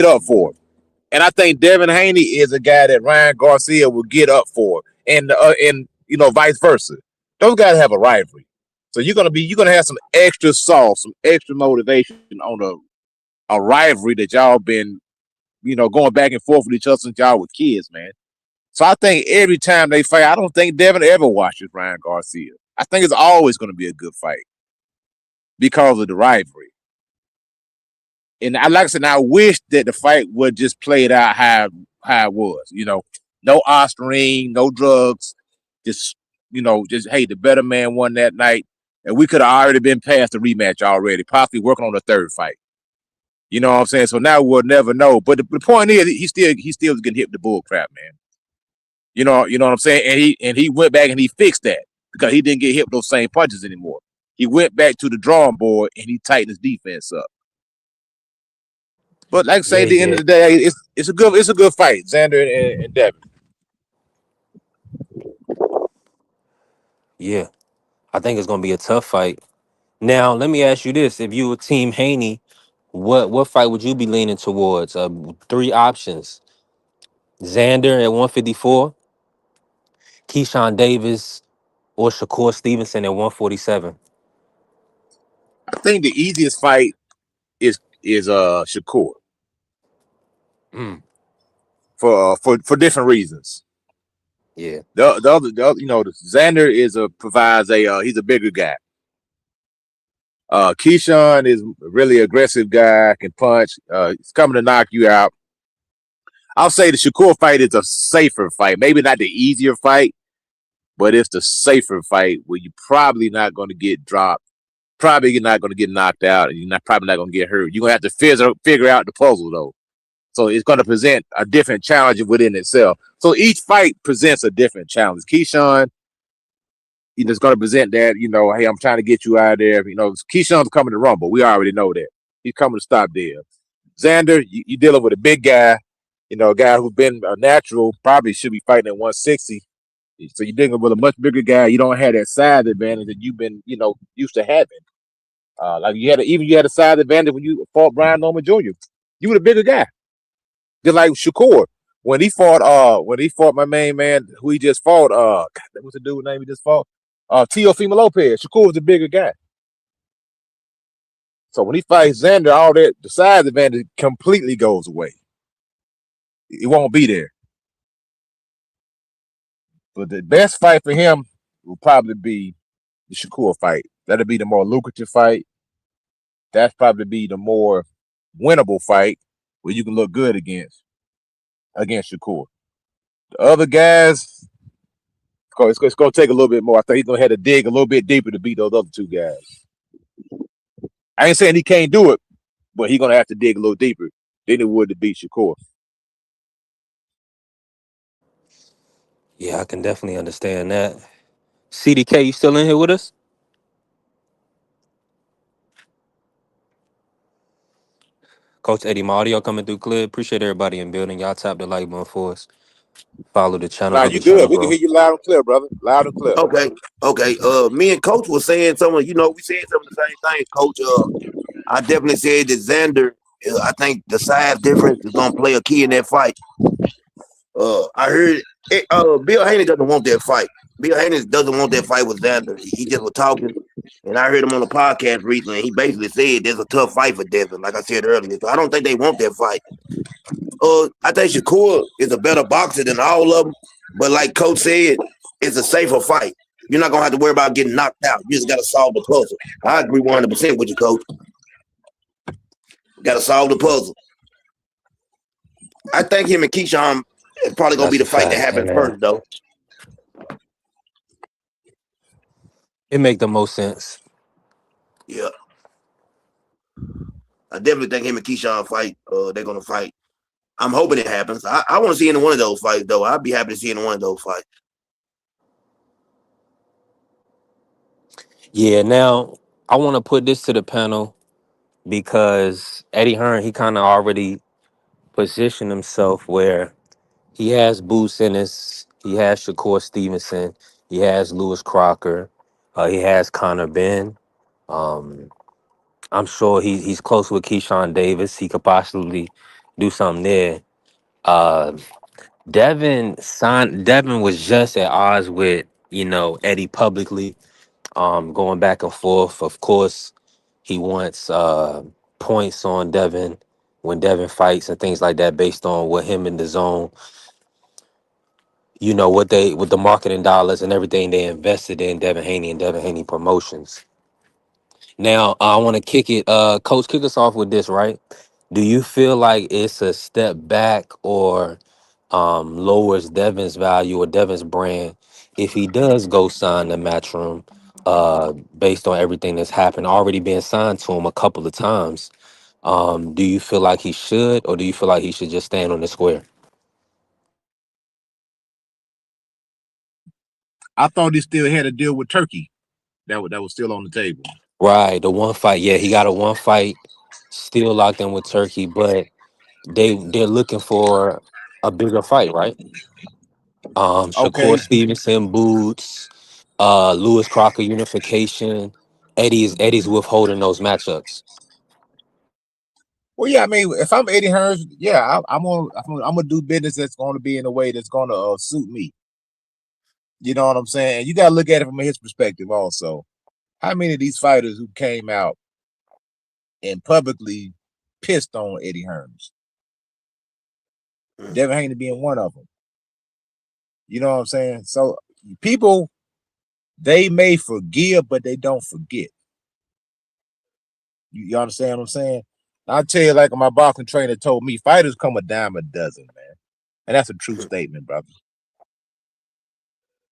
up for. And I think Devin Haney is a guy that Ryan Garcia will get up for, and vice versa. Those guys have a rivalry, so you're gonna have some extra sauce, some extra motivation on a rivalry that y'all been going back and forth with each other since y'all were kids, man. So I think every time they fight, I don't think Devin ever watches Ryan Garcia. I think it's always going to be a good fight because of the rivalry. And like I said, I wish that the fight would just play it out how it was. No Ostarine, no drugs, just hey, the better man won that night, and we could have already been past the rematch already, possibly working on the third fight. You know what I'm saying? So now we'll never know. But the point is, he still was getting hit with the bull crap, man. You know what I'm saying? And he went back and he fixed that because he didn't get hit with those same punches anymore. He went back to the drawing board and he tightened his defense up. But like I say, Yeah, at he the end of did. the day, it's a good fight, Xander and Devin. Yeah, I think it's gonna be a tough fight. Now, let me ask you this: if you were Team Haney, what fight would you be leaning towards? Three options: Xander at 154, Keyshawn Davis, or Shakur Stevenson at 147. I think the easiest fight is Shakur Mm, for different reasons. yeah, The other, Xander provides he's a bigger guy. Keyshawn is a really aggressive guy, can punch. He's coming to knock you out. I'll say the Shakur fight is a safer fight. Maybe not the easier fight, but it's the safer fight where you're probably not going to get dropped. Probably you're not going to get knocked out, and probably not going to get hurt. You're going to have to figure out the puzzle though. So it's going to present a different challenge within itself. So each fight presents a different challenge. Keyshawn, it's going to present that, hey, I'm trying to get you out of there. Keyshawn's coming to rumble. We already know that. He's coming to stop there. Xander, you're dealing with a big guy, a guy who's been a natural, probably should be fighting at 160. So you're dealing with a much bigger guy. You don't have that size advantage that you've been, used to having. Like you had a size advantage when you fought Brian Norman Jr. You were the bigger guy. Just like Shakur. When he fought my main man who he just fought, God, what's the dude's name he just fought? Teofimo Lopez. Shakur was the bigger guy. So when he fights Xander, all that the size advantage completely goes away. It won't be there. But the best fight for him will probably be the Shakur fight. That'll be the more lucrative fight. That's probably be the more winnable fight where you can look good against Shakur. The other guys, it's going to take a little bit more. I think he's going to have to dig a little bit deeper to beat those other two guys. I ain't saying he can't do it, but he's going to have to dig a little deeper than he would to beat Shakur. yeah, I can definitely understand that. CDK, you still in here with us? Coach Eddie, my audio coming through clear. Appreciate everybody in building. Y'all tap the like button for us. Follow the channel, Nah, help you the channel good. We can grow. hear you loud and clear, brother. Loud and clear. Okay, okay. Me and Coach was saying something. We said some of the same things, Coach. I definitely said that Xander. I think the size difference is gonna play a key in that fight. I heard it, Bill Haney doesn't want that fight. Bill Haney doesn't want that fight with Xander. He just was talking, and I heard him on the podcast recently. And he basically said there's a tough fight for Devin, like I said earlier. So I don't think they want that fight. I think Shakur is a better boxer than all of them, but like Coach said, it's a safer fight. You're not gonna have to worry about getting knocked out. You just gotta solve the puzzle. I agree 100% with you, Coach. Got to solve the puzzle. I think him and Keyshawn is probably gonna be That's the a fight that fact. happens And first, though. it make the most sense. Yeah, I definitely think him and Keyshawn fight. They're gonna fight. I'm hoping it happens. I want to see in one of those fights, though. I'd be happy to see in one of those fights. Yeah, now I want to put this to the panel because Eddie Hearn, he kind of already positioned himself where he has Boots Ennis, he has Shakur Stevenson, he has Lewis Crocker, he has Connor Ben. Um, I'm sure he's close with Keyshawn Davis. He could possibly do something there. Uh, Devin was just at odds with Eddie publicly, going back and forth. Of course, he wants points on Devin when Devin fights and things like that, based on what him and the zone, what they with the marketing dollars and everything they invested in Devin Haney and Devin Haney Promotions. Now, I want to kick it, Coach, kick us off with this, right? Do you feel like it's a step back or lowers Devin's value or Devin's brand if he does go sign the Matchroom, based on everything that's happened, already been signed to him a couple of times? Do you feel like he should, or do you feel like he should just stand on the square? I thought he still had a deal with Turkey that was still on the table. Right, the one fight. Yeah, he got a one fight still locked in with Turkey, but they're looking for a bigger fight, right? Shakur Okay. Stevenson, Boots, Lewis Crocker unification. Eddie's withholding those matchups. Well, yeah. I mean, if I'm Eddie Hearns, yeah, I'm gonna do business that's going to be in a way that's going to suit me. You know what I'm saying? You got to look at it from his perspective also. How many of these fighters who came out and publicly pissed on Eddie Hearns? Devin Haney being one of them. You know what I'm saying? So people, they may forgive, but they don't forget. You understand what I'm saying? I'll tell you, like my boxing trainer told me, fighters come a dime a dozen, man. And that's a true statement, brother.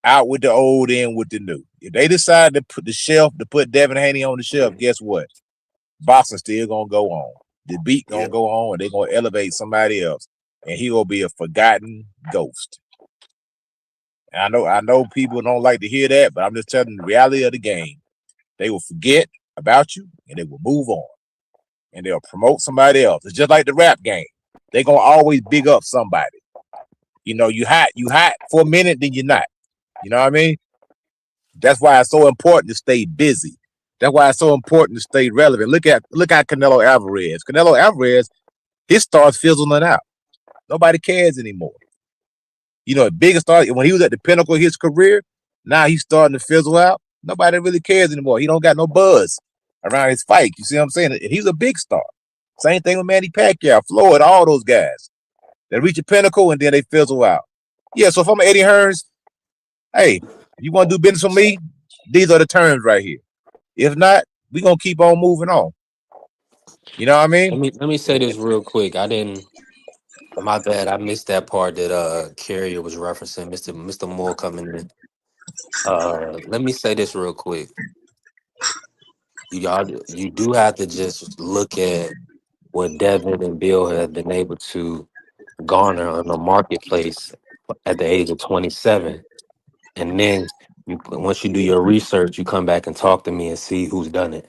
Out with the old, in with the new. If they decide to put Devin Haney on the shelf, guess what? Boxing still gonna go on. The beat gonna go on, and they're gonna elevate somebody else, and he will be a forgotten ghost. And I know people don't like to hear that, but I'm just telling you the reality of the game. They will forget about you, and they will move on, and they'll promote somebody else. It's just like the rap game. They're gonna always big up somebody. You hot for a minute, then you're not. You know what I mean? That's why it's so important to stay busy. That's why it's so important to stay relevant. Look at Canelo Alvarez. Canelo Alvarez, his star's fizzling out. Nobody cares anymore. A bigger star when he was at the pinnacle of his career. Now he's starting to fizzle out. Nobody really cares anymore. He don't got no buzz around his fight. You see what I'm saying? And he's a big star. Same thing with Manny Pacquiao, Floyd, all those guys. They reach a pinnacle and then they fizzle out. Yeah, so if I'm Eddie Hearns, hey, you want to do business with me? These are the terms right here. If not, we're gonna keep on moving on. You know what I mean? Let me say this real quick. I didn't. My bad. I missed that part that Carrier was referencing. Mr. Moore coming in. Let me say this real quick. You do have to just look at what Devin and Bill have been able to garner on the marketplace at the age of 27, and then once you do your research, you come back and talk to me and see who's done it.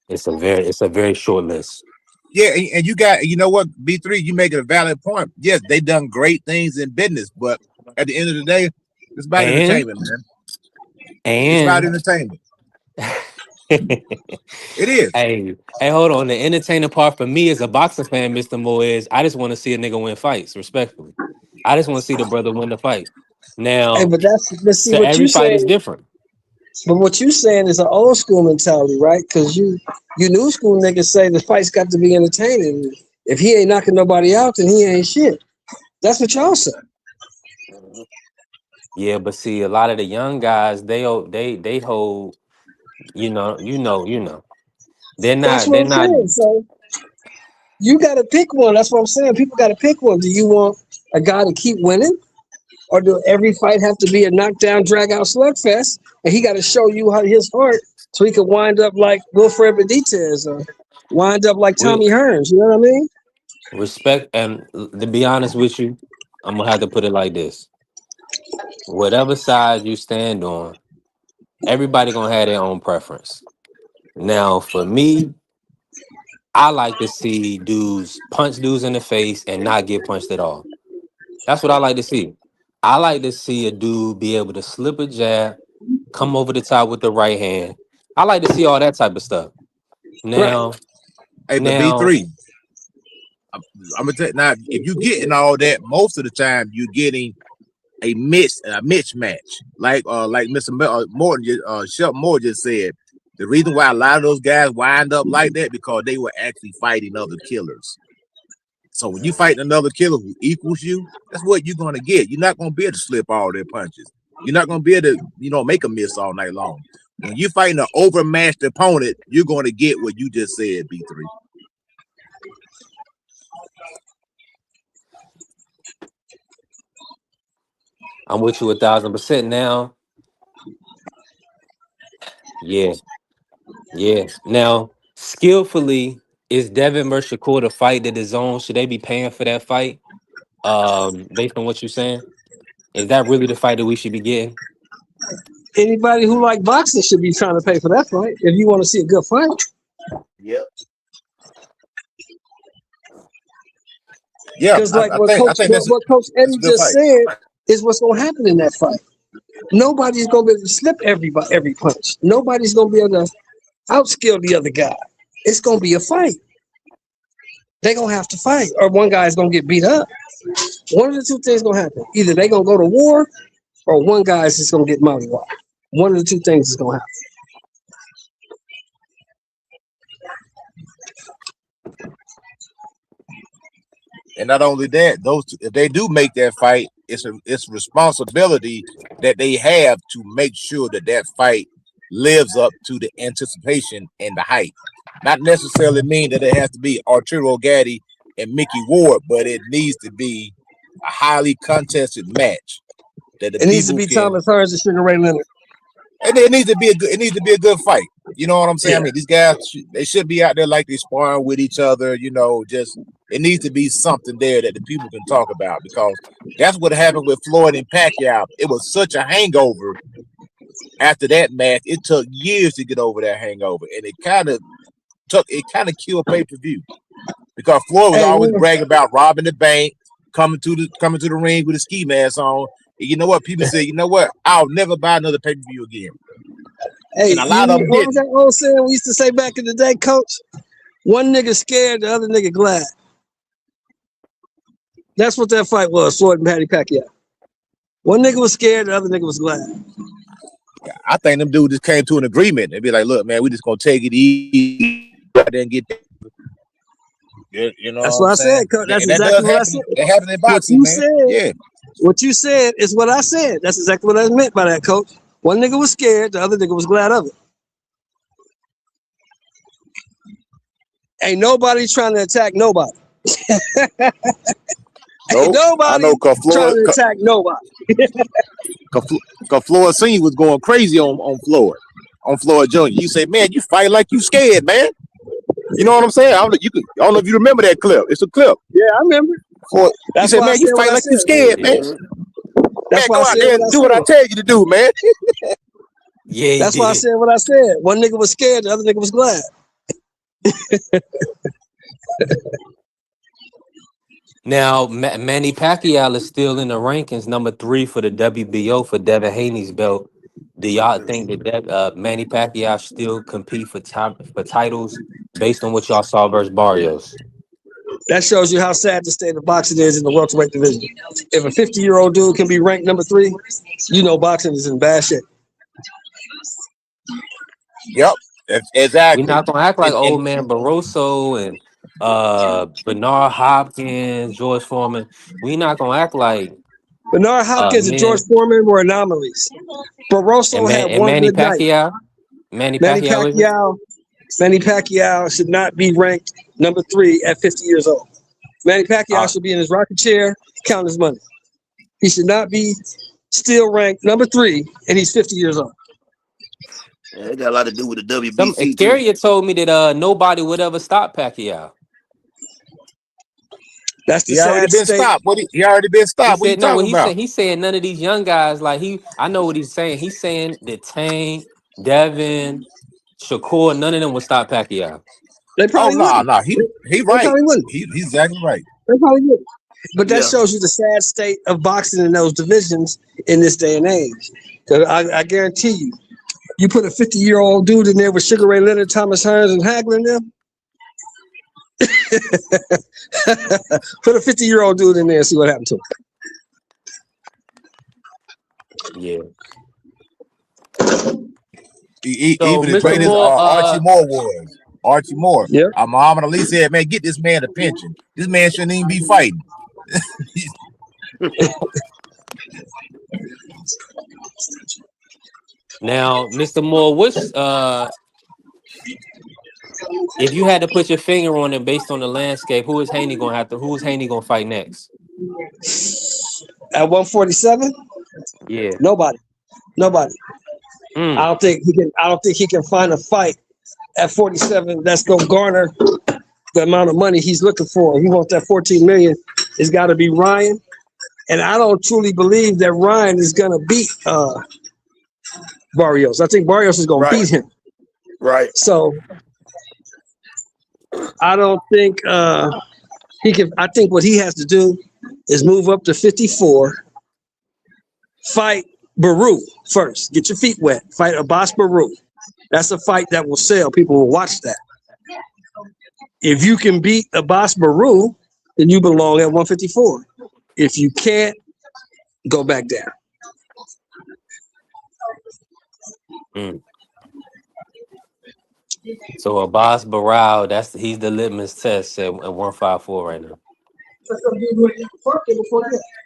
It's a very short list. Yeah, and you know what, B3, you make a valid point. Yes, they done great things in business, but at the end of the day, it's about And entertainment, man. It's about and entertainment. hey, It is. hey, hold on. The entertaining part for me as a boxing fan, Mr. Moore, is I just want to see a nigga win fights, respectfully. I just want to see the brother win the fight. Hey, Now, but see so what every you fight is saying. different. But what you saying is an old school mentality, right? Because you new school niggas say the fight's got to be entertaining. If he ain't knocking nobody out, then he ain't shit. That's what y'all say. Yeah, but see, a lot of the young guys, they hold, you know. They're That's not, what they're I'm not. saying. So you got to pick one. That's what I'm saying. People got to pick one. Do you want a guy to keep winning, or do every fight have to be a knockdown, drag out slugfest? And he got to show you how his heart, so he could wind up like Wilfred Benitez, or wind up like We Tommy Hearns. You know what I mean? respect, and to be honest with you, I'm gonna have to put it like this: whatever side you stand on, everybody gonna have their own preference. Now, for me, I like to see dudes punch dudes in the face and not get punched at all. That's what I like to see. I like to see a dude be able to slip a jab, come over the top with the right hand. I like to see all that type of stuff. Right. Now, Hey, but Now, B3, I'm gonna tell you now, if you're getting all that, most of the time you're getting a mismatch. Like Mr. Morton, Shelton Moore just said, the reason why a lot of those guys wind up like that because they were actually fighting other killers. So when you fighting another killer who equals you, that's what you're gonna get. You're not gonna be able to slip all their punches. You're not gonna be able to, make a miss all night long. When you're fighting an overmatched opponent, you're gonna get what you just said, B3. I'm with you 1,000% now. Yeah. Now, skillfully, is Devin versus Shakur the fight that is on? Should they be paying for that fight? Based on what you're saying, is that really the fight that we should be getting? Anybody who like boxing should be trying to pay for that fight. If you want to see a good fight. Yep. Yeah, Because like I think that's what Coach a Eddie good just fight. said is what's going to happen in that fight. Nobody's going to be able to slip every punch. Nobody's going to be able to outskill the other guy. It's going to be a fight. They're going to have to fight, or one guy is going to get beat up. One of the two things going to happen. Either they're going to go to war, or one guy is just going to get mollywopped. One of the two things is going to happen. And not only that, if they do make that fight, it's a responsibility that they have to make sure that fight lives up to the anticipation and the hype. Not necessarily mean that it has to be Arturo Gatti and Mickey Ward, but it needs to be a highly contested match that the It needs to people be can. Thomas Hearns and Sugar Ray Leonard. And it needs to be a good fight. You know what I'm saying? Yeah. I mean, these guys, they should be out there like they sparring with each other. Just it needs to be something there that the people can talk about, because that's what happened with Floyd and Pacquiao. It was such a hangover after that match. It took years to get over that hangover, and it kind of killed pay-per-view, because Floyd was always bragging about robbing the bank, coming to the ring with a ski mask on. And you know what? People say, you know what? I'll never buy another pay-per-view again. Hey, and a lot of them what was that old saying we used to say back in the day, Coach? One nigga scared, the other nigga glad. That's what that fight was, Floyd and Patty Pacquiao. One nigga was scared, the other nigga was glad. I think them dudes just came to an agreement and be like, look, man, we just gonna take it easy and get that. You know that's what I I'm saying? said, Coach. That's and that exactly does what happen. I said. It happens in boxing, man. What you said is what I said. That's exactly what I meant by that, Coach. One nigga was scared, the other nigga was glad of it. Ain't nobody trying to attack nobody. Ain't nobody trying to attack nobody. Cause Floyd Senior was going crazy on Floyd Jr. You say, man, you fight like you scared, man. You know what I'm saying? I don't know if you remember that clip. It's a clip. Yeah, I remember. You said, man, you fight like you scared, man. That's man, why go I out said there and do what I tell you to do, man. Yeah, that's why I said what I said. One nigga was scared, the other nigga was glad. Now, Manny Pacquiao is still in the rankings, number 3 for the WBO for Devin Haney's belt. Do y'all think that Manny Pacquiao still compete for titles based on what y'all saw versus Barrios? That shows you how sad the state of boxing is in the welterweight division. If a 50-year-old dude can be ranked number 3, you know boxing is in bad shape. Yep, exactly. We're not gonna act like old man Barroso and Bernard Hopkins, George Foreman. We're not gonna act like Bernard Hopkins and George Foreman were anomalies. Barroso had one Manny good night. Manny Pacquiao should not be ranked number 3 at 50 years old. Manny Pacquiao should be in his rocking chair, counting his money. He should not be still ranked number 3, and he's 50 years old. Yeah, it got a lot to do with the WBC. Carrier told me that nobody would ever stop Pacquiao. That's the he already been state. stopped. He already been stopped. What are you talking about? He said none of these young guys, I know what he's saying. He's saying that Tank, Devin, Shakur, none of them would stop Pacquiao. They probably wouldn't. No, he right. Probably wouldn't. He's exactly right. They probably wouldn't. But that shows you the sad state of boxing in those divisions in this day and age. Because I guarantee you put a 50-year-old dude in there with Sugar Ray Leonard, Thomas Hearns, and Hagler in them, Put a 50-year-old dude in there and see what happened to him. Yeah. So, Even the Mr. greatest Moore, Archie Moore was. Archie Moore. Yep. Muhammad Ali said, man, get this man a pension. This man shouldn't even be fighting. now, Mr. Moore, what's if you had to put your finger on it based on the landscape, who is Haney gonna fight next? At 147, Yeah. nobody. Mm. I don't think he can find a fight at 47 that's gonna garner the amount of money he's looking for. He wants that 14 million. It's got to be Ryan, and I don't truly believe that Ryan is gonna beat Barrios. I think Barrios is gonna beat him. Right. So I don't think he can. I think what he has to do is move up to 54, fight Baru first. Get your feet wet. Fight Abbas Baru. That's a fight that will sell. People will watch that. If you can beat Abbas Baru, then you belong at 154. If you can't, go back down. Mm. So Abbas Barao, he's the litmus test at 154 right now.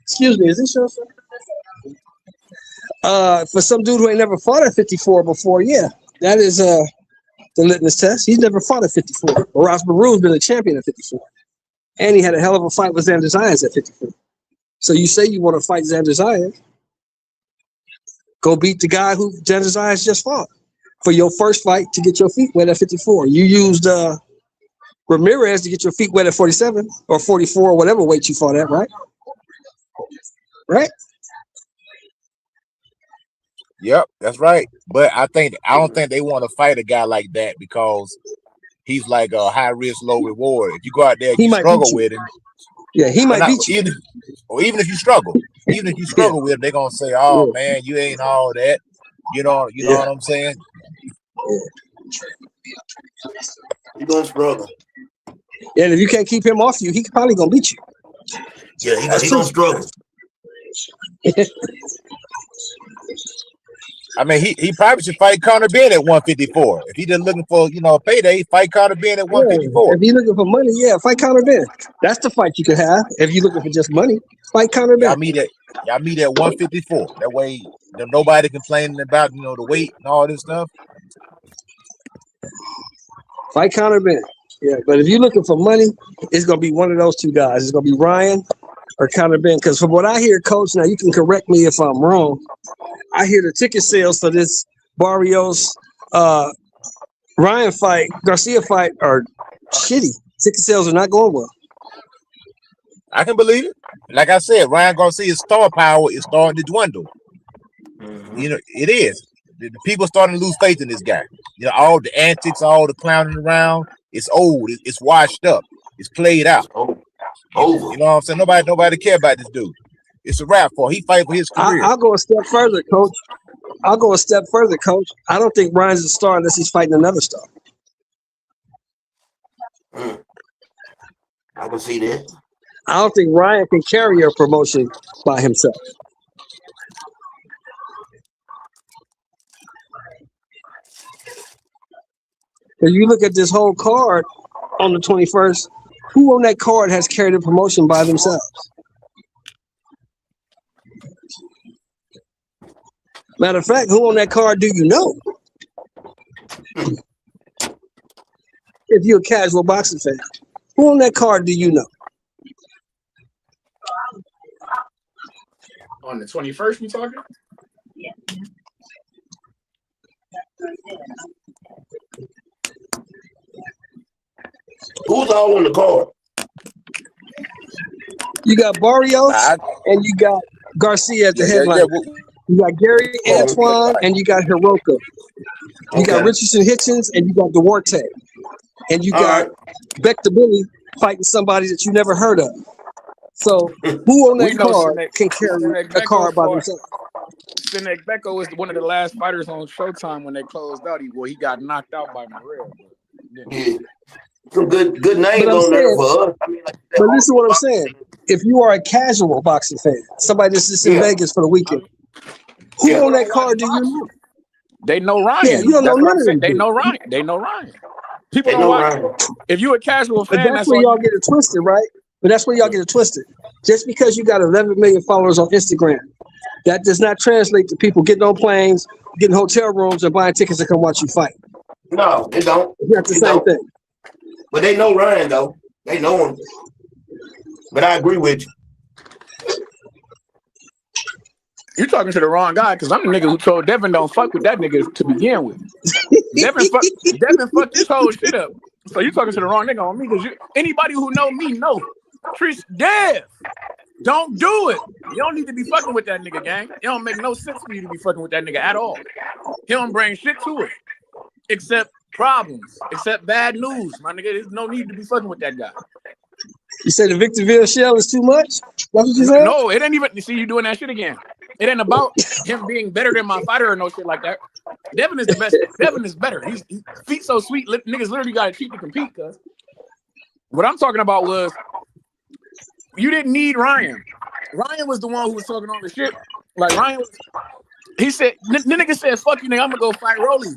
Excuse me, is this your son? For some dude who ain't never fought at 54 before, yeah, that is the litmus test. He's never fought at 54. Ross Baru's been a champion at 54, and he had a hell of a fight with Xander Zayas at 54. So you say you want to fight Xander Zayas, go beat the guy who Xander Zayas just fought for your first fight to get your feet wet at 54. You used Ramirez to get your feet wet at 47 or 44 or whatever weight you fought at, right? Right? Yep, that's right. But I don't think they want to fight a guy like that because he's like a high risk, low reward. If you go out there and He you might struggle beat you. with him, Yeah, he might beat you. Even if you struggle with him, they're gonna say, "Oh man, you ain't all that." You know what I'm saying? He gonna struggle. And if you can't keep him off you, he probably gonna beat you. Yeah, he gonna struggle. I mean, he probably should fight Conor Benn at 154. If he's just looking for a payday, fight Conor Benn at 154. If you're looking for money, yeah, fight Conor Benn. That's the fight you could have. If you're looking for just money, fight Conor Benn. Y'all meet at 154. That way, nobody complaining about the weight and all this stuff. Fight Conor Benn. Yeah, but if you're looking for money, it's gonna be one of those two guys. It's gonna be Ryan or Conor Benn. Because from what I hear, Coach, now you can correct me if I'm wrong. I hear the ticket sales for this Barrios Ryan fight, Garcia fight are shitty. Ticket sales are not going well. I can believe it. Like I said, Ryan Garcia's star power is starting to dwindle. Mm-hmm. It is. The people starting to lose faith in this guy. All the antics, all the clowning around. It's old. It's washed up. It's played out. Over. You know what I'm saying? Nobody care about this dude. It's a wrap for him. He fight for his career. I'll go a step further, Coach. I don't think Ryan's a star unless he's fighting another star. I can see that. I don't think Ryan can carry a promotion by himself. If you look at this whole card on the 21st, who on that card has carried a promotion by themselves? Matter of fact, who on that card do you know? If you're a casual boxing fan, who on that card do you know? On the 21st, we talking? Yeah. Who's all on the card? You got Barrios and you got Garcia at the headline. You got Gary Antoine and you got Hiroka. You got Richardson Hitchens and you got Duarte. And you got Beck the Billy fighting somebody that you never heard of. So who on that card can carry a card by themselves? Sinek Becko was one of the last fighters on Showtime when they closed out. He got knocked out by Morrell. some good But names I'm on there saying, for us. I mean, like but listen to what I'm saying. If you are a casual boxing fan, somebody that's just in yeah, Vegas for the weekend, who yeah. on that card do you know? They know Yeah, Ryan. you don't know That's what none I'm of saying. them They dudes. know Ryan. They know Ryan. People They don't know watch. Ryan. If you a casual But fan, that's that's where all y'all you. get it twisted, right? But that's where y'all get it twisted. Just because you got 11 million followers on Instagram, that does not translate to people getting on planes, getting hotel rooms, and buying tickets to come watch you fight. No, it don't. It's not the It same don't. thing. But they know Ryan though. They know him. But I agree with you. You talking to the wrong guy because I'm the nigga who told Devin don't fuck with that nigga to begin with. Devin fucked this whole shit up. So you talking to the wrong nigga on me because anybody who know me know. Trish Dev, don't do it. You don't need to be fucking with that nigga, gang. It don't make no sense for you to be fucking with that nigga at all. He don't bring shit to it except problems, except bad news, my nigga. There's no need to be fucking with that guy. You say the Victorville shell is too much? That's what you said? No, it ain't even. See, you doing that shit again. It ain't about him being better than my fighter or no shit like that. Devin is the best. Devin is better. His feet so sweet. Niggas literally got to cheat to compete. Cause what I'm talking about was you didn't need Ryan. Ryan was the one who was talking all the shit. Like Ryan was. He said, the nigga said, "Fuck you, nigga. I'm gonna go fight Rolly."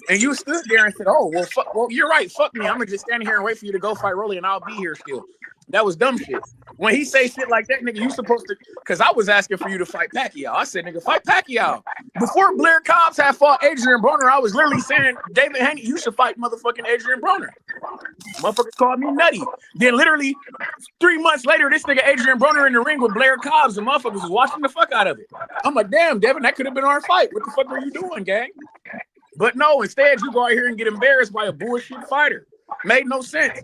And you stood there and said, "Oh, well, fuck. Well, you're right. Fuck me. I'm gonna just stand here and wait for you to go fight Rolly, and I'll be here still." That was dumb shit. When he say shit like that, nigga, you supposed to. Cause I was asking for you to fight Pacquiao. I said, "Nigga, fight Pacquiao." Before Blair Cobbs had fought Adrian Broner, I was literally saying, "David Haney, you should fight motherfucking Adrian Broner." Motherfuckers called me nutty. Then literally 3 months later, this nigga Adrian Broner in the ring with Blair Cobbs, and motherfuckers was watching the fuck out of it. I'm like, damn, Devin, that could have been our fight. What the fuck are you doing, gang? But no, instead you go out here and get embarrassed by a bullshit fighter. Made no sense.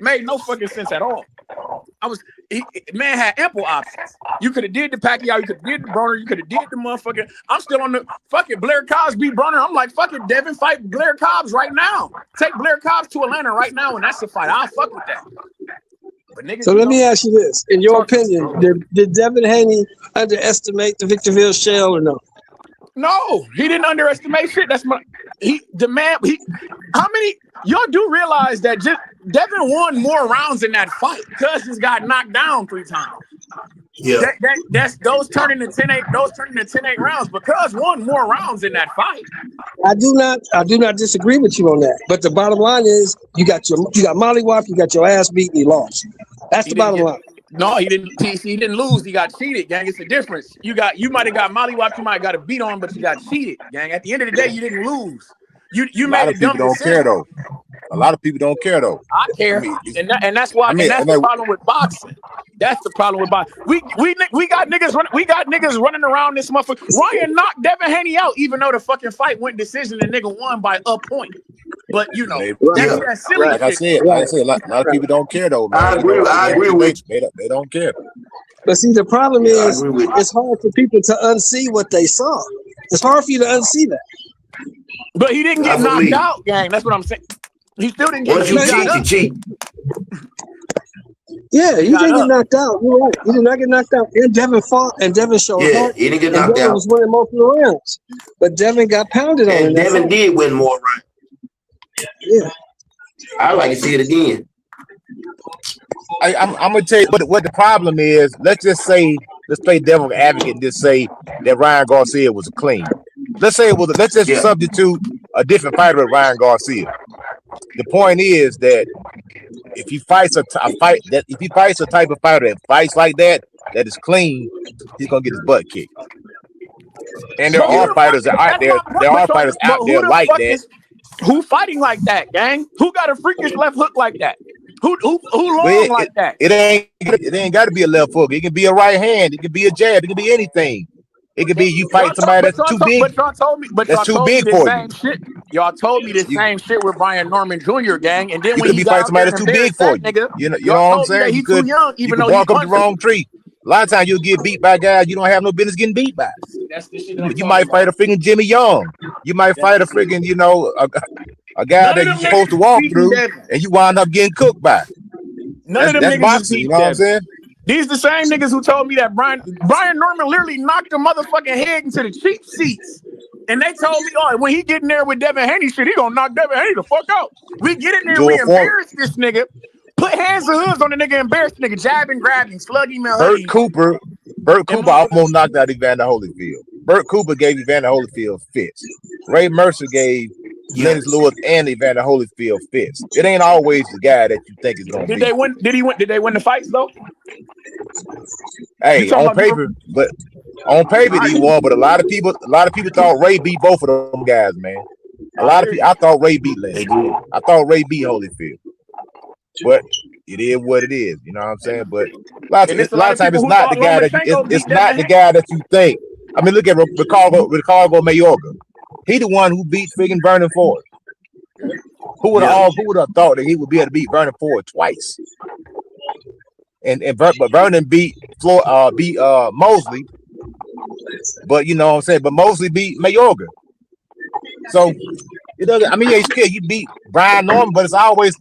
Made no fucking sense at all. Man had ample options. You could have did the Pacquiao, you could have did the Broner, you could have did the motherfucking. I'm still on the fucking Blair Cobbs beat Broner. I'm like, fuck it, Devin, fight Blair Cobbs right now. Take Blair Cobbs to Atlanta right now, and that's the fight. I'll fuck with that. But niggas, So let me ask you this. In your opinion, did Devin Haney underestimate the Victorville shell or no? No, he didn't underestimate shit. That's my how many y'all do realize that just Devin won more rounds in that fight. Cousins got knocked down 3 times. Yeah. That's those turning to 10-8, those turning to 10-8 rounds because won more rounds in that fight. I do not disagree with you on that. But the bottom line is you got mollywop, you got your ass beat, and you lost. That's the bottom line. No, he didn't lose. He got cheated, gang. It's a difference. You might have got mollywopped, you might have got a beat on, but you got cheated, gang. At the end of the day, you didn't lose. You made a dumb decision. Care though. A lot of people don't care though. I care, and that's why. That's the problem with boxing. That's the problem with boxing. We got niggas running around this motherfucker. Ryan knocked Devin Haney out, even though the fucking fight went decision and nigga won by a point. But you know, that's silly. Like I said, a lot of people don't care though, man. I agree with you. They don't care. But see, the problem is it's hard for people to unsee what they saw. It's hard for you to unsee that. But he didn't get knocked out, gang. That's what I'm saying. He still didn't get knocked out. Once you cheat, you cheat. Yeah, he didn't get knocked out. You're right. He did not get knocked out. And Devin fought, and Devin showed up. He didn't get knocked out. Devin was winning most of the rounds. But Devin got pounded on. And Devin did win more rounds. Yeah. I'd like to see it again. I'm gonna tell you what the problem is. Let's play devil's advocate and just say that Ryan Garcia was clean. Let's just substitute a different fighter with Ryan Garcia. The point is that if he fights a type of fighter that fights like that is clean, he's gonna get his butt kicked. And there are fighters out there. There are fighters out there like that. Who fighting like that, gang? Who got a freakish left hook like that? Who long like that? It ain't got to be a left hook. It can be a right hand. It can be a jab. It can be anything. It could be you fight somebody that's too big. But y'all told me, that's too big for you. Shit. Y'all told me the same shit with Brian Norman Jr. gang, and then you when could be fighting somebody that's too big for you. Nigga, you know what I'm saying? He's too young, even though walk up the wrong tree. A lot of times you'll get beat by guys you don't have no business getting beat by. That's the shit. You might fight a freaking Jimmy Young. You might fight a freaking a guy that you're supposed to walk through, and you wind up getting cooked by. None of them that's niggas boxing, you know what I'm saying? These the same niggas who told me that Brian Norman literally knocked a motherfucking head into the cheap seats And they told me, oh, when he get in there with Devin Haney, shit, he gonna knock Devin Haney the fuck out. We get in there, we George Foreman. embarrass this nigga, put hands and hoods on the nigga, embarrass the nigga, jab and grab him, slug him and hug Bert him. Cooper almost knocked out Evander Holyfield. Bert Cooper gave Evander Holyfield fits. Ray Mercer gave Lennox Lewis and Evander Holyfield fits. It ain't always the guy that you think is gonna Did beat. they win? Did they win the fights though? Hey, on paper, he won. But a lot of people thought Ray beat both of them guys, man. A lot of people, I thought Ray beat Lennox. I thought Ray beat Holyfield. But it is what it is, you know what I'm saying? But a lot of times it's not the guy the guy that you think. I mean, look at Ricardo Mayorga. He the one who beat friggin' Vernon Ford. Who would have thought that he would be able to beat Vernon Ford twice? But Vernon beat Mosley. But you know what I'm saying? But Mosley beat Mayorga. So it doesn't. I mean, yeah, you beat Brian Norman, but it's always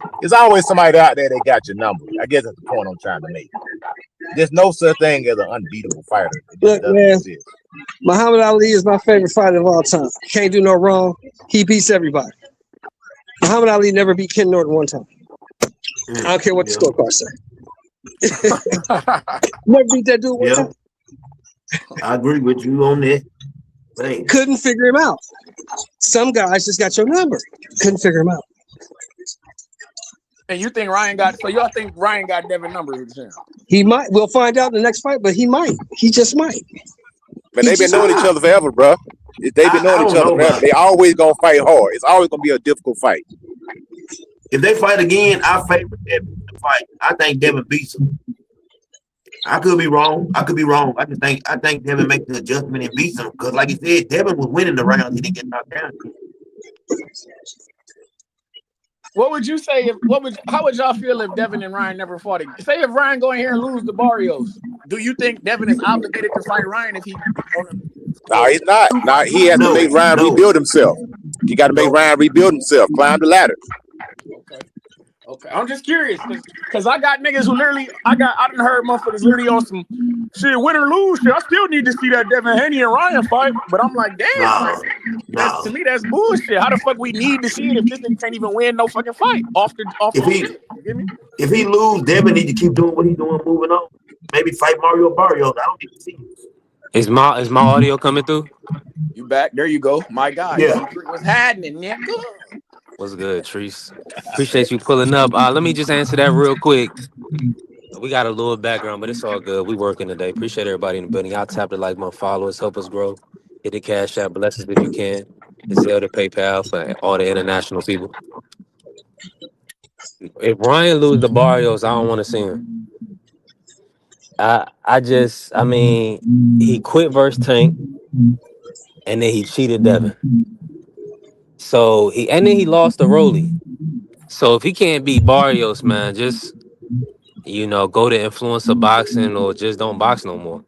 somebody out there that got your number. I guess that's the point I'm trying to make. There's no such thing as an unbeatable fighter. Look, man, Muhammad Ali is my favorite fighter of all time. Can't do no wrong. He beats everybody. Muhammad Ali never beat Ken Norton one time. I don't care what the scorecard say. Never beat that dude one time. I agree with you on that. Thanks. Couldn't figure him out. Some guys just got your number. Couldn't figure him out. And you think Ryan got? So y'all think Ryan got Devin numbers? He might. We'll find out in the next fight, but he might. He just might. But they've been knowing each other forever, bro. They've been knowing each other forever. They always gonna fight hard. It's always gonna be a difficult fight. If they fight again, I favor Devin to fight. I think Devin beats him. I could be wrong. I think Devin makes the adjustment and beats him because, like you said, Devin was winning the round. He didn't get knocked down. What would you say? How would y'all feel if Devin and Ryan never fought again? Say if Ryan go in here and lose to Barrios, do you think Devin is obligated to fight Ryan if he? No, he's not. No, he has to make Ryan rebuild himself. You got to make Ryan rebuild himself, climb the ladder. Okay. I'm just curious because I got niggas who literally I done heard motherfuckers literally on some shit, win or lose shit. I still need to see that Devin Haney and Ryan fight, but I'm like, damn, to me that's bullshit. How the fuck we need to see it if this nigga can't even win no fucking fight off the shit? You get me? If he lose, Devin need to keep doing what he's doing, moving on. Maybe fight Mario Barrios. I don't need to see it. Is my audio coming through? You back? There you go. My God. Yeah. What's happening, nigga? What's good, Treese? Appreciate you pulling up. Let me just answer that real quick. We got a little background, but it's all good. We working today. Appreciate everybody in the building. Y'all tap the like button, follow us, help us grow. Hit the cash app, bless us if you can. The Zelle to PayPal for all the international people. If Ryan loses the Barrios, I don't want to see him. I mean, he quit versus Tank, and then he cheated Devin. So then he lost to Rolly. So if he can't beat Barrios, man, just go to influencer boxing or just don't box no more.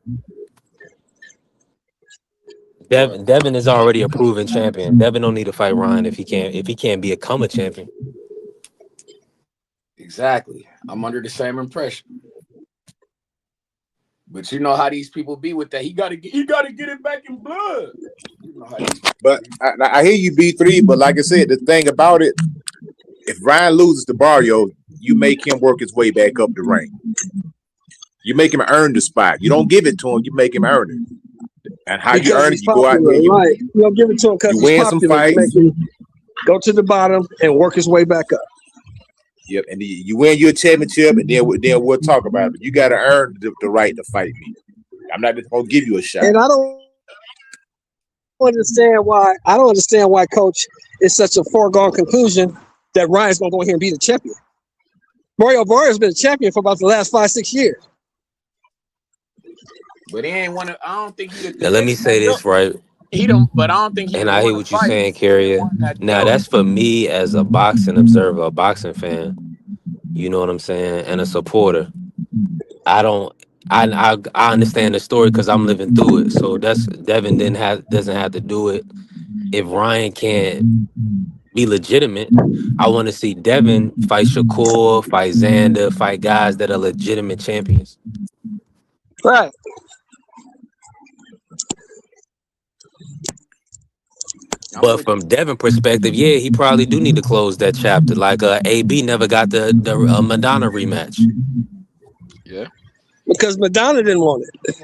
Devin is already a proven champion. Devin don't need to fight Ryan if he can't become a champion. Exactly. I'm under the same impression. But you know how these people be with that. He gotta get it back in blood. You know how but I hear you, B3. But like I said, the thing about it, if Ryan loses to Barrio, you make him work his way back up the ring. You make him earn the spot. You don't give it to him. You make him earn it. And how you earn it, you go out there. Right. You don't give it to him because you win some fights. Go to the bottom and work his way back up. Yep, and you win your championship, and then we'll talk about it. But you got to earn the right to fight me. I'm not just gonna give you a shot. And I don't understand why Coach is such a foregone conclusion that Ryan's gonna go in here and be the champion. Mario Barrios been a champion for about the last 5-6 years. But he ain't want to. I don't think he. Now let me say this right. He don't. But I don't think he. And I hear what you're saying, Carrier. Now that's for me as a boxing observer, a boxing fan. You know what I'm saying, and a supporter. I understand the story because I'm living through it. So Devin doesn't have to do it. If Ryan can't be legitimate, I want to see Devin fight Shakur, fight Xander, fight guys that are legitimate champions. Right. I'm But with from Devin perspective, yeah, he probably do need to close that chapter. Like AB never got the Madonna rematch. yeah. because Madonna didn't want it.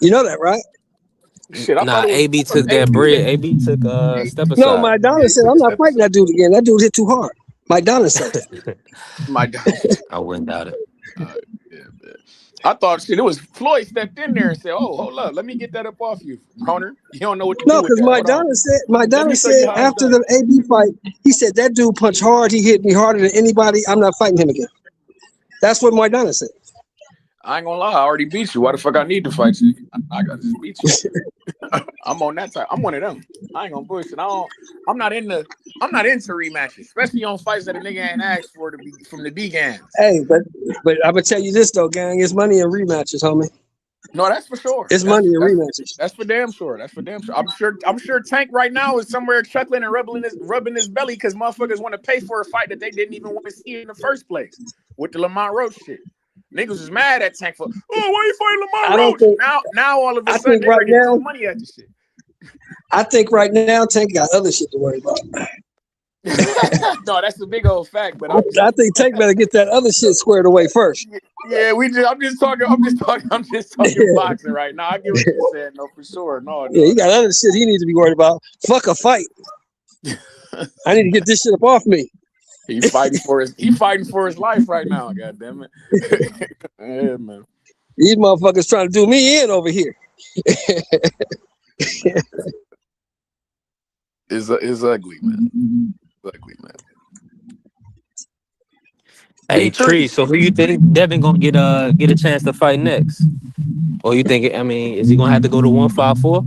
You know that, right? Shit, I Nah, AB thought took that AB bread. didn't. AB took He, step No, aside. yeah, Madonna he said, took "I'm a not step fighting aside. that dude again. That dude hit too hard." Madonna said that. My God. I wouldn't doubt it. Yeah, man. I thought shit. It was Floyd stepped in there and said, "Oh, hold up, let me get that up off you, Broner. You don't know what to do No, with because that. Hold on, let Madonna me show you said how it's after done." the AB fight, he said that dude punched hard. He hit me harder than anybody. I'm not fighting him again. That's what Madonna said. I ain't gonna lie, I already beat you. Why the fuck I need to fight you? I gotta just beat you. I'm on that type. I'm one of them. I ain't gonna bullshit. I'm not into. I'm not into rematches, especially on fights that a nigga ain't asked for to be from the begins. Hey, but I'm gonna tell you this though, gang. It's money in rematches, homie. No, that's for sure. It's money in rematches. That's for damn sure. That's for damn sure. I'm sure Tank right now is somewhere chuckling and rubbing his belly because motherfuckers want to pay for a fight that they didn't even want to see in the first place with the Lamont Roach shit. Niggas was mad at Tank for, oh, why you fighting I Lamont don't Roach? think. Now all of a I sudden think they right ready to throw now. money at the shit. I think right now Tank got other shit to worry about. No, that's a big old fact, but I'm just I think Tank better get that other shit squared away first. yeah, I'm just talking boxing right now. I get what you're saying, no, for sure. Yeah, No. he got other shit he needs to be worried about. Fuck a fight. I need to get this shit up off me. He fighting for his life right now, god damn it. Yeah, man. These motherfuckers trying to do me in over here. It's ugly, man. It's ugly, man. Hey B3. Tree, so who you think Devin gonna get a chance to fight next? Or you think? I mean, is he gonna have to go to 154?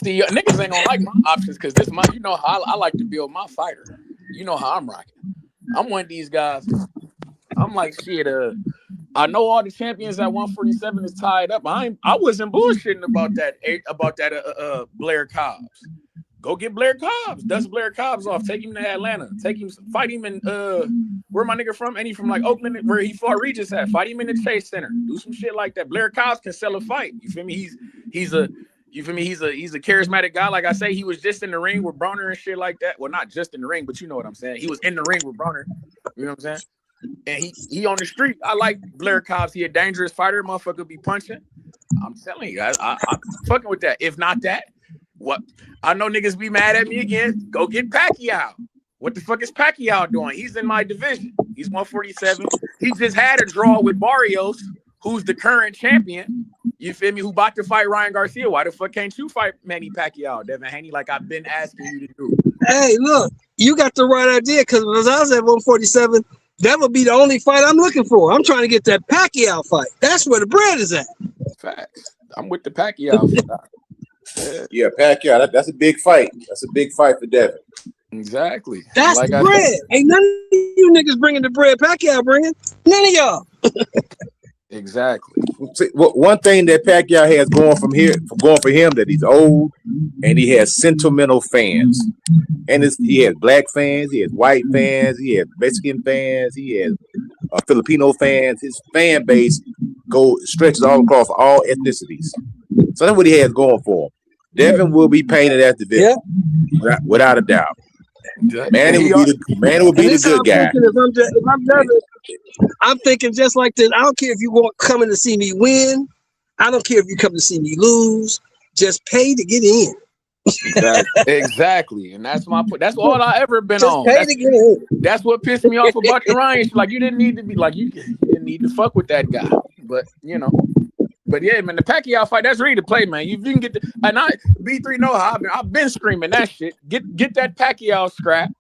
See, niggas ain't gonna like my options because this my you know how I like to build my fighter. You know how I'm rocking. I'm one of these guys. I'm like shit. I know all the champions at 147 is tied up. I wasn't bullshitting about that Blair Cobbs. Go get Blair Cobbs. Dust Blair Cobbs off. Take him to Atlanta. Fight him in where my nigga from? Ain't he from like Oakland where he fought Regis at? Fight him in the Chase Center. Do some shit like that. Blair Cobbs can sell a fight. You feel me? He's a charismatic guy. Like I say, he was just in the ring with Broner and shit like that. Well, not just in the ring, but you know what I'm saying. He was in the ring with Broner. You know what I'm saying? And he on the street. I like Blair Cobbs. He a dangerous fighter. Motherfucker be punching. I'm telling you, I'm fucking with that. If not that, what? I know niggas be mad at me again. Go get Pacquiao. What the fuck is Pacquiao doing? He's in my division. He's 147. He just had a draw with Barrios, who's the current champion. You feel me? Who about to fight Ryan Garcia? Why the fuck can't you fight Manny Pacquiao, Devin Haney, like I've been asking you to do? Hey, look, you got the right idea because when I was at 147, that would be the only fight I'm looking for. I'm trying to get that Pacquiao fight. That's where the bread is at. Facts. I'm with the Pacquiao. Yeah, Pacquiao. That's a big fight. That's a big fight for Devin. Exactly. That's Like the I bread. said, Ain't none of you niggas bringing the bread Pacquiao bringing. None of y'all. exactly. One thing that Pacquiao has going for him that he's old and he has sentimental fans. And he has black fans, he has white fans, he has Mexican fans, he has Filipino fans. His fan base stretches all across all ethnicities. So that's what he has going for him. Devin will be painted as the villain, without a doubt. Manny will be the good guy. If I'm Devin, I'm thinking just like this. I don't care if you want coming to see me win. I don't care if you come to see me lose. Just pay to get in. Exactly. And that's all I ever been Just on. pay to get in. That's what pissed me off about the Ryan shit. Like you didn't need to be like you didn't need to fuck with that guy. But but yeah, man, the Pacquiao fight, that's ready to play, man. You can get B3 know how I've been screaming that shit. Get that Pacquiao scrap.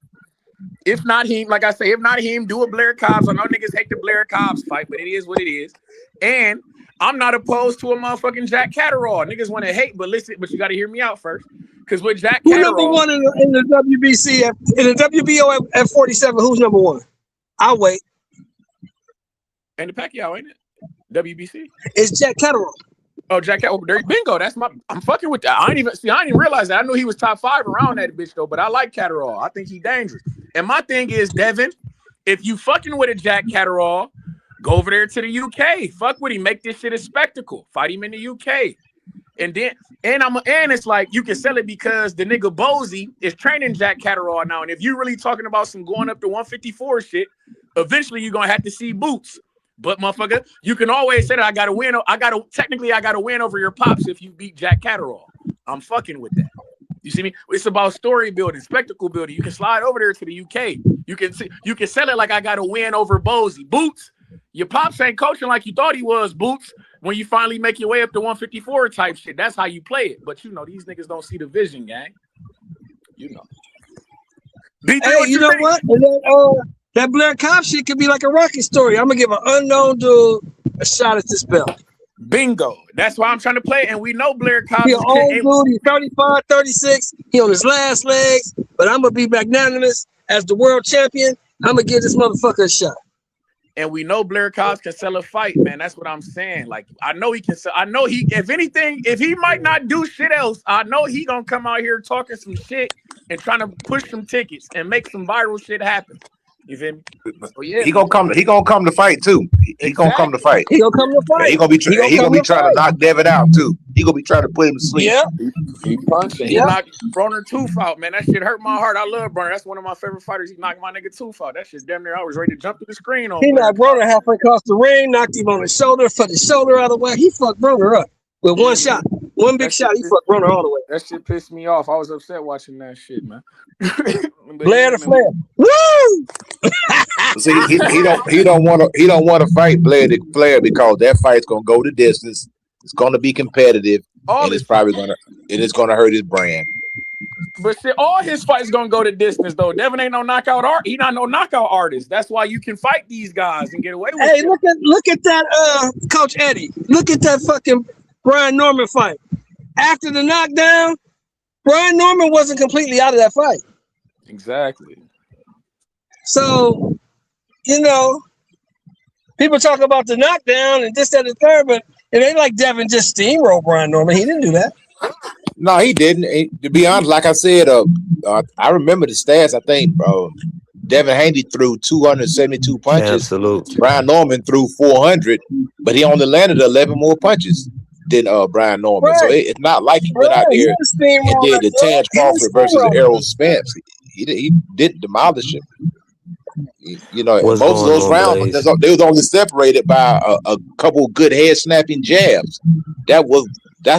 If not him, like I say, if not him, do a Blair Cobbs. I know niggas hate the Blair Cobbs fight, but it is what it is. And I'm not opposed to a motherfucking Jack Catterall. Niggas want to hate, but listen, but you got to hear me out first. Because with Jack Who Catterall, number one in the WBC in the WBO at 47? Who's number one? I'll wait. and the Pacquiao, ain't it? WBC. It's Jack Catterall. Oh, Jack Catterall. Bingo. I'm fucking with that. I didn't even realize that. I knew he was top 5 around that bitch though, but I like Catterall. I think he's dangerous. And my thing is, Devin, if you fucking with a Jack Catterall, go over there to the UK. Fuck with him. Make this shit a spectacle. Fight him in the UK. And it's like you can sell it because the nigga Bozy is training Jack Catterall now. And if you're really talking about some going up to 154 shit, eventually you're gonna have to see Boots. But motherfucker, you can always say that I gotta win over your pops if you beat Jack Catterall. I'm fucking with that. You see me? It's about story building, spectacle building. You can slide over there to the UK. You can sell it like I got to win over Bozy. Boots, your pops ain't coaching like you thought he was, Boots. When you finally make your way up to 154 type shit, that's how you play it. But these niggas don't see the vision, gang. Hey, you know what? And then, that Blair Cobb shit could be like a Rocky story. I'm gonna give an unknown dude a shot at this belt. Bingo. That's why I'm trying to play. And we know Blair Cobb. He's an old dude. He's 35, 36. He on his last legs. But I'm going to be magnanimous as the world champion. I'm going to give this motherfucker a shot. And we know Blair Cobb can sell a fight, man. That's what I'm saying. Like, I know he can sell. I know if anything, if he might not do shit else, I know he going to come out here talking some shit and trying to push some tickets and make some viral shit happen. You feel me? So, yeah, he gonna come to fight too. He gonna come to fight. He gonna come to fight. He gonna be trying to knock Devin out too. He gonna be trying to put him to sleep. Yeah, he punching. He knocked Broner tooth out, man. That shit hurt my heart. I love Broner. That's one of my favorite fighters. He knocked my nigga tooth out. That shit damn near I was ready to jump through the screen on. He knocked Broner halfway across the ring, knocked him on the shoulder, put his shoulder out of the way. He fucked Broner up with one shot. One big shot, he fucked Broner all the way. That shit pissed me off. I was upset watching that shit, man. Blair to Flair. Woo! See, he don't want to fight Blair to Flair because that fight's gonna go the distance. It's gonna be competitive, and it's gonna hurt his brand. But shit, all his fights gonna go the distance though. Devin ain't no knockout He not no knockout artist. That's why you can fight these guys and get away with it. Hey, look at that, Coach Eddie. Look at that fucking Brian Norman fight. After the knockdown, Brian Norman wasn't completely out of that fight. Exactly. So, people talk about the knockdown and this, that, and the third, but it ain't like Devin just steamrolled Brian Norman. He didn't do that. No, he didn't. To be honest, like I said, I remember the stats. I think Devin Haney threw 272 punches. Absolutely. Brian Norman threw 400, but he only landed 11 more punches than Brian Norman. Right. So it's not like he went out there and did the Terrence Crawford versus Errol Spence. He didn't demolish him. Most of those rounds, they was only separated by a couple of good head snapping jabs. That's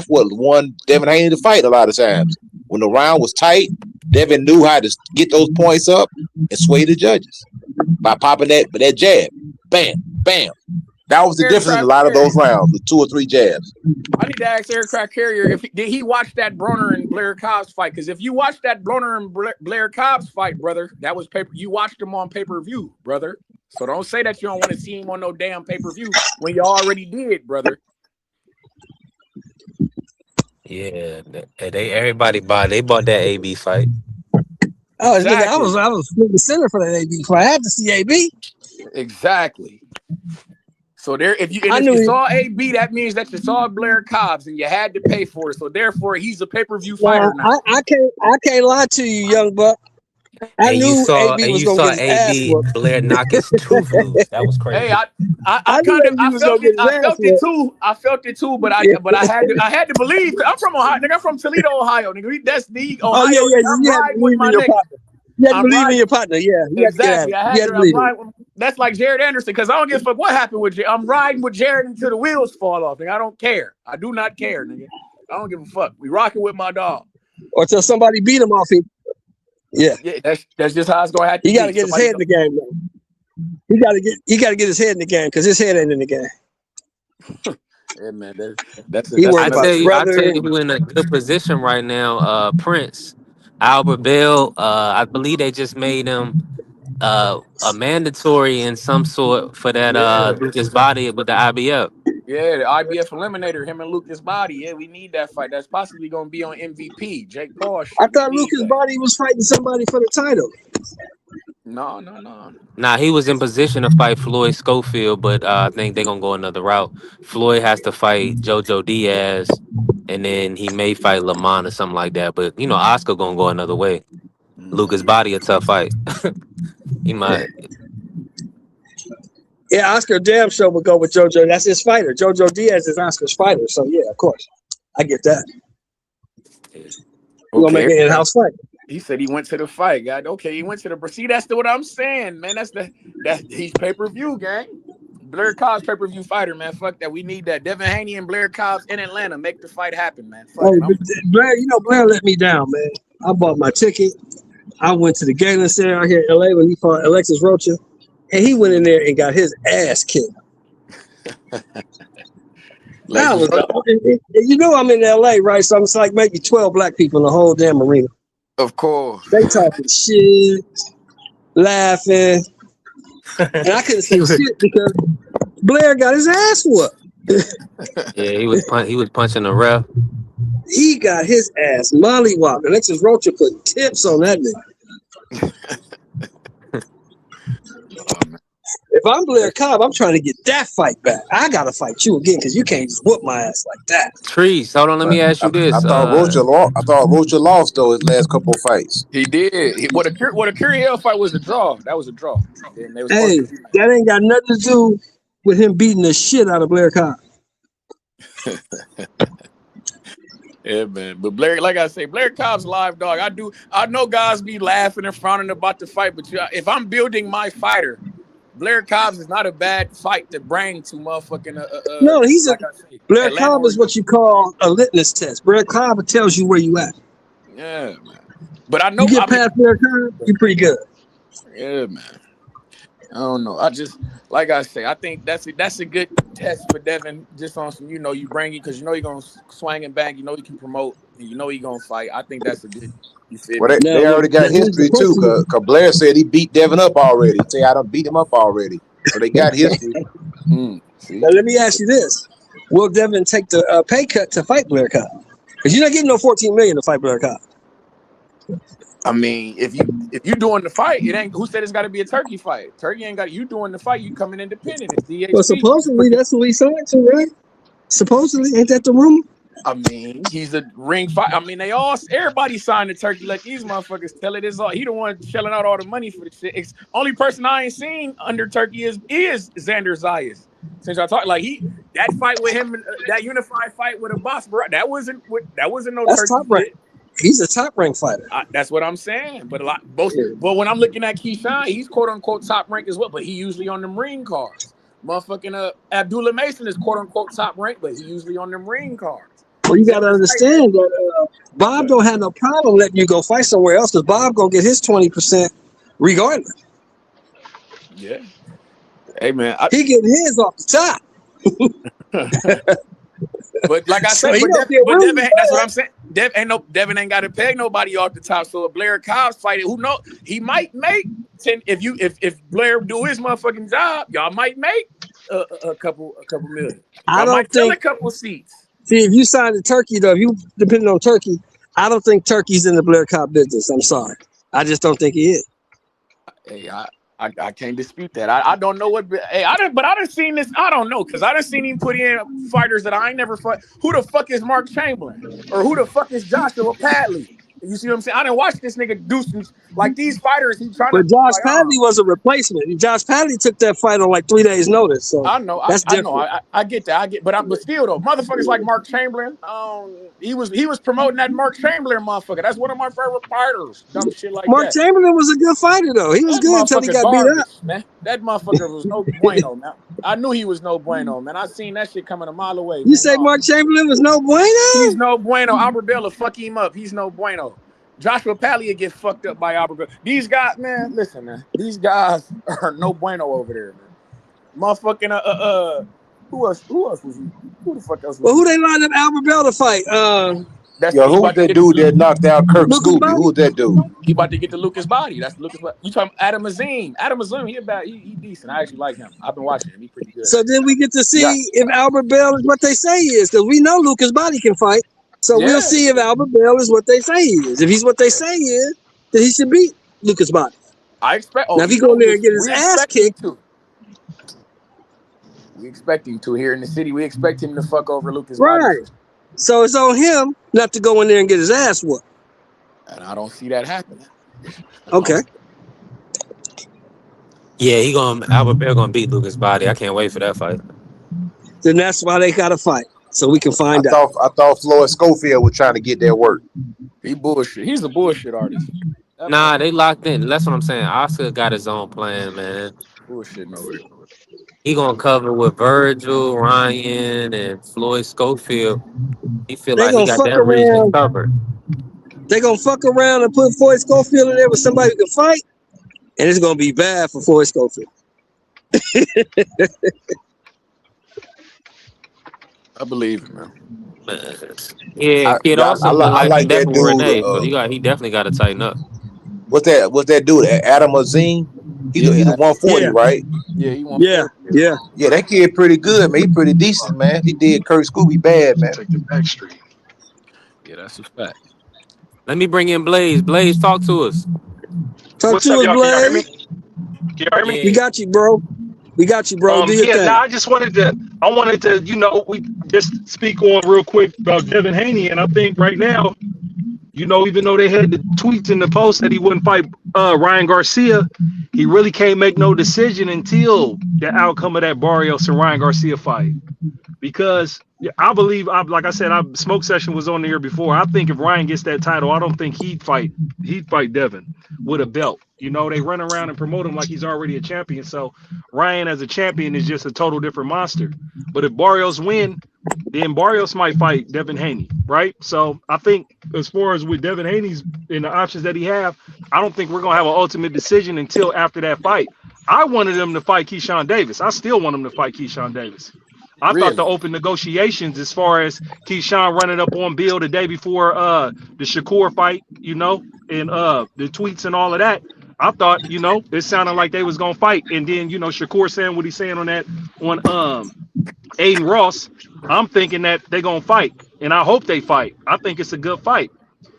what won Devin Haney to fight a lot of times. When the round was tight, Devin knew how to get those points up and sway the judges by popping that jab. Bam, bam. That was the difference in a lot of those rounds with 2 or 3 jabs. I need to ask Aircraft Carrier did he watch that Broner and Blair Cobb's fight? Because if you watched that Broner and Blair Cobb's fight, brother, that was you watched him on pay-per-view, brother. So don't say that you don't want to see him on no damn pay-per-view when you already did, brother. Yeah, everybody bought that AB fight. Oh, exactly. I was the center for that AB fight. I had to see AB. Exactly. So if you saw AB, that means that you saw Blair Cobbs and you had to pay for it. So therefore, he's a pay-per-view fighter now. I can't lie to you, young buck. You saw AB Blair knock his tooth loose. That was crazy. Hey, I felt it too, but I had to believe. I'm from Ohio, nigga. I'm from Toledo, Ohio, nigga. That's the Ohio. Oh yeah. I'm riding with my nigga. You had to believe in your partner, yeah. Exactly. That's like Jared Anderson, because I don't give a fuck what happened with Jared. I'm riding with Jared until the wheels fall off, nigga. I don't care. I do not care, nigga. I don't give a fuck. We rocking with my dog. Or till somebody beat him off him. Yeah, that's just how it's gonna have to be. He gotta get his head in the game, man. He gotta get his head in the game because his head ain't in the game. Yeah, man. That's I tell you who in a good position right now. Prince, Albert Bell. I believe they just made him a mandatory in some sort for that Lucas Body with the IBF. Yeah, the IBF eliminator, him and Lucas Body. Yeah, we need that fight. That's possibly going to be on MVP. Jake Paul. I thought Lucas Body was fighting somebody for the title. No. Nah, he was in position to fight Floyd Schofield, but I think they're going to go another route. Floyd has to fight Jojo Diaz, and then he may fight Lamont or something like that. But, Oscar going to go another way. Lucas Body, a tough fight. He might. Yeah, Oscar damn sure would go with JoJo. That's his fighter. JoJo Diaz is Oscar's fighter. So, yeah, of course. I get that. We're gonna Okay, make an in-house fight. he said he went to the fight. God, okay, he went to the. See, that's what I'm saying, man. That's he's pay-per-view, gang. Blair Cobbs pay-per-view fighter, man. Fuck that. We need that. Devin Haney and Blair Cobbs in Atlanta. Make the fight happen, man. Fuck Hey, it. but Blair, Blair let me down, man. I bought my ticket. I went to the Galen Center out here in LA when he fought Alexis Rocha, and he went in there and got his ass kicked. That was I'm in LA, right? So it's like maybe 12 black people in the whole damn arena. Of course. They talking shit, laughing, and I couldn't say shit because Blair got his ass whooped. Yeah, he was punching the ref. He got his ass mollywopped. Alexis Rocha put tips on that nigga. If I'm Blair Cobb, I'm trying to get that fight back. I gotta fight you again because you can't just whoop my ass like that. Trees, hold on, let me ask you this. I thought Rocha lost though his last couple of fights. He did. What a Curry Hill fight was a draw. That was a draw. Hey, that ain't got nothing to do with him beating the shit out of Blair Cobb. Yeah, man. But Blair, like I say, Blair Cobb's live dog. I know guys be laughing and frowning about the fight, but if I'm building my fighter, Blair Cobbs is not a bad fight to bring to motherfucking. No, he's like Blair Atlanta Cobb is what you call a litmus test. Blair Cobb tells you where you at. Yeah, man. But I know you get past Blair Cobb, you're pretty good. Yeah, man. I don't know. I just like I say, I think that's a good test for Devin. Just on some, you bring it because you're gonna swing and bang. You know you can promote. And you know you're gonna fight. I think that's a good. You feel well, they already got history too. Cause Blair said he beat Devin up already. Say I done beat him up already. So they got history. Now let me ask you this: will Devin take the pay cut to fight Blair Cobb? Because you're not getting no $14 million to fight Blair Cobb. I mean, if you doing the fight, it ain't. Who said it's got to be a turkey fight? Turkey ain't got you doing the fight. You coming independent. It's DHP. Well, supposedly that's what he signed to, right? Supposedly, ain't that the rumor? I mean, he's a ring fight. I mean, everybody signed the turkey. Like these motherfuckers tell it is all. He the one shelling out all the money for the shit. Only person I ain't seen under turkey is Xander Zayas. Since I talked, like that fight with him, that unified fight with a boss, bro. That wasn't no that's turkey. Top rank. He's a top rank fighter. That's what I'm saying. But But when I'm looking at Keyshawn, he's quote unquote top rank as well. But he usually on them ring cards. Motherfucking Abdullah Mason is quote unquote top rank, but he usually on them ring cards. Well, you got to understand that Bob don't have no problem letting you go fight somewhere else because Bob gonna get his 20% regardless. Yeah. Hey man, he getting his off the top. But like I said, Devin, that's what I'm saying. Devin ain't got to peg nobody off the top. So if Blair Cobb's fighting, who knows? He might make 10. If Blair do his motherfucking job, y'all might make a couple million. I don't think a couple seats. See, if you sign the turkey though, if you depending on turkey, I don't think turkey's in the Blair Cobb business. I'm sorry, I just don't think he is. Hey, I can't dispute that. I don't know what. Hey, I done seen this. I don't know because I done seen him put in fighters that I ain't never fought. Who the fuck is Mark Chamberlain or who the fuck is Joshua Padley? You see what I'm saying? I didn't watch this nigga do some like these fighters. He trying. But Josh Padley was a replacement. Josh Padley took that fight on like 3 days' notice. So I know. I get that. But still though, motherfuckers like Mark Chamberlain. He was promoting that Mark Chamberlain motherfucker. That's one of my favorite fighters. Dumb shit like Mark that. Chamberlain was a good fighter though. He was good until he got beat up. Man. That motherfucker was no bueno, man. I knew he was no bueno, man. I seen that shit coming a mile away. You say Mark Chamberlain was no bueno? He's no bueno. Albert will fuck him up. He's no bueno. Joshua Padley will get fucked up by Albert. These guys, man, listen, man. These guys are no bueno over there, man. Motherfucking who else was he? Who the fuck else was who they lined up Albert Bell to fight? Who was that dude that knocked out Kirk Scooby? Who was that dude? He about to get the Lucas body. That's Lucas. You talking Adam Azim? Adam Azim, he decent. I actually like him. I've been watching him. He's pretty good. So then we get to see if Albert Bell is what they say he is, because we know Lucas Body can fight. So we'll see if Albert Bell is what they say he is. If he's what they say he is, then he should beat Lucas Body. I expect. Now if he go in there and get his ass kicked, we expect him to here in the city. We expect him to fuck over Lucas Body. Right. So it's on him not to go in there and get his ass whooped. And I don't see that happening. Okay. Yeah, Albert Bell gonna beat Lucas Body. I can't wait for that fight. Then that's why they gotta fight. so we can I find out. thought Floyd Schofield was trying to get that work. He bullshit. He's a bullshit artist. That Nah, fucking they locked in. That's what I'm saying. Oscar got his own plan, man. bullshit over there. He gonna cover with Virgil, Ryan, and Floyd Schofield. He feel They like he gonna got fuck that region around. covered. They gonna fuck around and put Floyd Schofield in there with somebody who can fight, and it's gonna be bad for Floyd Schofield. I believe it, man. Man. Yeah, kid also look I like he like that definitely dude. Renee, but he definitely got to tighten up. What's that dude? Adam Azim. He's a Yeah, 140, Yeah, right? yeah, he won yeah, 40. yeah. Yeah, that kid pretty good, man. He pretty decent, man. He did Kurt Scooby bad, man. Take the back street. Yeah, that's a fact. Let me bring in Blaze. Blaze, talk to us. Talk What's to up, us, y'all? Can y'all hear me? Blaze. Can you hear me? We Yeah. got you, bro. We got you, bro. Do your Yeah, thing. I wanted to, we just speak on real quick about Devin Haney, and I think right now, even though they had the tweets in the post that he wouldn't fight Ryan Garcia, he really can't make no decision until the outcome of that Barrios and Ryan Garcia fight. Because I believe, like I said, Smoke Session was on the air before. I think if Ryan gets that title, I don't think he'd fight Devin with a belt. They run around and promote him like he's already a champion. So Ryan as a champion is just a total different monster. But if Barrios win, then Barrios might fight Devin Haney, right? So I think as far as with Devin Haney's and the options that he have, I don't think we're gonna have an ultimate decision until after that fight. I wanted him to fight Keyshawn Davis. I still want him to fight Keyshawn Davis. I thought the Really? open negotiations as far as Keyshawn running up on Bill the day before the Shakur fight, and the tweets and all of that. I thought, it sounded like they was gonna fight. And then, Shakur saying what he's saying on Aiden Ross, I'm thinking that they're gonna fight. And I hope they fight. I think it's a good fight.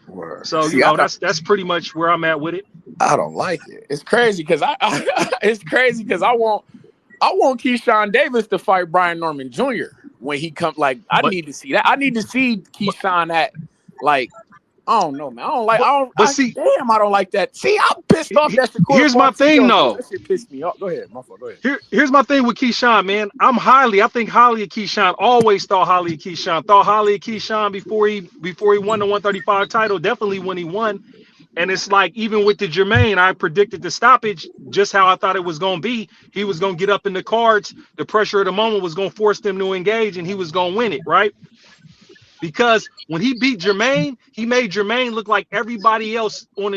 Word. So, See, that's pretty much where I'm at with it. I don't like it. It's crazy because I want Keyshawn Davis to fight Brian Norman Jr. when he comes. Like, I need to see that. I need to see Keyshawn at, like, I don't know, man. I don't like that. See, I'm pissed off that Shakur. Here's my thing, though. That shit pissed me off. Go ahead, my fault. Go ahead. Here's my thing with Keyshawn, man. I think highly of Keyshawn. Always thought highly of Keyshawn. Thought highly of Keyshawn before he won the 135 title. Definitely when he won. And it's like, even with the Jermaine, I predicted the stoppage just how I thought it was going to be. He was going to get up in the cards. The pressure of the moment was going to force them to engage, and he was going to win it, right? Because when he beat Jermaine, he made Jermaine look like everybody else on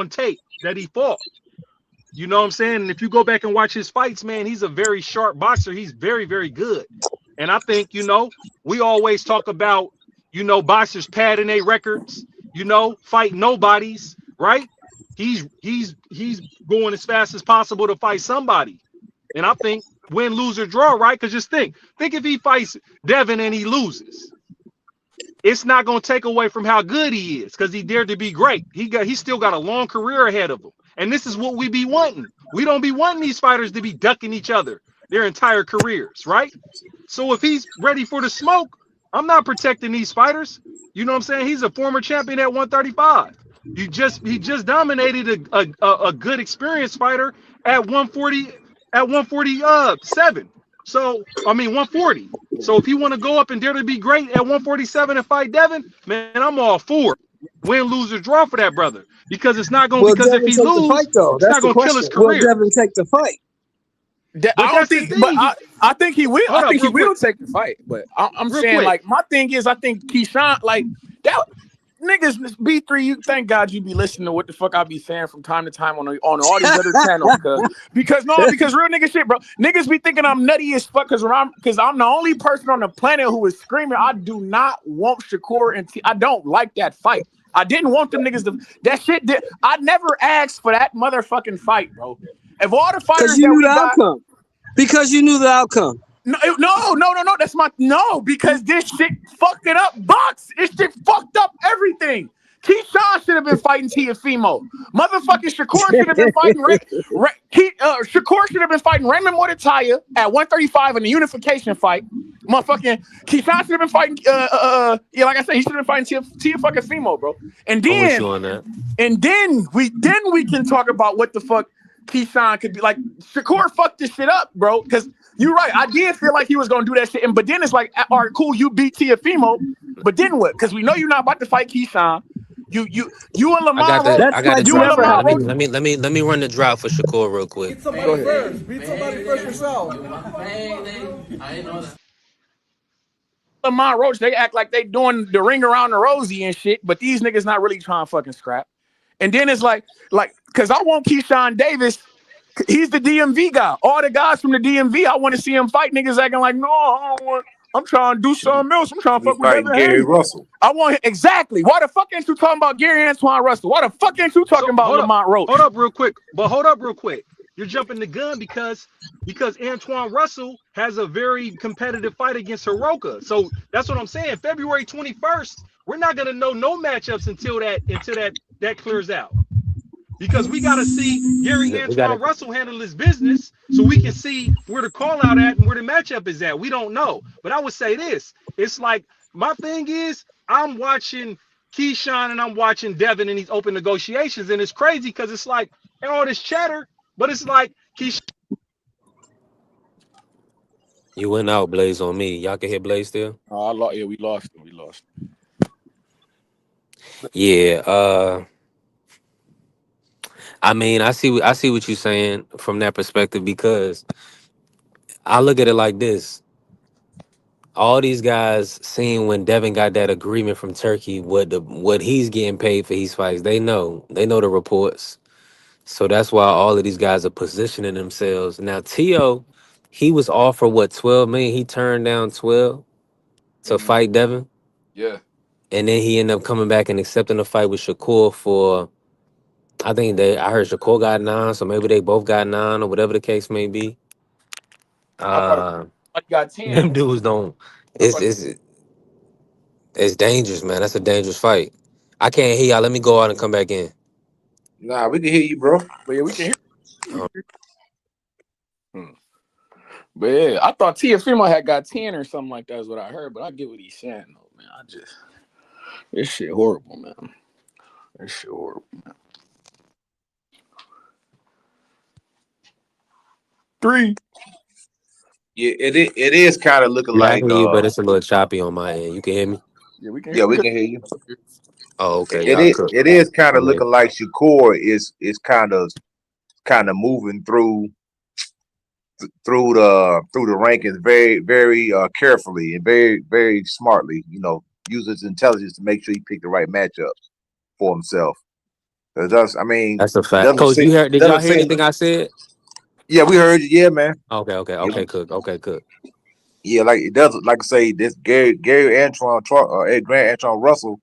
tape that he fought. You know what I'm saying? And if you go back and watch his fights, man, he's a very sharp boxer. He's very, very good. And I think, we always talk about, boxers padding their records, fighting nobodies, right? He's going as fast as possible to fight somebody. And I think win, lose, or draw, right? Because just think if he fights Devin and he loses, it's not going to take away from how good he is because he dared to be great. He still got a long career ahead of him. And this is what we be wanting. We don't be wanting these fighters to be ducking each other their entire careers, right? So if he's ready for the smoke, I'm not protecting these fighters. You know what I'm saying? He's a former champion at 135. He just dominated a good experienced fighter at 147. So, 140. So if he want to go up and dare to be great at 147 and fight Devin, man, I'm all for it. Win, lose, or draw for that brother. Because it's not going to, because Devin if he take the loses, fight, though? it's That's not the going to kill his question. Will career. Devin take the fight? I think he will. Hold I up, think he real will quick. take the fight. But I'm Real saying, quick. like, my thing is, I think Keyshawn, like, that niggas, B3, you thank God you be listening to what the fuck I be saying from time to time on all these other channels. Because real nigga shit, bro. Niggas be thinking I'm nutty as fuck because I'm the only person on the planet who is screaming, I do not want Shakur and I don't like that fight. I didn't want them niggas to. That shit did. I never asked for that motherfucking fight, bro. If all the fighters Because you that knew we the got, outcome. Because you knew the outcome. no. That's because this shit fucked it up. This shit fucked up everything. Keyshawn should have been fighting Teofimo. Motherfucking Shakur should have been fighting Shakur should have been fighting Raymond Mortaya at 135 in the unification fight. Motherfucking Keyshawn should have been fighting like I said, he should have been fighting Teofimo, bro. And I'm with then you on that. and then we can talk about what the fuck Keyshawn could be like. Shakur fucked this shit up, bro. Because You're right. I did feel like he was gonna do that shit, but then it's like, all right, cool, you beat Tiafimo, but then what? Because we know you're not about to fight Keyshawn. You and Lamar Roach. That's I got the like You and drop, never bro. Lamar Let me Roach. happened. let me let me let me run the drop for Shakur real quick. Beat somebody first. Beat somebody first yourself. Lamar Roach, they act like they doing the ring around the rosy and shit, but these niggas not really trying to fucking scrap. And then it's like, because I want Keyshawn Davis. He's the DMV guy. All the guys from the DMV, I want to see him fight niggas acting like, no, I don't want. I'm trying to do something else. I'm trying to We fuck with fighting Devin Gary Haney. Russell. I want him, exactly. Why the fuck ain't you talking about Gary Antoine Russell? Why the fuck ain't you talking about Lamont Roach? Hold up real quick. You're jumping the gun because Antoine Russell has a very competitive fight against Hiroka. So that's what I'm saying. February 21st, we're not gonna know no matchups until that clears out. Because we gotta see Gary We got Antoine it. Russell handle his business so we can see where the call out at and where the matchup is at. We don't know. But I would say this. It's like my thing is I'm watching Keyshawn and I'm watching Devin in these open negotiations, and it's crazy because it's like all this chatter, but it's like Keyshawn. You went out, Blaze, on me. Y'all can hear Blaze still? Oh, yeah, we lost him. We lost him. Yeah. I mean, I see what you're saying from that perspective because I look at it like this. All these guys seeing when Devin got that agreement from Turkey, what he's getting paid for these fights, they know the reports. So that's why all of these guys are positioning themselves. Now Tio, he was offered what 12 million. He turned down 12 to fight Devin. Yeah. And then he ended up coming back and accepting a fight with Shakur for I heard Shakur got 9, so maybe they both got 9 or whatever the case may be. I thought Uh he got 10. them dudes don't I it's thought, it's it's dangerous, man. That's a dangerous fight. I can't hear y'all. Let me go out and come back in. Nah, we can hear you, bro. but yeah, we can hear. But yeah, I thought Tiafimo had got 10 or something like that is what I heard, but I get what he's saying though, man. This shit horrible, man. This shit horrible, man. 3. Yeah, it is kind of looking Yeah, I like hear you, but it's a little choppy on my end. You can hear me? Yeah, we can yeah, hear. we can hear you. Oh, okay. It Y'all is cook. it is kind of Okay. looking like Shakur is kind of moving through the rankings very very carefully and very very smartly. You know, use his intelligence to make sure he picked the right matchups for himself. I mean, That's a it fact. Coach, did y'all doesn't hear seem. anything I said? Yeah, we heard you. Yeah, man. Yeah, Okay, cook. Okay, cook. yeah, like it does. Like I say, this Gary Grant Antoine Russell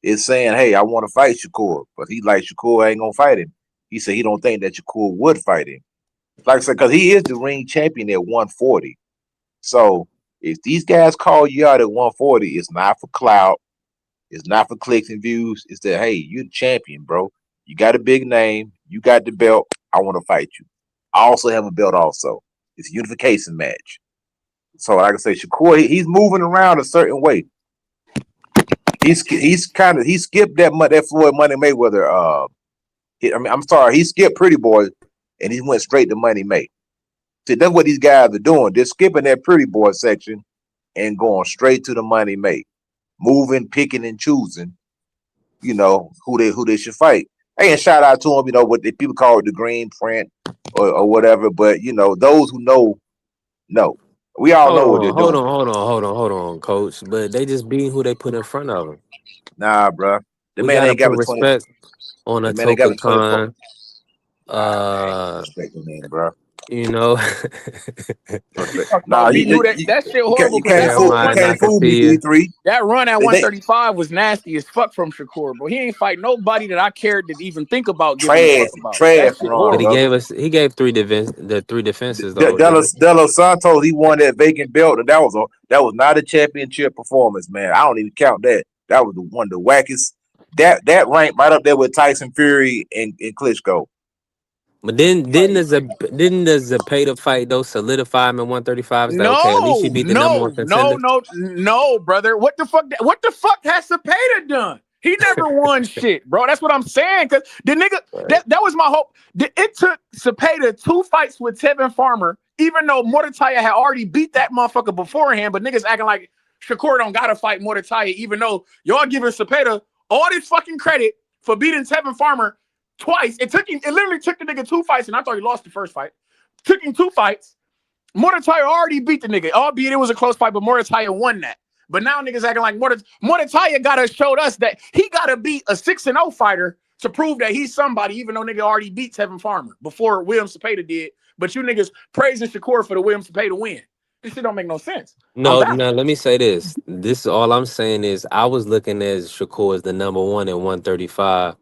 is saying, "Hey, I want to fight Shakur," but he like Shakur ain't gonna fight him. He said he don't think that Shakur would fight him. Like I said, because he is the ring champion at 140. So if these guys call you out at 140, it's not for clout, it's not for clicks and views. It's that hey, you're the champion, bro. You got a big name, you got the belt. I want to fight you. I also have a belt. Also, it's a unification match. So like I say, Shakur, he's moving around a certain way. He skipped that Floyd Money Mayweather. I'm sorry, he skipped Pretty Boy, and he went straight to Money May. See, that's what these guys are doing. They're skipping that Pretty Boy section and going straight to the Money May, moving, picking, and choosing. You know who they should fight. Hey, and shout out to them. You know what people call it, the green print or whatever. But you know those who know. We all know what they're doing. Hold on, coach. But they just being who they put in front of them. Nah, bro. The We man gotta ain't got put a 20. respect on a The man ain't got Toka a 24. Khan. Man, respect the man, bro. You know, You Respect. talk Nah, about beating who that shit horrible because that whole Jeremiah you can't fool me, Nakathia. D3. that run at They 135 was nasty as fuck from Shakur, but he ain't fight nobody that I cared to even think about giving a trash fuck about. trash That shit run, But horrible. brother. he gave the three defenses though, didn't he? De Los Santos, he won that vacant belt, and that was not a championship performance, man. I don't even count that. That was one of the wackest. That ranked right up there with Tyson Fury and Klitschko. But didn't the Zapata fight though solidify him at 135? It's like okay, at least he beat the number one contender. No, brother. What the fuck has Cepeda done? He never won shit, bro. That's what I'm saying. Cause the nigga, Right. that was my hope. It took Cepeda 2 fights with Tevin Farmer even though Mordecai had already beat that motherfucker beforehand, but niggas acting like Shakur don't gotta fight Mordecai, even though y'all giving Cepeda all this fucking credit for beating Tevin Farmer twice. It literally took the nigga 2 fights, and I thought he lost the first fight. Took him 2 fights. Mordecai already beat the nigga, albeit it was a close fight, but Mordecai won that. But now niggas acting like Mordecai gotta showed us that he gotta beat a 6-0 fighter to prove that he's somebody, even though nigga already beat Tevin Farmer before William Cepeda did. But you niggas praising Shakur for the William Cepeda win. This shit don't make no sense. No, let me say this. This is all I'm saying is I was looking at Shakur as the number 1 at 135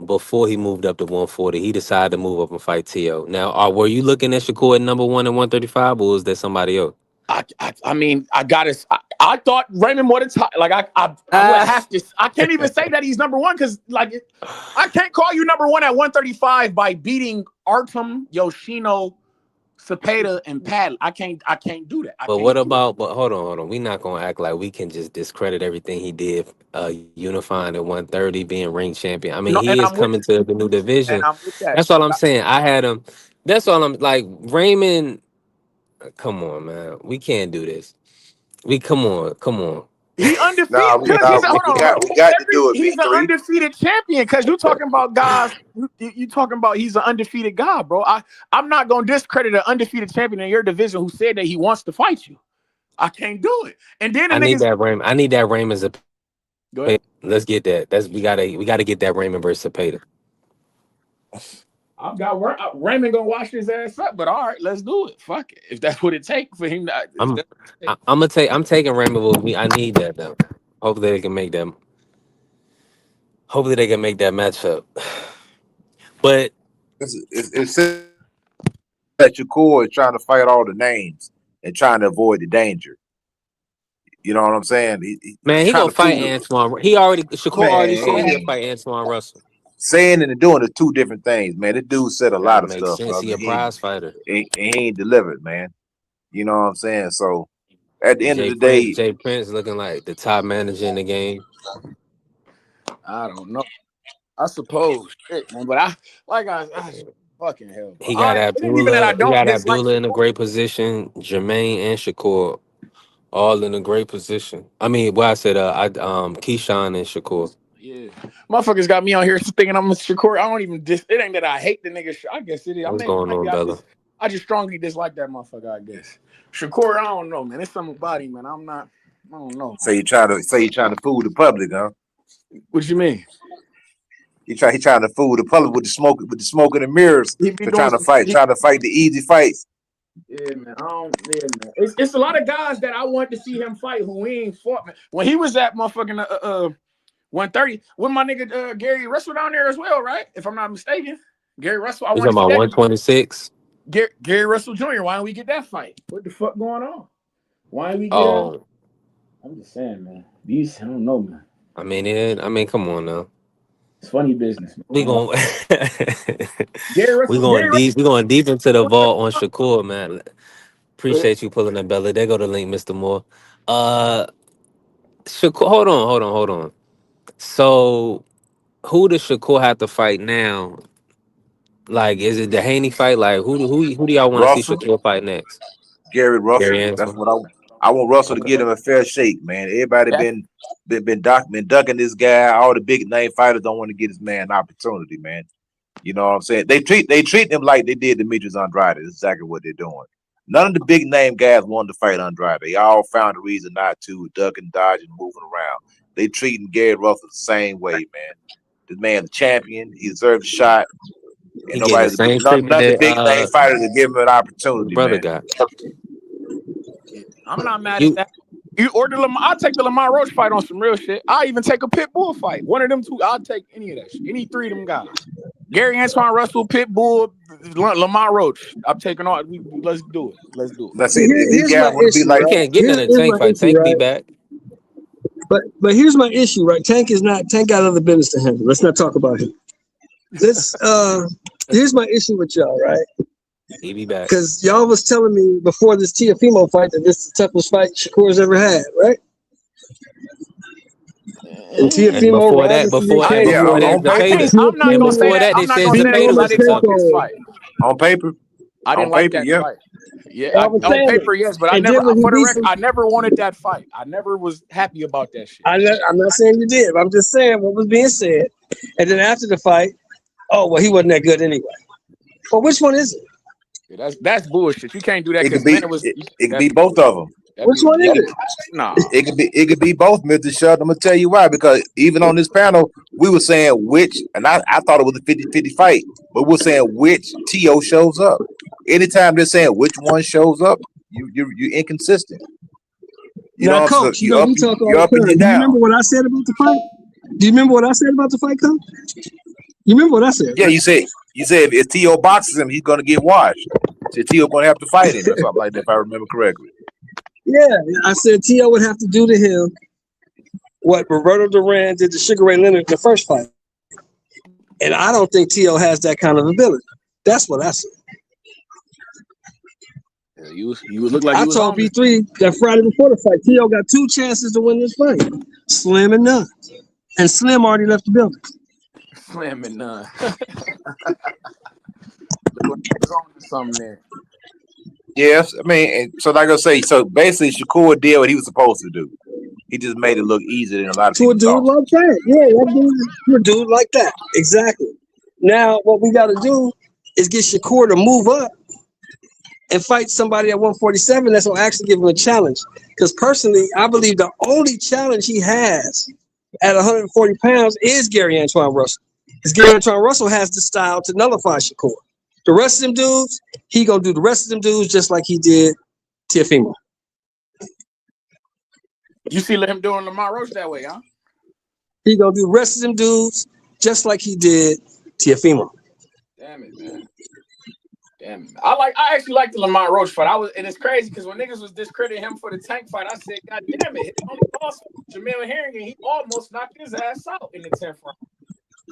before he moved up to 140. He decided to move up and fight T.O. Now, were you looking at Shakur at number 1 at 135, or was there somebody else? I mean, I thought Raymond Mordecai, like I would have to. I can't even say that he's number 1 because like I can't call you number 1 at 135 by beating Artem, Yoshino, Cepeda, and Pat. I can't do that. But what about? But hold on. We not gonna act like we can just discredit everything he did. Unifying at 130, being ring champion. I mean, he is coming to the new division. And I'm with that. That's all I'm saying. I had him. That's all I'm like. Raymond, come on, man. We can't do this. Come on. He undefeated. We got to do it. He's an undefeated champion. Because you talking about guys. You talking about he's an undefeated guy, bro. I'm not gonna discredit an undefeated champion in your division who said that he wants to fight you. I can't do it. And then I need that Raymond as a. Go ahead. Let's get that. We gotta get that Raymond versus Cepeda. I've got Raymond gonna wash his ass up, but all right, let's do it. Fuck it. If that's what it takes for him to. I'm taking Raymond with me. I need that though. Hopefully they can make them. Hopefully they can make that matchup. But it's that Shakur is trying to fight all the names and trying to avoid the danger. You know what I'm saying? He gonna fight Antoine. Shakur already said he'll fight Antoine Russell. Saying and doing are 2 different things, man. This dude said a lot of stuff. He's a prize fighter. And he ain't delivered, man. You know what I'm saying? So at the end of the day, Jay Prince looking like the top manager in the game. I don't know. I suppose, shit, man. But I fucking hell. Bro. He got Abdullah in a great position. Jermaine and Shakur all in a great position. I mean, I said Keyshawn and Shakur. Yeah, motherfuckers got me on here thinking I'm a Shakur. I don't even it ain't that I hate the nigga. I guess it is. What's going on, Bella? I just strongly dislike that motherfucker. I guess Shakur. I don't know, man. It's something about him, man. I don't know. So you trying to fool the public, huh? What you mean? He trying to fool the public with the smoke and the mirrors. Trying to fight the easy fights. Yeah, man. It's a lot of guys that I want to see him fight who he ain't fought, man. When he was at motherfucking 130, with my nigga Gary Russell down there as well, right? If I'm not mistaken. Gary Russell. I want to see 126. Gary Russell Jr. Why don't we get that fight? What the fuck going on? Why don't we get I'm just saying, man. I don't know, man. I mean, come on now. It's funny business, man. We going deep into the vault on Shakur, man. Appreciate you pulling that, Bella. There go the link, Mr. Moore. Shakur, hold on. So, who does Shakur have to fight now? Like, is it the Haney fight? Like, who do y'all want to see Shakur fight next? Gary Russell. That's what I want Russell to give him a fair shake, man. Everybody been ducking this guy. All the big name fighters don't want to get this man an opportunity, man. You know what I'm saying? They treat him like they did Demetrius Andrade. That's exactly what they're doing. None of the big name guys wanted to fight Andrade. They all found a reason not to, ducking, dodging, moving around. They treating Gary Russell the same way, man. This man's a champion. He deserves a shot. And none of the big name fighters to give him an opportunity. Brother man. got. I'm not mad at that. You order Lamar. I'll take the Lamar Roach fight on some real shit. I'll even take a Pitbull fight. One of them 2. I'll take any of that shit. Any 3 of them guys. Gary Antoine Russell, Pitbull, Lamar Roach. I'm taking all. Let's do it. That's it. These guys want to be like. You can't get in a Tank fight. Tank be back. But here's my issue, right? Tank got other business to handle. Let's not talk about him. Here's my issue with y'all, right? He be back. Because y'all was telling me before this Teofimo fight that this is the toughest fight Shakur's ever had, right? And Teofimo before that, I'm not gonna say that. They said Cepeda was I didn't like this fight. On paper, I didn't like that fight. Yeah, And I was on saying paper, it. yes, but I And never, then when he for the beats record, him, I never wanted that fight. I never was happy about that shit. I'm not saying you did. I'm just saying what was being said. And then after the fight, oh well, he wasn't that good anyway. Well, which one is it? Yeah, that's bullshit. You can't do that It could because be man was. it could That's be both of them. that Which be one is that. it? Nah, It could be both, Mr. Shelton. I'm gonna tell you why. Because even on this panel, we were saying which, and I thought it was a 50-50 fight, but we're saying which TO shows up. Anytime they're saying which one shows up, you're inconsistent. You know Now, what I'm saying? Coach, you know we talk all You the up and you time. Do you remember down. what I said about the fight? Do you remember what I said about the fight, Coach? You remember what I said, Yeah, right? you said if TO boxes him, he's gonna get washed. So TO gonna have to fight him or something like that, if I remember correctly. Yeah, I said T.O. would have to do to him what Roberto Duran did to Sugar Ray Leonard in the first fight. And I don't think T.O. has that kind of ability. That's what I said. yeah, you would look like I you was told on it. B3 that Friday before the fight, T.O. got 2 chances to win this fight. Slim and none. And Slim already left the building. Slamming none. Look like he was on to something there. Yes, I mean, and so like I say, so basically Shakur did what he was supposed to do. He just made it look easier than a lot of To a people dude thought. like that. Yeah, that dude, to a dude like that. Exactly. Now, what we got to do is get Shakur to move up and fight somebody at 147 that's going to actually give him a challenge. Because personally, I believe the only challenge he has at 140 pounds is Gary Antoine Russell. Because Gary Antoine Russell has the style to nullify Shakur. The rest of them dudes, he going to do the rest of them dudes just like he did Teofimo. You see him doing Lamar Roach that way, huh? He going to do the rest of them dudes just like he did Teofimo. Damn it, man. Damn it. I actually like the Lamar Roach fight. And it's crazy because when niggas was discrediting him for the Tank fight, I said, God damn it, his only loss was Jamil Herring, and he almost knocked his ass out in the 10th round.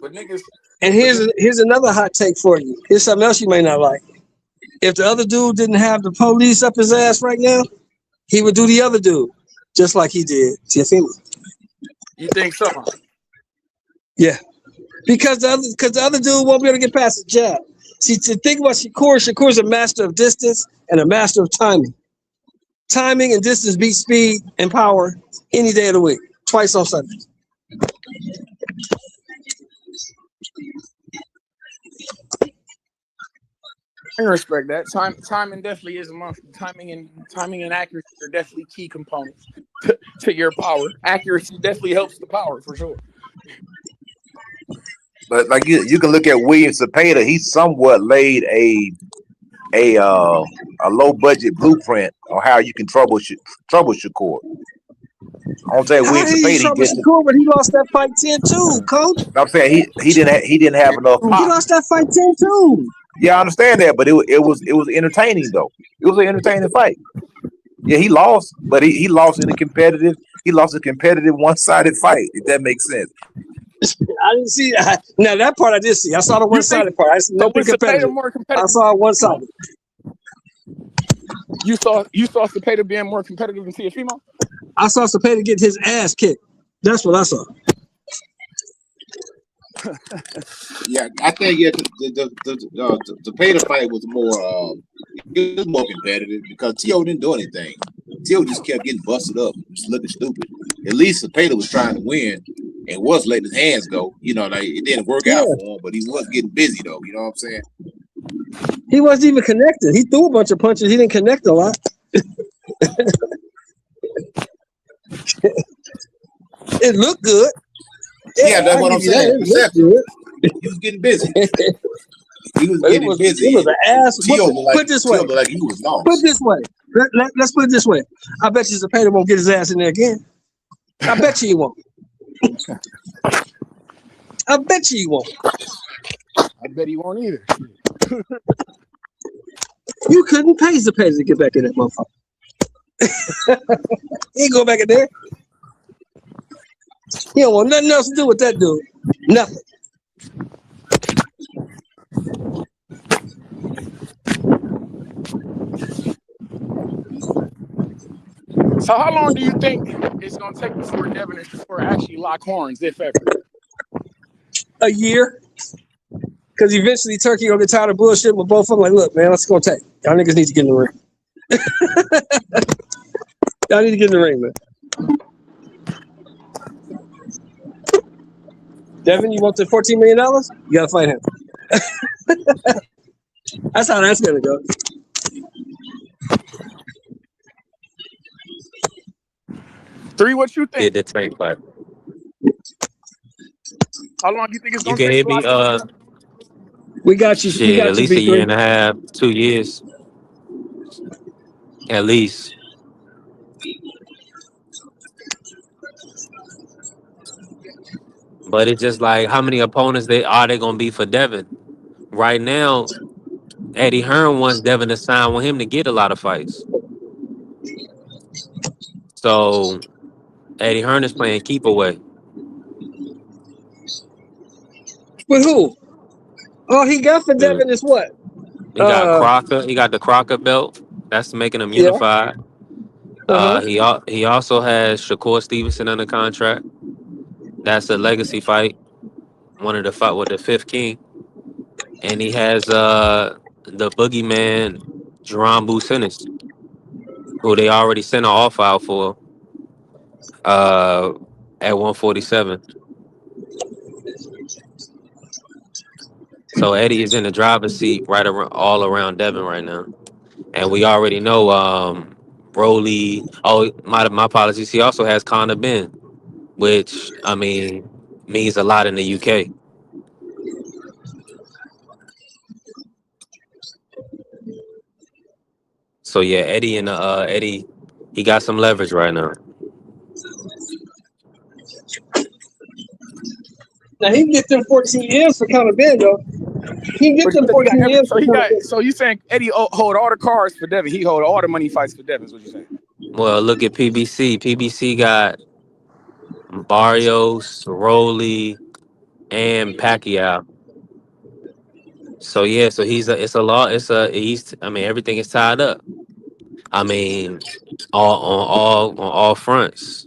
But niggas. And here's another hot take for you. Here's something else you may not like. If the other dude didn't have the police up his ass right now, he would do the other dude, just like he did Teofimo. You think so? Yeah, because the other dude won't be able to get past the jab. See, to think about Shakur's a master of distance and a master of timing. Timing and distance beat speed and power any day of the week, twice on Sundays. I can respect that. Timing definitely is a month. Timing and accuracy are definitely key components to your power. Accuracy definitely helps the power for sure. But like you can look at William Cepeda, he somewhat laid a low budget blueprint on how you can trouble Shakur. I'm saying How William did he Cepeda, he trouble just Shakur, but he lost that fight 10-2, coach? I'm saying he didn't have enough He pop. lost that fight 10-2. Yeah, I understand that, but it was entertaining though. It was an entertaining fight. Yeah, he lost, but he lost in a competitive one-sided fight, if that makes sense. I didn't see that. Now that part I did see. I saw the one-sided part. I see So nothing was Cepeda competitive. more I competitive? saw one-sided. You saw Cepeda being more competitive than Teofimo? I saw Cepeda get his ass kicked. That's what I saw. Yeah, I think the Pater fight was more competitive because T.O. didn't do anything. T.O. just kept getting busted up, just looking stupid. At least Pater was trying to win and was letting his hands go. You know, like it didn't work out for him, but he was getting busy though. You know what I'm saying? He wasn't even connected. He threw a bunch of punches. He didn't connect a lot. It looked good. Yeah, that's what I'm saying. It looked good. He was getting busy. He was But getting busy. It was an ass. Put it this way. Like he was lost. Put it this way. Let's put it this way. I bet you Cepeda won't get his ass in there again. I bet you he won't. I bet you he won't. I bet he won't either. You couldn't pay Cepeda to get back in that motherfucker. He ain't go back in there. He don't want nothing else to do with that dude. Nothing. So how long do you think it's going to take before Devin and Shakur actually lock horns, if ever? A year. Because eventually Turkey gonna get tired of bullshit with both of them. Like, look, man, let's go take. Y'all niggas need to get in the ring. Y'all need to get in the ring, man. Devin, you want the $14 million? You gotta fight him. That's how that's gonna go. Three, what you Did think? the tank fight. How long do you think it's You gonna can take hit to me. lock this in? We got you. We Shit, got at you, least a year and B3. a half, 2 years, at least. But it's just like how many opponents they gonna be for Devin? Right now, Eddie Hearn wants Devin to sign with him to get a lot of fights. So Eddie Hearn is playing keep away. With who? All he got for Yeah. Devin is what? He got Crocker. He got the Crocker belt. That's making him Yeah. unified. Uh-huh. He also has Shakur Stevenson under contract. That's a legacy fight. One of the fight with the fifth king. And he has the boogeyman Jerome Businis, who they already sent an offer out for at 147. So Eddie is in the driver's seat right around all around Devin right now. And we already know Broly. Oh, my apologies. He also has Conor Ben, which I mean means a lot in the UK. So yeah, Eddie, he got some leverage right now. Now he can get them 14 M's for Conor Ben though. He can get But you them said he got 14 M's for Conor Ben. so you saying Eddie hold all the cards for Devin? He hold all the money fights for Devin. Is what you saying? Well, look at PBC. PBC got Barrios, Rolly, and Pacquiao. So yeah, so it's a law. I mean, everything is tied up. I mean, all fronts.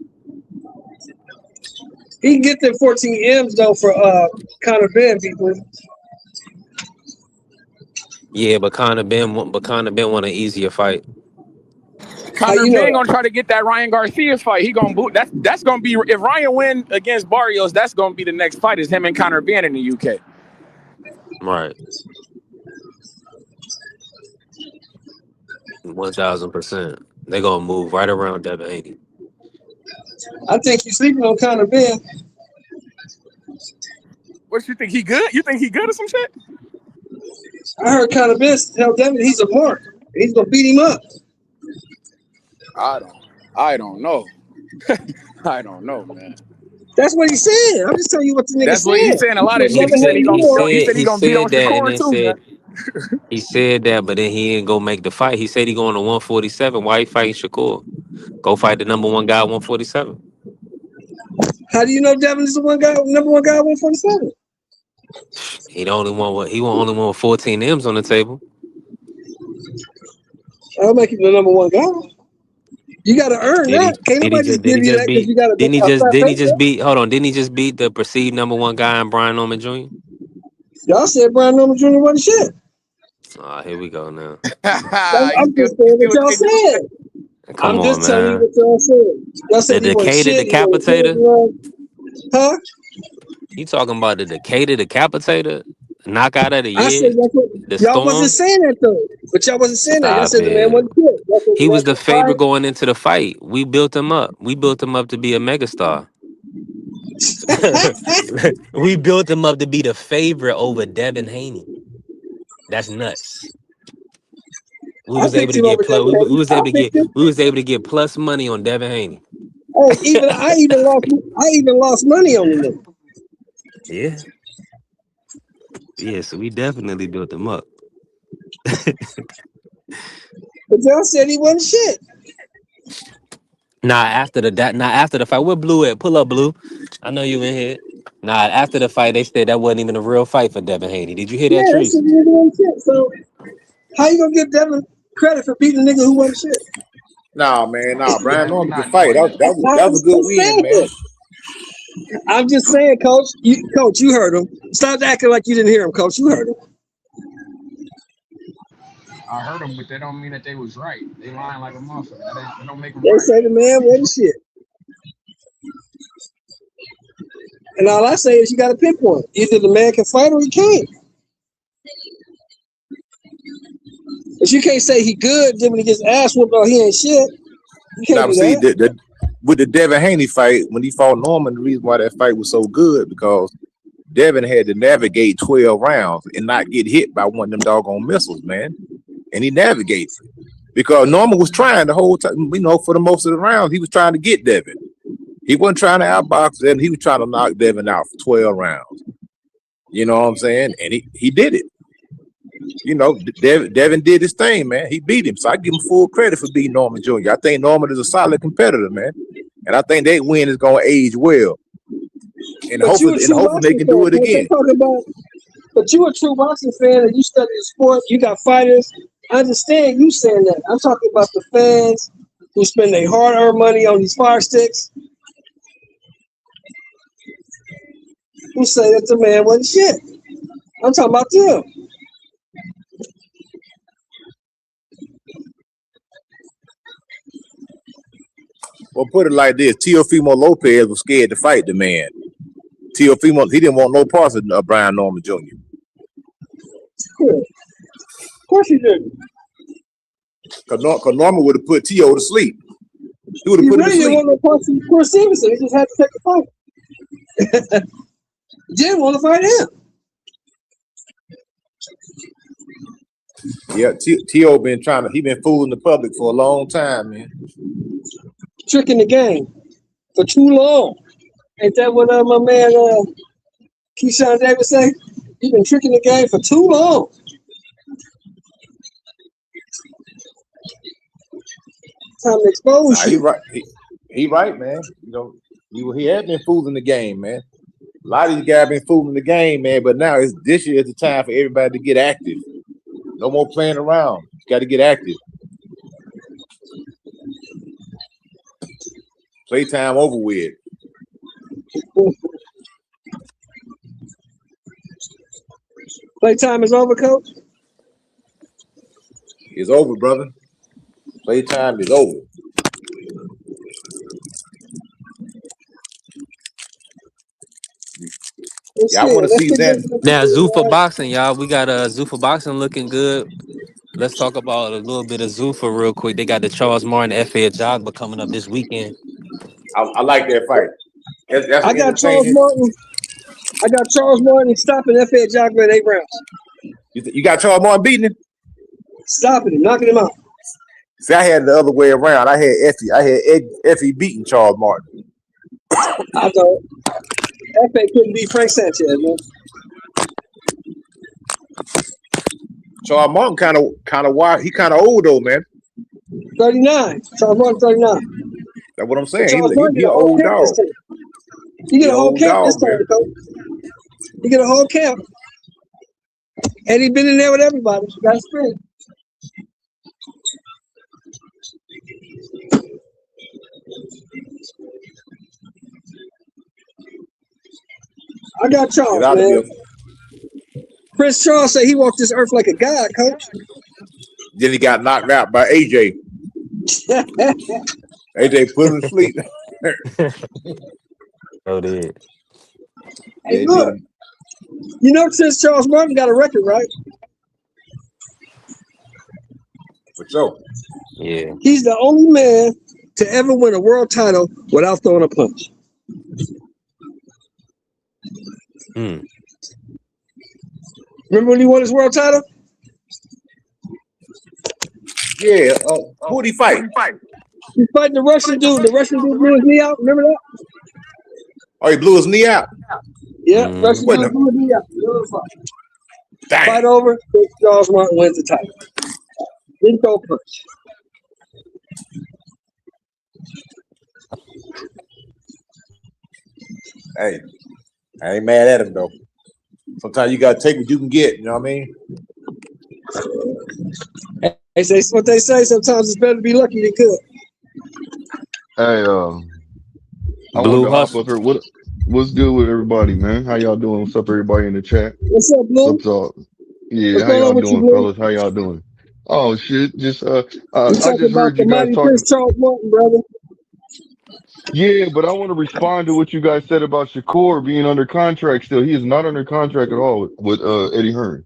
He can get them 14 M's though for Conor Ben, people. Yeah, but Conor Ben want an easier fight. How Conor you know Ben that? gonna try to get that Ryan Garcia fight. He gonna boot. That's gonna be if Ryan win against Barrios. That's gonna be the next fight. Is him and Conor Ben in the UK. Right. 1000%. They're gonna move right around Devin Haney. I think you're sleeping on Conor Ben. What you think? He good? You think he good or some shit? I heard Conor Ben tell Devin he's a mark. He's gonna beat him up. I don't know. I don't know, man. That's what he said. I'm just telling you what the nigga That's said. what he's saying. A lot of He shit. He said he gonna beat on. He said he He gonna beat on said that, and Shakur then too, man. he said that, but then he didn't go make the fight. He said he going to 147. Why he fighting Shakur? Go fight the number one guy at 147. How do you know Devin is the number one guy at 147? He the only one. He only one with 14 M's on the table. I'll make him the number one guy. You got to earn that. Can't nobody just give you that because you got a fat paycheck. Hold on, didn't he just beat the perceived number one guy in Brian Norman Jr.? Y'all said Brian Norman Jr. wasn't shit. Here we go now. I'm just saying what y'all said. Come I'm on, just telling you man. what y'all said. Y'all said The he wasn't Decatur shit. Decapitator? Huh? You talking about the Decatur Decapitator? Knockout of the I said year? that's what, The y'all Storm? wasn't saying that though. But y'all wasn't saying that. Y'all Stop said the man it. wasn't shit. Y'all said He was the wasn't fine. favorite going into the fight. We built him up. We built him up to be a megastar. We built him up to be the favorite over Devin Haney. That's nuts. We I was able picked to him get over plus. Devin Haney. I picked him. We was able to get plus money on Devin Haney. Hey, I even lost money on the nigga. Yeah. Yeah, so we definitely built him up. But y'all said he wasn't shit. After the fight. Where Blue at? Pull up, Blue. I know you in here. After the fight, they said that wasn't even a real fight for Devin Haney. Did you hear that, Yeah, they Trees? said he wasn't shit. So how you gonna give Devin credit for beating a nigga who wasn't shit? Nah, man, Brian Norman can fight. That was a good win, man. I'm just saying, Coach. Coach, you heard him. Stop acting like you didn't hear him, Coach. You heard him. I heard them, but that don't mean that they was right. They lying like a motherfucker. That don't make them They right. say the man wasn't shit. And all I say is you got to pick one. Either the man can fight or he can't. But you can't say he good, then when he gets ass whooped, oh, he ain't shit. You can't Now, do see, that. with the Devin Haney fight, when he fought Norman, the reason why that fight was so good because Devin had to navigate 12 rounds and not get hit by one of them doggone missiles, man. And he navigated because Norman was trying the whole time, for the most of the rounds, he was trying to get Devin. He wasn't trying to outbox Devin. He was trying to knock Devin out for 12 rounds. You know what I'm saying? And he did it. Devin did his thing, man. He beat him. So I give him full credit for beating Norman Jr. I think Norman is a solid competitor, man. And I think that win is going to age well. And hopefully they can do it again. But you a true boxing fan and you study the sport, you got fighters. I understand you saying that. I'm talking about the fans who spend their hard-earned money on these fire sticks. Who say that the man wasn't shit. I'm talking about them. Well, put it like this: Teofimo Lopez was scared to fight the man. Teofimo, he didn't want no parts of Brian Norman Jr. Cool. Of course he didn't. Because Norman would have put Teo to sleep. He would have put him to sleep. He really didn't want no parts of Chris Stevenson. He just had to take the fight. Didn't want to fight him. Yeah, Teo been fooling the public for a long time, man. Tricking the game for too long. Ain't that what my man Keyshawn Davis say? He been tricking the game for too long. Time to expose you. He right. He right, man. He had been fooling the game, man. A lot of these guys been fooling the game, man. But now this year is the time for everybody to get active. No more playing around. You got to get active. Playtime over with. Playtime is over, Coach? It's over, brother. Playtime is over. Yeah, I want to see that. Now, Zuffa Boxing, y'all. We got Zuffa Boxing looking good. Let's talk about a little bit of Zuffa real quick. They got the Charles Martin F.A. Jogba coming up this weekend. I like that fight. That's I got Charles Martin stopping F.A. Jogba in 8 rounds. You got Charles Martin beating him? Stopping him, knocking him out. See, I had it the other way around. I had Effie beating Charles Martin. I thought F.A. couldn't beat Frank Sanchez, man. Charles Martin kind of wide. He kind of old though, man. 39. Charles Martin 39. That's what I'm saying. He an old dog. You get a whole camp this time, Coach. You get a whole camp. And he been in there with everybody. That's great. I got Charles, man. Prince Charles said he walked this earth like a god, Coach. Then he got knocked out by AJ. AJ put him to sleep. Oh, did. Hey, look. You know, since Charles Martin got a record, right? For sure. Yeah. He's the only man to ever win a world title without throwing a punch. Remember when he won his world title? Yeah. Who did he fight? He's fighting the Russian dude. The Russian dude blew his knee out. Remember that? Oh, he blew his knee out? Yeah, Russian dude blew his knee out. Dang. Fight over. Charles Martin wins the title. Didn't throw a punch. Hey, I ain't mad at him though. Sometimes you gotta take what you can get. You know what I mean? They say what they say. Sometimes it's better to be lucky than good. Hey, I Blue wanted to hop Hustle. up here. What's good with everybody, man? How y'all doing? What's up, everybody in the chat? What's up, Blue? What's up? Yeah, What's how going on y'all with you, doing, Blue? fellas? How y'all doing? Oh shit! We I talking just about heard the you guys mighty Prince talking. Charles Martin, brother. Yeah, but I want to respond to what you guys said about Shakur being under contract still. He is not under contract at all with Eddie Hearn.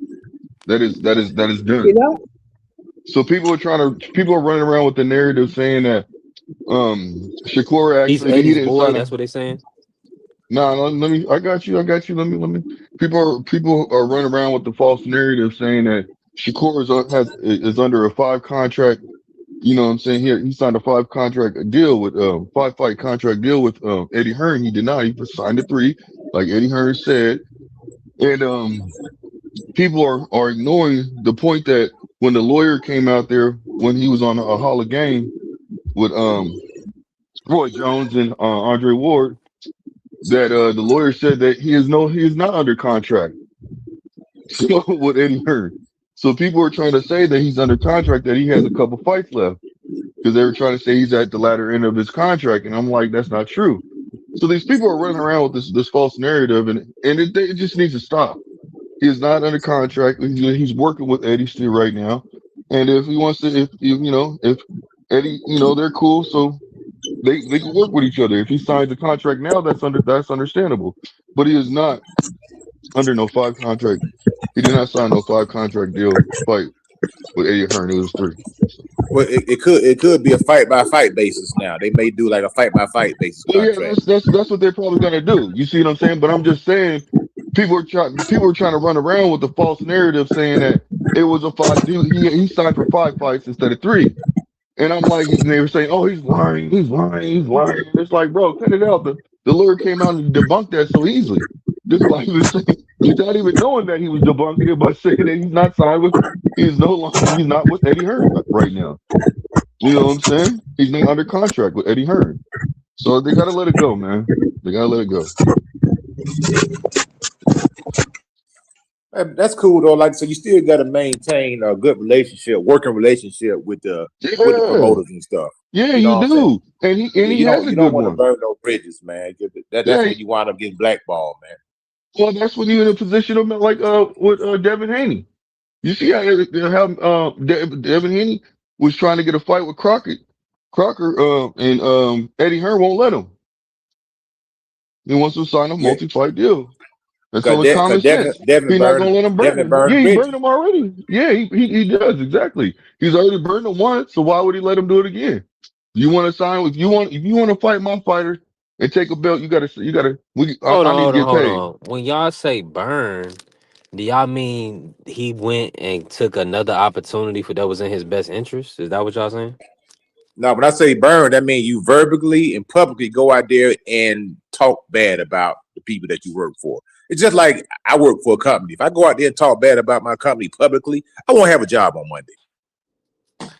That is You done. know, So people are running around with the narrative saying that Shakur He's actually he Eddie's didn't boy. sign That's a. what they saying. No, no, I got you. Let me. People are running around with the false narrative saying that Shakur is under a five contract. You know what I'm saying? Here, he signed a five contract deal with 5 fight contract deal with Eddie Hearn. He did not. He just signed a three, like Eddie Hearn said. And people are ignoring the point that when the lawyer came out there when he was on a Hall of Game with Roy Jones and Andre Ward, that the lawyer said that he is not under contract with Eddie Hearn. So people are trying to say that he's under contract, that he has a couple fights left, because they were trying to say he's at the latter end of his contract, and I'm like, that's not true. So these people are running around with this false narrative, and it just needs to stop. He is not under contract. He's working with Eddie still right now, and if he wants to, if Eddie, they're cool, so they can work with each other. If he signs a contract now, that's understandable, but he is not under no five contract. He did not sign no five contract deal fight with Eddie Hearn. It was three. So. Well, it could be a fight by fight basis now. They may do like a fight by fight basis Well, yeah, contract. that's what they're probably gonna do. You see what I'm saying? But I'm just saying, people are trying to run around with the false narrative saying that it was a five. He signed for 5 fights instead of three. And I'm like, and they were saying, oh, he's lying, he's lying, he's lying. It's like, bro, cut it out. The lawyer came out and debunked that so easily, just by even saying, without even knowing that he was debunking it by saying that he's not signed with, he's not with Eddie Hearn right now. You know what I'm saying? He's not under contract with Eddie Hearn. So they gotta let it go, man. They gotta let it go. That's cool though. Like so, you still got to maintain a good relationship, working relationship with the Yeah, promoters and stuff. yeah, You know you what I'm saying? do, and he Yeah, and he you has don't a you don't good want to one. burn no bridges, man. That's Yeah, when you wind up getting blackballed, man. well, that's when you're in a position of like with Devin Haney. You see how Devin Haney was trying to get a fight with Crocker, and Eddie Hearn won't let him. He wants to sign a Yeah, multi-fight deal. That's cause, only common Devin sense. Devin He's not burned gonna let him burn Devin him. burned Yeah, he burned bridges. him already. Yeah, he does exactly. He's already burned him once, so why would he let him do it again? You want to sign? If you want to fight my fighter and take a belt, you gotta. Hold I on, need to hold on, get hold paid. on. When y'all say burn, do y'all mean he went and took another opportunity for that was in his best interest? Is that what y'all saying? No, when I say burn, that means you verbally and publicly go out there and talk bad about the people that you work for. It's just like I work for a company. If I go out there and talk bad about my company publicly, I won't have a job on Monday.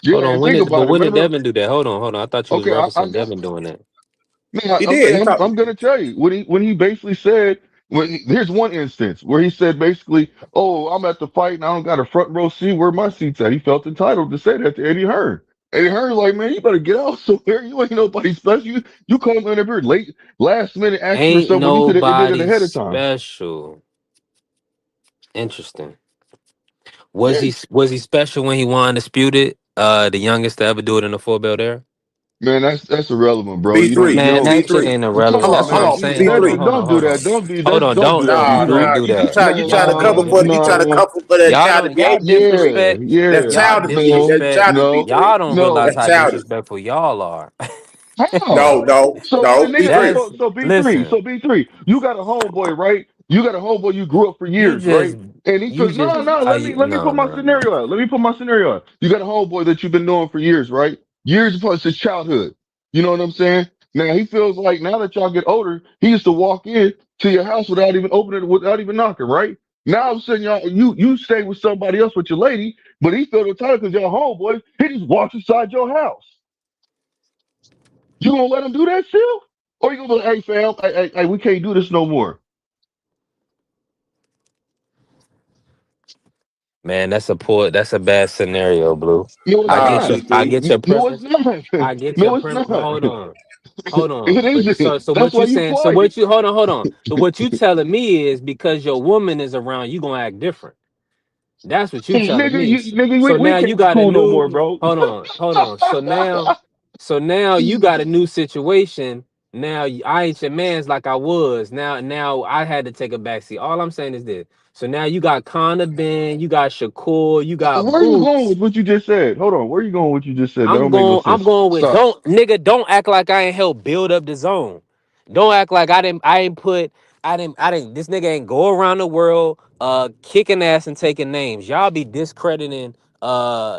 Yeah, Hold on. and think But about it. when did Remember? Devin do that? Hold on, hold on. I thought you was Okay, I referencing got. Devin doing that. Man, He okay, did. He I'm talked. I'm gonna tell you when he basically said here's one instance where he said basically, "Oh, I'm at the fight and I don't got a front row seat. Where my seat's at?" He felt entitled to say that to Eddie Hearn. Eddie Hearn like, man, you better get out somewhere. You ain't nobody special. You come in here late, last minute, asking for Ain't something when you could have did it nobody ahead of time. special. Interesting. Yeah, Was he special when he won undisputed? The youngest to ever do it in the four belt era? man, that's irrelevant, bro. B You don't three. Man, know. B that shit three. ain't Come irrelevant. on, That's what I'm man. Hold on. saying. B Hold on, three. hold on, Don't do hold on. that. Don't be Hold that's on, don't do that, No, don't B3. no. do You that. try. You trying to cover No, for. You trying to no. cover for that Y'all child don't y'all abuse. Yeah, disrespect. That's yeah. Y'all childish. That's disrespect. childish. B No, three. Y'all don't no. realize That's how childish. disrespectful y'all are. How? No, no, So when a no. B nigga, three. That's so B3, listen, so B3, you got a homeboy, right? You got a homeboy you grew up for you years, right? just And he you took just no, are let me you let me no put my no no. scenario out. Let me put my scenario out. You got a homeboy that you've been knowing for years, right? Years plus his childhood. You know what I'm saying? Now he feels like now that y'all get older, he used to walk in to your house without even opening it, without even knocking, right? Now all of a sudden you stay with somebody else with your lady, but he felt entitled because y'all homeboys, he just walks inside your house. You gonna let him do that still? Or you gonna be like, hey fam, hey, we can't do this no more. Man, that's a bad scenario, Blue. No, it's Nah, B I three. get your no, it's preference. not. I get your No, it's preference. not. Hold on. Hold on. It But isn't. so That's what why you you saying? So quiet. what you hold on, hold on. So what you telling me is because your woman is around, you gonna act different. That's what you telling me. Nigga, So we now you can't be got a cool no new. more, bro. Hold on. So now you got a new situation. Now I ain't your man's like I was. Now I had to take a backseat. All I'm saying is this. So now you got Connor Ben, you got Shakur, you got Where are you going Boots. with what you just said? Hold on. Where are you going with what you just said? That don't make no I'm sense. going with Stop. don't act like I ain't helped build up the zone. Don't act like I ain't put I didn't this nigga ain't go around the world kicking ass and taking names. Y'all be discrediting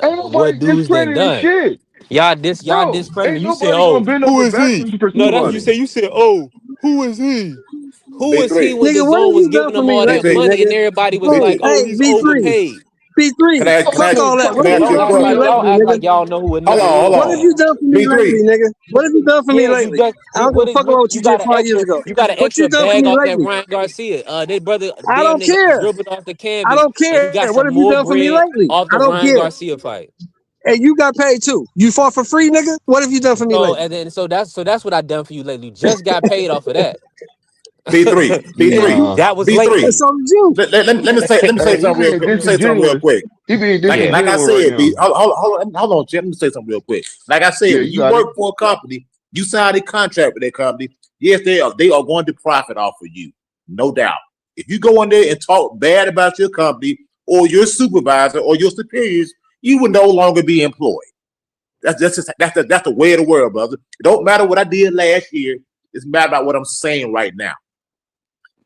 Ain't what nobody dudes done discrediting done. shit. Y'all Bro, discrediting. ain't You say, nobody oh, gonna bend who over is he? backwards for No, that's you somebody. say you said, oh, who is he? Who was he B3, when the Nigga, what zone have was you done giving for them me all that lately, B3, money and nigga? everybody was Who? like, B3. oh, Hey, he's B3, overpaid. Can B3. I can I Fuck all that. Fuck What can it. I have ask you you Don't a done act for me like question? don't lately, act nigga? like y'all know who a Hold nigga on, hold is, What on. have you man. done for me lately, B3. nigga? What have you done for me Yeah, you lately? duck I don't give a fuck about what you you did got an 5 years extra ago. What you done for bag me off that lately? Ryan Garcia. They brother I damn don't near got care. dribbled off the I canvas don't and he care. got What some have you more done for me bread lately? off I the don't Ryan care. Garcia fight. And you got paid too. You fought for free, nigga. What have you done for me So lately? and then that's what I done for you lately. Just got paid off of that. B3. And B3. you, Nah. That was B3. and lately. so did you. Let me say Hey, he something real being quick. Let me say something real disingenuous. quick. He being Yeah. Like I disingenuous right said, now. hold on, Jim. Let me say something real quick. Like I said, Yeah, when you you got it. work for a company, you sign a contract with that company. Yes, they are going to profit off of you, no doubt. If you go in there and talk bad about your company or your supervisor or your superiors, you will no longer be employed. That's the way of the world, brother. It don't matter what I did last year. It's matter about what I'm saying right now.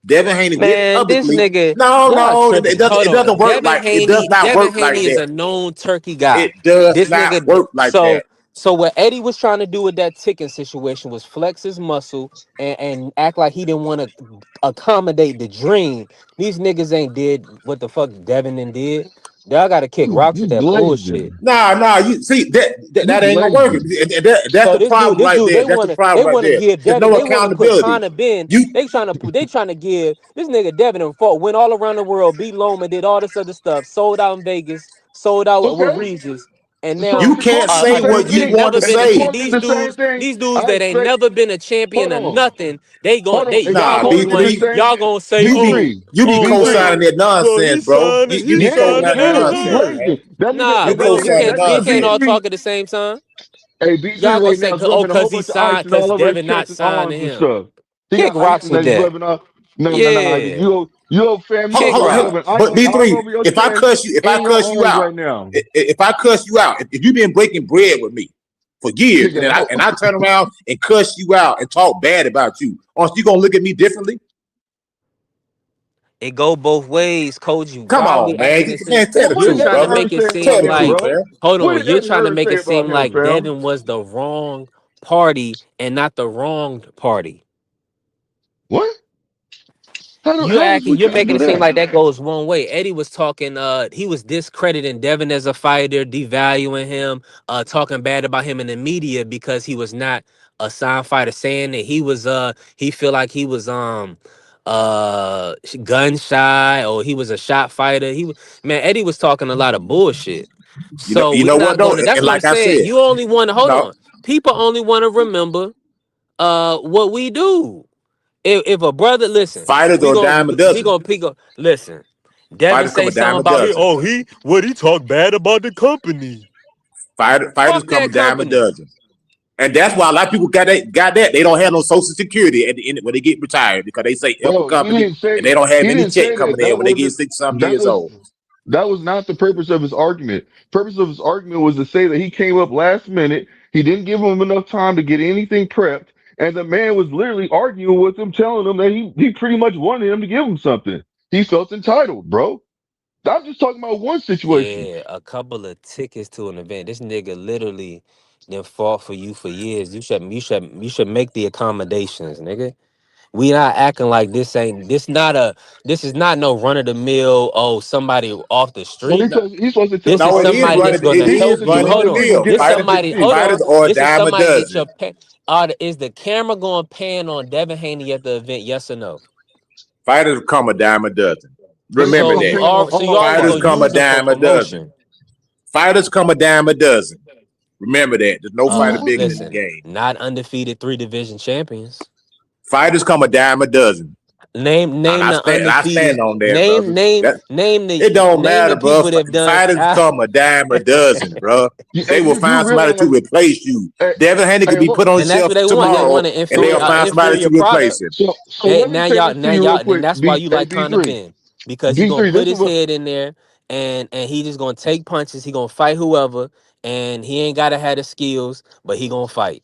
Devin Haney went Man, this publicly. nigga, No, y'all no, tripping. Hold it doesn't on. work like it does not Devin work like Haney is that. a known turkey guy. It does This not nigga, work like that. so what Eddie was trying to do with that ticking situation was flex his muscle and act like he didn't want to accommodate the dream. These niggas ain't did what the fuck Devin and did. Y'all gotta kick rocks with You that bullshit. glazing. Nah. You see You that ain't gonna work. glazing. That's So the problem this right dude, there. That's the they problem right wanna there. give There's Devin, no they wanna put accountability. Connor Ben, You they trying to give this nigga Devin and fought, went all around the world, beat Loma, did all this other stuff, sold out in Vegas, sold out with Okay. Regis, and So now you Shakur can't did the say same what you ain't thing. want never to And been a say. Shakur did the same thing. these dudes I that ain't expect, never been a hold champion of on. nothing, they Hold on. And y'all Nah, gonna B Shakur did the want three. same. y'all gonna say, B3. You be oh, co-signing B3. that well nonsense, bro. You he be Yeah, signed co-signing that yeah, he nonsense, to man. glazing. That nigga, Nah, You that we nigga, co-signing can't that that we nigga can't nonsense. all B3. talk at the same time. Hey, B3 Y'all gonna right say, now oh, dropping a cause whole he bunch of signed, icing cause all over his Devin not chest and signing arms and him. stuff. He Kick got rocks icing with that he's that. rubbing off. No. Yeah. You fam, you Kick you Hold have an rocks. but icing B all three. over your If I chest cuss you, and your arms right now. if I cuss you out, if you've been breaking bread with me for years, Nigga, and I turn around and cuss you out and talk bad about you, aren't you gonna look at me differently? It go both ways, coach. Come Y'all on, be man. acting it seem Man, tell and the what you're did truth, trying to Devin brother. Haney make it say seem about Tell the him, truth, like bro? man. hold What on, did you're Devin trying to Haney make say it about seem him, like fam? Devin was the wrong party and not the wrong party. What? How is we You're can't making do it seem that? like that goes one way. Eddie was talking, he was discrediting Devin as a fighter, devaluing him, talking bad about him in the media because he was not a sound fighter, saying that he feel like he was gun shy or he was a shot fighter. Man, Eddie was talking a lot of bullshit. So You we know what not though? gonna that's And what I'm like I saying. said, You only want to hold no, on. People only want to remember what we do. If a brother listen, fighters are a dime a we dozen. gonna pick up. Listen, Devin Fighters come say a dime something a about it. dozen. Oh, he talk bad about the company. Fighters Fuck come a that dime a company. dozen. And that's why a lot of people got that. They don't have no social security at the end when they get retired because they say help a Bro, company and they don't have he any didn't check say that. coming in That when they get wasn't 60 something that years was old. that was not the purpose of his argument. Purpose of his argument was to say that he came up last minute. He didn't give him enough time to get anything prepped, and the man was literally arguing with him, telling him that he pretty much wanted him to give him something. He felt entitled, bro. I'm just talking about one situation. Yeah, a couple of tickets to an event. This nigga literally then fought for you for years. You should make the accommodations, nigga. We not acting like this is not no run of the mill. Oh, somebody off the But street. he's supposed to tell This is No, somebody to somebody get that's gonna it he's help supposed is to you. tell running Hold the somebody on. to mill. get This something somebody. Hold receipts. Fighters on. are a This is dime a somebody get dozen. your is the camera going pan on Devin Haney at the event? Yes or no? Fighters come a dime a dozen. They Remember So come that. paying on you all already Fighters gonna come fighters. a use them for dime a dozen. promotion. Fighters come a dime a dozen. Remember that. There's no fighter Man, what bigger than the Listen, game. not undefeated 3 division champions. Fighters come a dime a dozen. Name I the stand undefeated. on that, brother. That Name it don't the matter, bro. people that have done. Fighters come a dime a dozen, bro. They Hey, will you find somebody to realize? replace you. Hey, Devin Haney hey, could be hold, put on the And that's shelf what they want. They tomorrow, want an and they'll find somebody to inferior replace product. him. so let me say this to you real And quick. that's why you Hey, like B Conor three, Ben, because he B gonna three. put This is his what. head in there and he just gonna take punches. He gonna fight whoever, and he ain't gotta have the skills, but he gonna fight.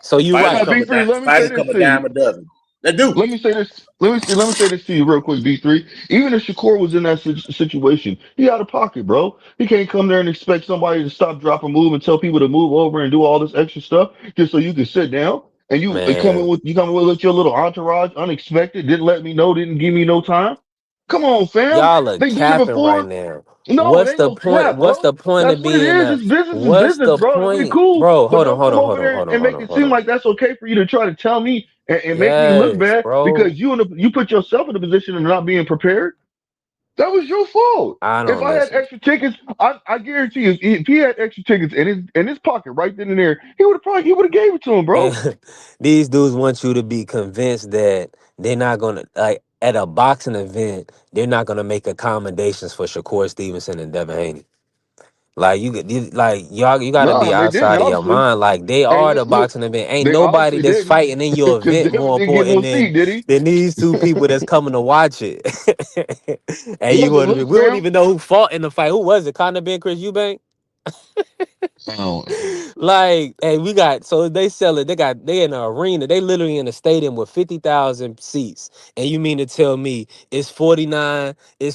So you Fighters Now, right. come B a three. dime. Let me say Fighters this come a to you. dime a dozen. They do. Let me say this. Let me say this to you real quick, B3. Even if Shakur was in that situation, he out of pocket, bro. He can't come there and expect somebody to stop, drop, or move and tell people to move over and do all this extra stuff just so you can sit down. And you Man, come in with your little entourage, unexpected, didn't let me know, didn't give me no time. Come on, fam. y'all are They did it capping right before. now. No, it What's ain't the no point? cap, What's bro. the point That's of what it being is. a Is what's business, the bro. And we point? cool, Bro, but hold on, don't hold come on, over hold on, there hold on, and hold make on, it hold seem on. like that's okay for you to try to tell me and make me look Yes, bad bro. because you put yourself in a position of not being prepared. That was your fault. I If don't I had listen. extra tickets, I guarantee you, if he had extra tickets in his pocket right then and there, he would have gave it to him, bro. And these dudes want you to be convinced that they're not gonna like at a boxing event, they're not gonna make accommodations for Shakur Stevenson and Devin Haney. Like like y'all, you gotta be Nah, they didn't outside of your obviously. mind. Like they Hey, are the look, boxing event. Ain't they nobody obviously that's didn't fighting in your because event Devin more didn't get no important seat, did he? than these two people that's coming to watch it. And you want to be? Look, We don't fam. even know who fought in the fight. Who was it? Conor Ben, Chris Eubank? I don't know. Like, hey, we got so they sell it. They in an arena. They literally in a stadium with 50,000 seats. And you mean to tell me it's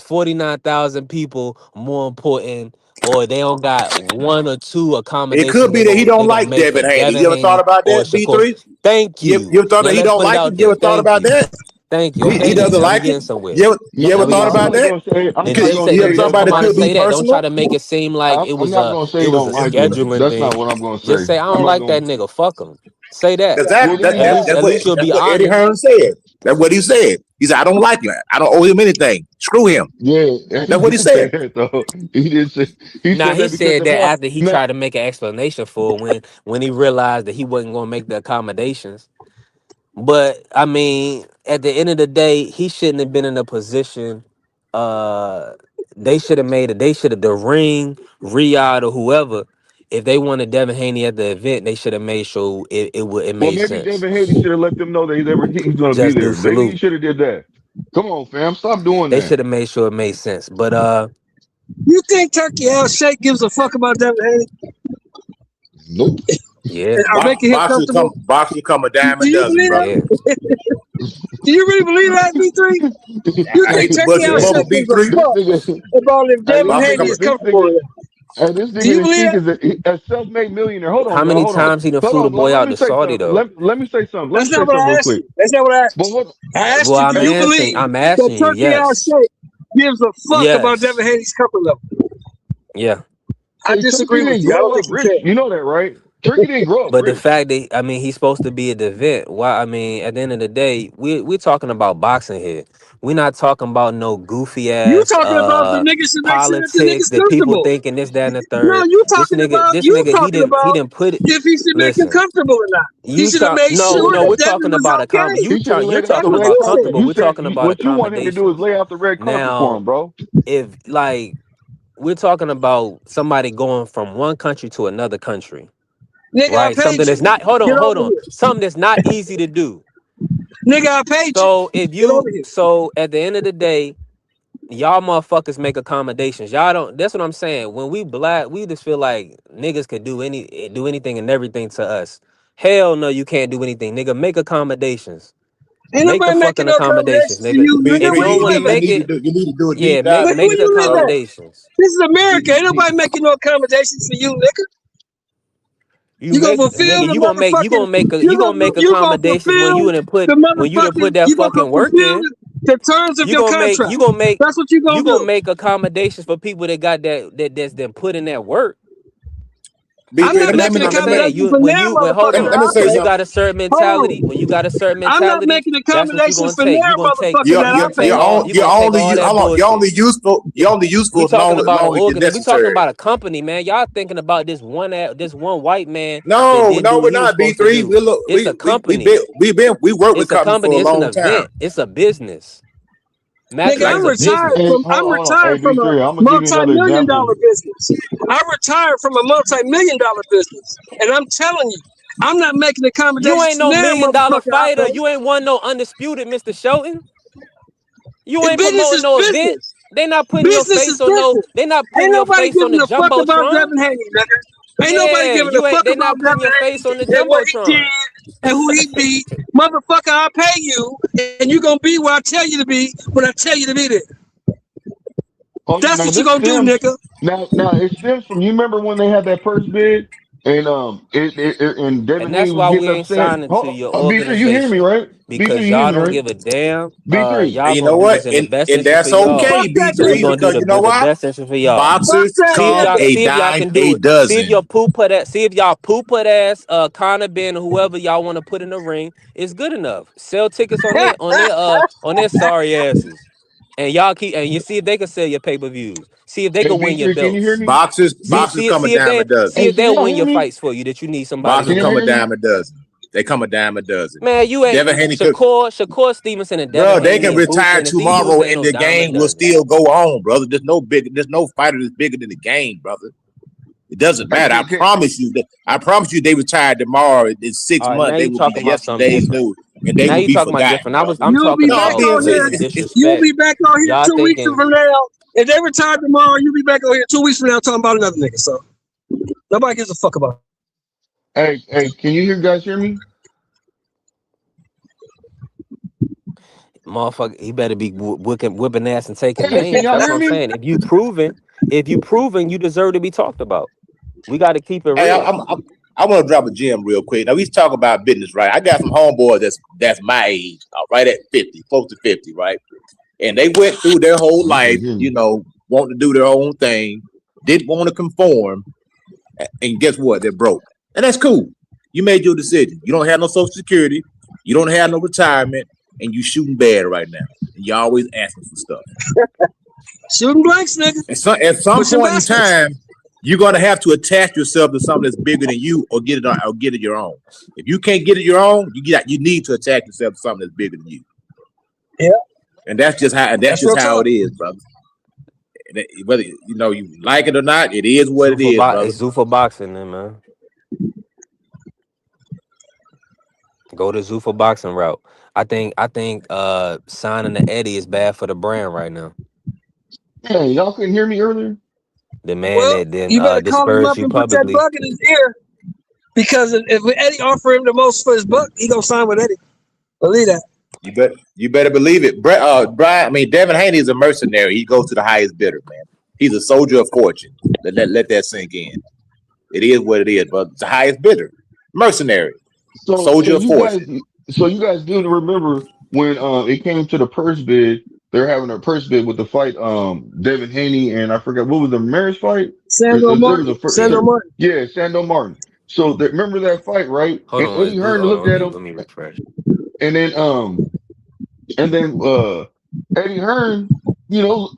49,000 people more important, or they don't got one or two It accommodations could be that he don't they gonna like make for Devin Haney. Devin You ever thought Haney about or that, Shakur? B3? Thank You you. ever thought Now that he let's don't put it like him? out You there. ever thought Thank about you. that? Thank you. He Okay, then. doesn't Now we like him. getting somewhere. You No, ever Now we thought getting I'm about not somewhere. that? gonna say. I'm Then not just gonna say, You ever then say thought just that. about come it out and could be say that. Don't try personal? to make it seem like I'm not gonna say it he was a don't like him. scheduling That's thing. not what I'm gonna Just say. say I I'm don't not like gonna. that nigga. Fuck him. Say that. Exactly. Well, there you go. At least you'll That's be what Eddie honest. Hearn said. That's what he said. He said, I don't like him. I don't owe him anything. Screw him. Yeah, he That's what he did say said. that though. He did say he Now said he that because said of that one. after he Now, tried to make an explanation for it when he realized that he wasn't gonna make the accommodations. But I mean, at the end of the day, he shouldn't have been in a position. Uh, they should have made it. They should have the ring, Riyadh or whoever. If they wanted Devin Haney at the event, they should have made sure it well, made maybe sense. Devin Haney should have let them know that he's gonna be Just do there. Maybe he salute. should have did that. Come on, fam, stop doing They that. should have made sure it made sense. But You think Turkey Al Sheikh gives a fuck about Devin Haney Nope. yeah, or making him comfortable? Boxers come a dime Do a you dozen, believe bro. yeah. that? Do you really believe that, B3? You I think hate to Turkey bust your Al Yeah. bubble, Sheikh gives a B3. This fuck nigga, about if hey, Devin Boxers Haney come is this comfortable nigga, with him? this Do nigga you is believe cheek that? is a self-made millionaire. Hold How on, y'all. many Hold on. times he done Hold flew the on. boy Let out me to say Saudi something. though? Let me say something. Let me That's not say what something I real asked quick. you. That's not what I asked But you. hold I asked Well, you, do you believe I'm that asking you. Turkey Al Yes, Sheikh gives a fuck about yes, Devin Haney's comfort level? yeah. I hey, Turkey disagree with didn't you. I grow don't up think you rich. can. You know that, right? Turkey didn't grow up But the rich. fact that I mean he's supposed to be at the event. Why? I mean, at the end of the day, we're talking about boxing here. We're not talking about no goofy You ass talking about the niggas should make sure that the politics niggas that people comfortable. thinking this, that, and the No, third. This you nigga, talking he about didn't put it. if he should make him Listen, comfortable or not. He you should have try. made No, sure no, that we're Devin talking was about okay. He should have You're laid out That's the talking what red about you carpet. said. comfortable. You We're said talking about what you want him to do is accommodations. lay out the red carpet for Now, him, bro. if like we're talking about somebody going from one country to another country, Nigga, I right? paid Something you. that's not. Get Hold over on. here. Something that's not easy to do. Nigga, I paid you. Get over here. So at the end of the day, y'all motherfuckers make accommodations. Y'all don't. That's what I'm saying. When we black, we just feel like niggas could do anything and everything to us. Hell no, you can't do anything, nigga. Make accommodations. Ain't Make the nobody making fucking no accommodations, accommodations for nigga. you, nigga. If B3, you Where don't you want to live at? make it, you need to do a yeah, deep dive Nigga, in make where the you live B3. at? accommodations. This is America. Ain't nobody making no accommodations for you, nigga. You You gonna make fulfill nigga, the motherfucking. you gonna make You gonna accommodations when fulfill the you didn't put motherfucking. that You gonna fucking work fulfill in. the terms of your contract. That's what you gonna You gonna do. make accommodations for people that got that's then put in that work. I'm B3, not But let that's me making what a I'm let me saying. accommodation You for when now, you when hold motherfucker, that on, let me I say when you pay. something. got a certain Hold mentality, on. when you got a certain I'm not mentality, making that's what you're accommodations gonna for take. now, You're gonna take motherfucker, that I pay. you're gonna take all that You're bullshit. only useful. You're only useful We as talking about an long as you're organ. We talking necessary. about a company, man. Y'all thinking about this one white man that No, didn't no, do we're what he was not supposed to B3. do. We look, It's a company. we worked with It's a companies for company. a It's an long time. event. It's a business. Nigga, McIntyre I'm is a retired business. Hey, from I'm hold on. Hey, retired from a B3, I'm gonna give you another multi-million example. dollar business. I'm retired from a multi-million dollar business. And I'm telling you, I'm not making You accommodations ain't for no now, $1 million motherfucker, I fighter. pay. You ain't won no undisputed, Mr. Shelton. You And ain't business promoting is no event. business. They not putting your Business face is on no. business. They not Ain't putting your nobody face on the giving a fuck about jumbotron. Devin Haney, nigga. Ain't nobody Yeah, giving a fuck they about not putting Devin your face on the Haney and what he jumbotron. did and who he beat. Motherfucker, I pay you, and you gonna be where I tell you to be when I tell you to be there. Hold on. That's Now what you this gonna do, stems. nigga. Now it stems from. You remember when they had that first bid, and and Devin And Haney that's was why we getting ain't upset. signing to your B3, you hear me, organization right? B3, because you hear y'all me, don't right? give a damn. B3. Y'all And you gonna know do what? what's in the best And interest for that's y'all. Fuck okay, that We B3, nigga. gonna do because you know the what? best interest for y'all. Fuck Boxers that See if come y'all nigga. a see if y'all dime can do a it. See if dozen. your poop put at see if y'all poop put ass Connor Ben or whoever y'all want to put in the ring is good enough. Sell tickets on their sorry asses. And y'all keep and you see if they can sell your pay-per-views. See if they Hey, can win your B3, can you hear belts. me? Boxers come a dime a dozen. See Hey, if can they'll y'all win hear your me? fights for you that you need somebody to Boxers Can y'all come a win. hear me? dime a dozen. They come a dime a dozen. Man, you ain't Devin Haney could, Shakur Stevenson and Devin bro. They Haney can and Boots retire and the Thieves tomorrow, ain't and no the dime a game will dozen. still go on, brother. There's no fighter that's bigger than the game, brother. It doesn't Hey, matter. I promise you that. I promise you, they retire tomorrow. In six All right, now months, they you will be talking about something yesterday's different. news, and they Now will you be talking about forgotten, different. brother. I'm You'll be talking No, I'm back about being on with here. some serious. You'll disrespect. be back on here Y'all 2 weeks thinking from now. If they retire tomorrow, you'll be back on here 2 weeks from now talking about another nigga. So nobody gives a fuck about it. hey, can you guys hear me? motherfucker, he better be whipping ass and taking Hey, can names. y'all That's what hear I'm me? saying. If you proven, you deserve to be talked about. We got to keep it Hey, real. I want to drop a gem real quick. Now we talk about business, right? I got some homeboys that's my age, right at 50, close to 50, right? And they went through their whole He life, can't hear me. wanting to do their own thing, didn't want to conform, and guess what? They're broke, and that's cool. You made your decision. You don't have no social security, you don't have no retirement, and you shooting bad right now. And you're always asking for stuff. Shooting blanks, nigga. And so at some Pushing point in baskets. time, you're gonna have to attach yourself to something that's bigger than you, or get it your own. If you can't get it your own, you need to attach yourself to something that's bigger than you. Yeah, And that's just that's real how talk. it is, brother. Whether you like it or not, it is what it is, brother. It's Zuffa boxing, then, man. Go the Zuffa boxing route. I think signing the Eddie is bad for the brand right now. Hey, y'all couldn't hear me earlier? The man Well, that then you better call him disparaged up you and put that publicly. bug in his ear because if Eddie offer him the most for his buck, he gonna sign with Eddie. Believe that. You better believe it. Devin Haney is a mercenary. He goes to the highest bidder, man. He's a soldier of fortune. Let that sink in. It is what it is, but it's the highest bidder. Mercenary. So, Soldier of fortune. you guys do remember when it came to the purse bid? They're having a purse bid with the fight, Devin Haney and I forgot what was the marriage fight. Sandro There was Martin. a Sandro Martin. yeah, Sando Martin. So remember that fight, right? Hold And on, Eddie Hearn hold looked on. at him, Let me refresh. and then Eddie Hearn,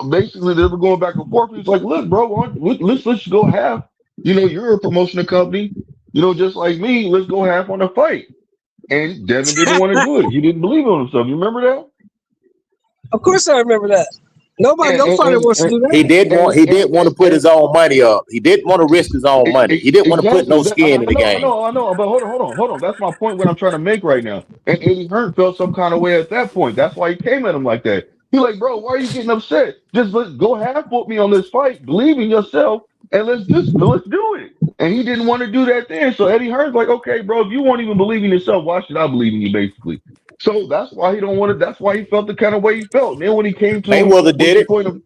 basically they were going back and forth. He was like, "Look, bro, let's go half. You're a promotional company. Just like me. Let's go half on the fight." And Devin didn't want to do it. He didn't believe in himself. You remember that? Of course I remember that. Nobody, And no fighter and wants to and do He that. did want and he and did want to and, put and, his own money up. He didn't want to risk his own money. He didn't want to put exactly. no skin in I the know, I game. know, I know. But hold on. That's my point. What I'm trying to make right now. And Eddie Hearn felt some kind of way at that point. That's why he came at him like that. He like, bro, why are you getting upset? Just let's go half with me on this fight. Believe in yourself, and let's do it. And he didn't want to do that then. So Eddie Hearn's like, okay, bro, if you won't even believe in yourself, why should I believe in you? Basically. So that's why he don't want to. That's why he felt the kind of way he felt. And then when he came to him Mayweather with did the it. point of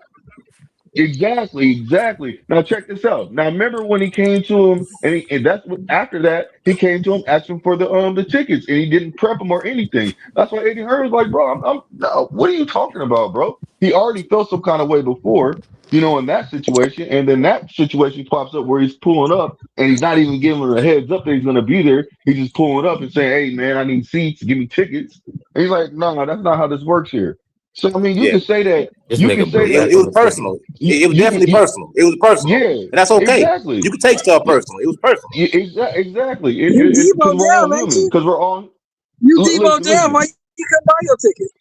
Exactly. Now check this out. Now remember when he came to him, and that's what after that he came to him asking for the tickets, and he didn't prep him or anything. That's why Eddie Hearn was like, bro, I'm no, what are you talking about, bro? He already felt some kind of way before, in that situation, and then that situation pops up where he's pulling up, and he's not even giving him a heads up that he's gonna be there. He's just pulling up and saying, hey man, I need seats, give me tickets. And he's like, no, that's not how this works here. So I mean, you Yeah, can say that. This You can nigga say put that. it back on was the ticket. personal. You, It was you can. definitely personal. It was personal, Yeah, and that's okay. You exactly. can take stuff Yeah, personal. It was personal. exactly. You Because Debo we're all down, ain't human. you? Because we're all. You Debo down. Listen. Why you couldn't buy your ticket?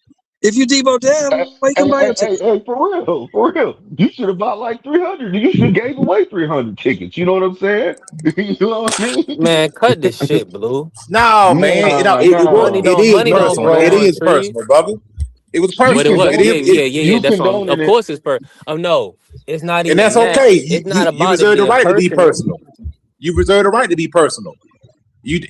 If you Debo Hey, down, why you couldn't buy your ticket? for real. You should have bought like 300. You should have gave away 300 tickets. You know what I'm saying? You know what I mean? Man, cut this shit, Blue. No, man, it was Money Nah. don't is money No, don't personal. grow It man. on is trees. personal, brother. It was You What it personal. what? It Yeah, is, condoning yeah, it. yeah, yeah. You That's on. condoning Of it. course, it's no. It's not and that's even that. okay. It's not You about it reserve the being right to be personal. personal. You reserve the right to be personal.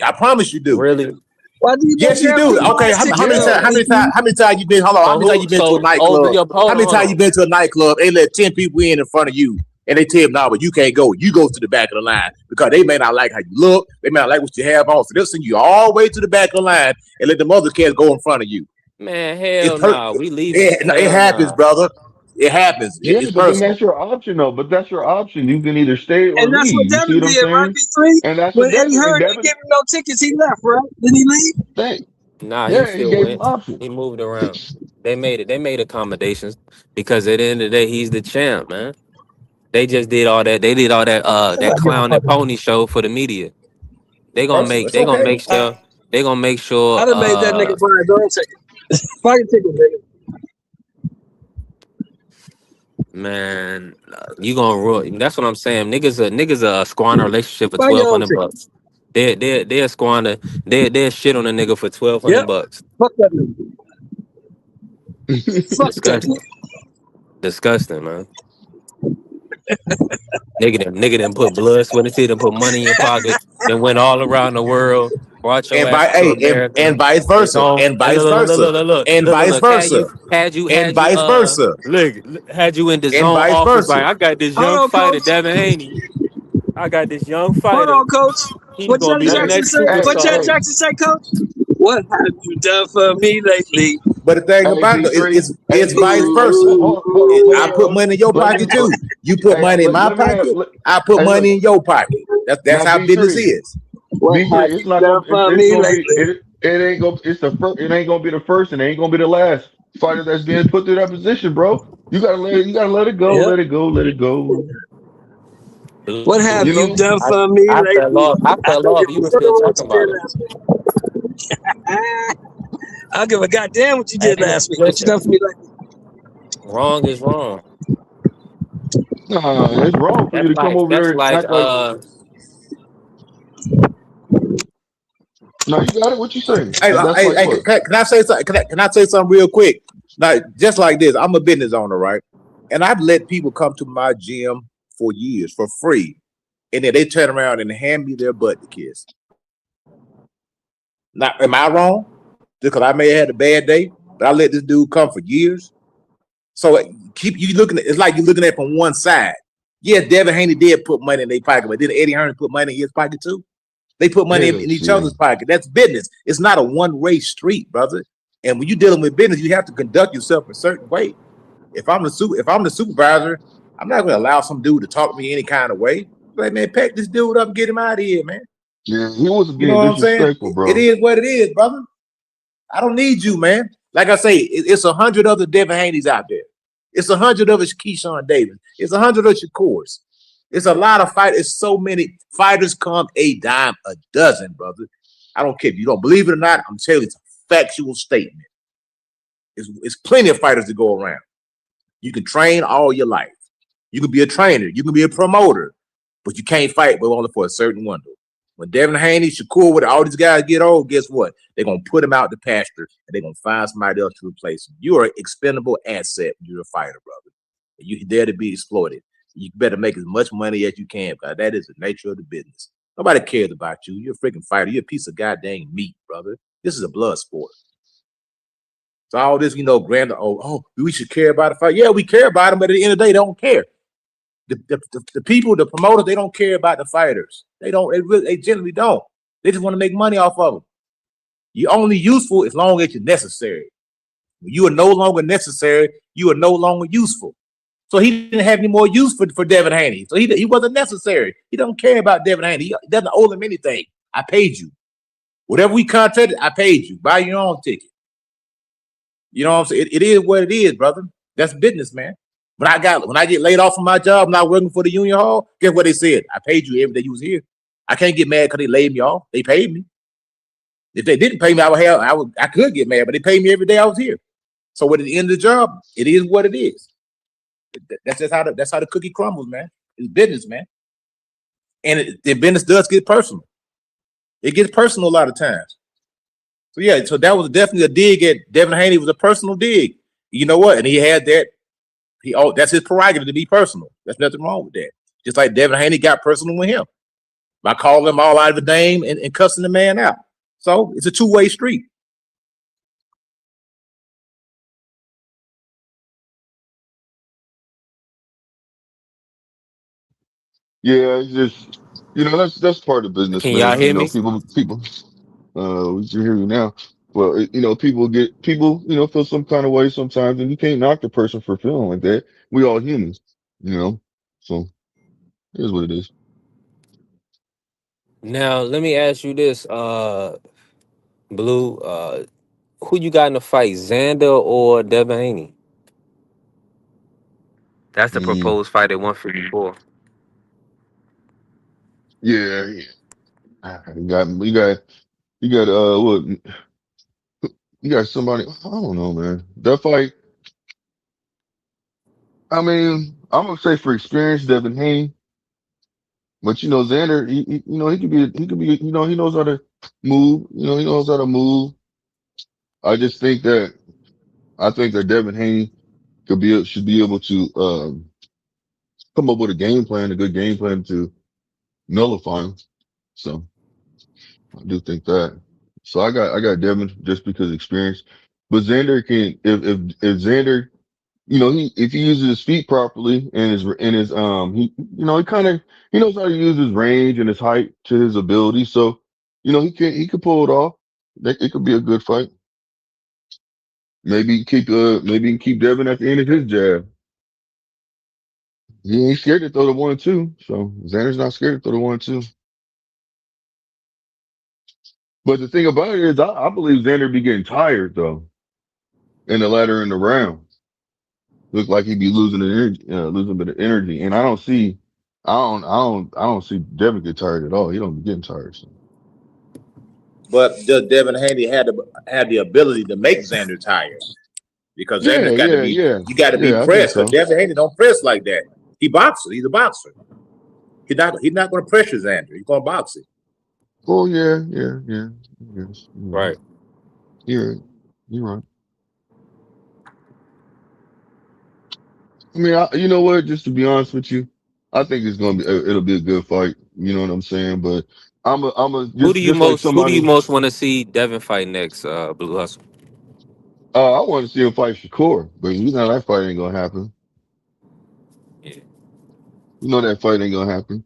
I promise you do. Really. Why Debo Yes, you down do. couldn't buy Okay, his how ticket many Yeah. times? though? How many times you been? Hold on. How So many times you who? been to a So over nightclub? your How many times hold you on. been to a nightclub? They let 10 people in front of you, and they tell you, "No, but you can't go. You go to the back of the line because they may not like how you look. They may not like what you have on. So they'll send you all the way to the back of the line and let the other cats go in front of you. Man, hell nah. We leaving. It Hell happens, nah. brother. It happens. Yeah, It's but then personal. that's your option, though. But that's your option. You can either stay or And that's what leave. You see Devin what I'm did, right? saying? B3. And that's When what Eddie Devin and Hearn didn't Devin. give him no tickets, he left, right? Did he leave? They, Nah, he yeah, he still gave him went. options. He moved around. They made it. They made accommodations because at the end of the day, he's the champ, man. They just did all that. They did all that. I'm That not giving a clown and fuck about pony show for the media. They gonna Personal. make. It's They gonna okay. make sure. They gonna make sure. I done made that nigga buy his own ticket. Buy your ticket, nigga. Man, you gonna ruin. That's what I'm saying. Niggas squander a relationship for Buy twelve your own hundred ticket. bucks. They're squander. They're shit on a nigga for Yep. $1,200. Fuck that nigga. Fuck that Disgusting. nigga. Disgusting, man. Nigga done put blood, sweat, and tears, done put money in your pocket, then went all around the world, brought your And ass by to hey, America. and vice It's versa. on. And And vice versa. And vice look. versa. And Had you vice versa. had you in the And zone vice office like versa. I got this Hold young on, fighter, coach. Devin Haney. I got this young Hold fighter. on, coach. He's What gonna Janet be the hey, Jackson next say? hey, What Janet superstar. hey, Jackson say, coach? What have you done for me lately? But the thing hey, about it, B3. Hey, it's vice B3. Hey, versa. hold on, I put money in your let me, pocket too. You put hey, money in my let me have, pocket. I put hey, look, money in your pocket. That's now how business B3. is. What have B3, it's you not done gonna for it's me gonna be lately? it ain't gonna it's the first it ain't gonna be the first and it ain't gonna be the last fighter that's being put through that position, bro. You gotta let it go, Yep. let it go, let it go. What have You you know? done I, for me I fell lately? off. I I fell don't off. give You a were fuck still what talking you did about it. last week. I don't give a goddamn what you Hey, did last week. What you listen, done for me lately? wrong is wrong. Nah, it's wrong for you That's to come like over that's there and like act like no, you got it, what you saying? Hey, That's like what? can I say something? Can I say something real quick? Like just like this, I'm a business owner, right? And I've let people come to my gym for years for free, and then they turn around and hand me their butt to kiss. Now, am I wrong? Just because I may have had a bad day, but I let this dude come for years. So keep you looking at it's like you're looking at it from one side. Yes, Devin Haney did put money in their pocket, but did Eddie Hearn put money in his pocket too? They put money in Yes, each yeah. other's pocket. That's business. It's not a one-way street, brother. And when you're dealing with business, you have to conduct yourself a certain way. If I'm the supervisor, I'm not going to allow some dude to talk to me any kind of way. Like, man, pack this dude up and get him out of here, man. Yeah, he was You know being what I'm saying? disrespectful, It bro. is what it is, brother. I don't need you, man. Like I say, it's 100 other Devin Haneys out there. It's 100 of us Keyshawn Davis. It's 100 of Shakurs. It's a lot of fighters. It's so many fighters come a dime a dozen, brother. I don't care if you don't believe it or not. I'm telling you, it's a factual statement. It's plenty of fighters to go around. You can train all your life. You can be a trainer. You can be a promoter, but you can't fight, but only for a certain window. When Devin Haney, Shakur, with all these guys get old, guess what? They're gonna put them out the pasture and they're gonna find somebody else to replace them. You are an expendable asset when you're a fighter, brother. You're there to be exploited. You better make as much money as you can, because that is the nature of the business. Nobody cares about you. You're a freaking fighter. You're a piece of goddamn meat, brother. This is a blood sport. So all this, grand, we should care about the fight. Yeah, we care about them, but at the end of the day, they don't care. The people, the promoters, they don't care about the fighters. They don't. They generally don't. They just want to make money off of them. You're only useful as long as you're necessary. When you are no longer necessary, you are no longer useful. So he didn't have any more use for Devin Haney. So he wasn't necessary. He don't care about Devin Haney. He doesn't owe him anything. I paid you. Whatever we contracted, I paid you. Buy your own ticket. You know what I'm saying? It is what it is, brother. That's business, man. When I get laid off from my job, not working for the union hall, guess what they said? I paid you every day you was here. I can't get mad because they laid me off. They paid me. If they didn't pay me, I could get mad, but they paid me every day I was here. So at the end of the job, it is what it is. That's how the cookie crumbles, man. It's business, man. And the business does get personal. It gets personal a lot of times. So yeah, so that was definitely a dig at Devin Haney. It was a personal dig. You know what? And he had that. That's his prerogative to be personal. There's nothing wrong with that. Just like Devin Haney got personal with him by calling him all out of the name and cussing the man out. So it's a two-way street. Yeah, it's just that's part of business, Can y'all man. hear me? People. We can hear you now. Well, people feel some kind of way sometimes, and you can't knock the person for feeling like that. We all humans, So here's what it is. Now let me ask you this, Blue. Who you got in the fight, Xander or Devin Haney? That's the Mm, proposed fight at 154. yeah, yeah. You got what? You got somebody. I don't know, man. That fight. I mean, I'm gonna say for experience, Devin Haney. But Xander, he knows how to move. He knows how to move. I just think that I think that Devin Haney should be able to come up with a good game plan to nullify him. So I do think that. So I got Devin just because of experience. But Xander can if Xander, if he uses his feet properly and his he knows how to use his range and his height to his ability. So he could pull it off. It could be a good fight. Maybe he can keep Devin at the end of his jab. He ain't scared to throw the 1-2. So Xander's not scared to throw the 1-2. But the thing about it is, I believe Xander be getting tired though in the latter in the round. Look like he'd be losing a bit of energy, and I don't see Devin get tired at all. He don't be getting tired. So. But does Devin Haney have the ability to make Xander tired? Because Yeah, Xander's got to yeah, be yeah, you got to be yeah. I think pressed. Because so. Devin Haney don't press like that. He's a boxer. He's not going to pressure Xander. He's going to box it. Oh yeah, yeah, yeah. Yes, Right. you're right. You're right. I mean, you know what? Just to be honest with you, I think it'll be a good fight. You know what I'm saying? But just like Who do you somebody. most want to see Devin fight next, Blue Hustle? I want to see him fight Shakur, but that fight ain't gonna happen. Yeah. That fight ain't gonna happen.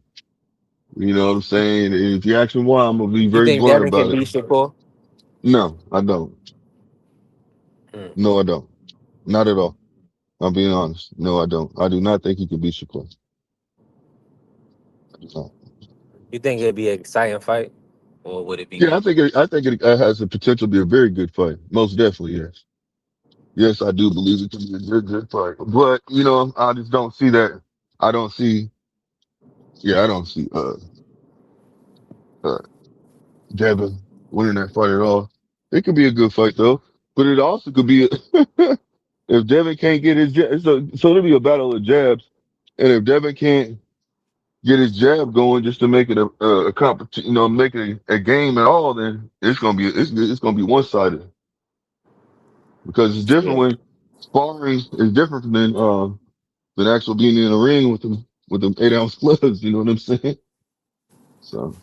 You know what I'm saying? If you ask me why, I'm gonna be You very think blunt Devin can about it. beat Shakur? No, I don't. Hmm. No, I don't. Not at all. I'm being honest. No, I don't. I do not think he can beat Shakur. I do not. You think it'd be an exciting fight, or would it be Yeah, one? I think it has the potential to be a very good fight. Most definitely, yes. Yes, I do believe it can be a good fight. But I just don't see that. I don't see. Yeah, I don't see uh Devin winning that fight at all. It could be a good fight though, but it also could be if Devin can't get his jab. So it'll be a battle of jabs, and if Devin can't get his jab going just to make it a competition, make it a game at all, then it's gonna be one sided because it's different Yeah. when sparring is different than actual being in the ring with them 8 ounce gloves. You know what I'm saying? So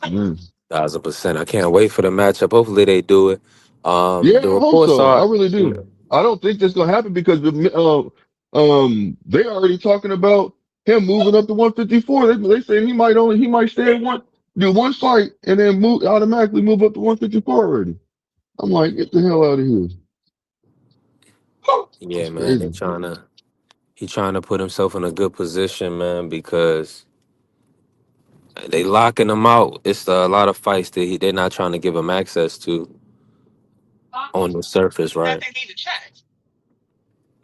1,000%. I can't wait for the matchup. Hopefully they do it. yeah, The I hope reports so. I are really do. I don't think that's gonna happen because They already talking about him moving up to 154. They say he might stay at do one fight and then automatically move up to 154 already. I'm like, get the hell out of here. Yeah, That's man. crazy. He trying to put himself in a good position, man, because they locking him out. It's a lot of fights that they're not trying to give him access to on the surface, right?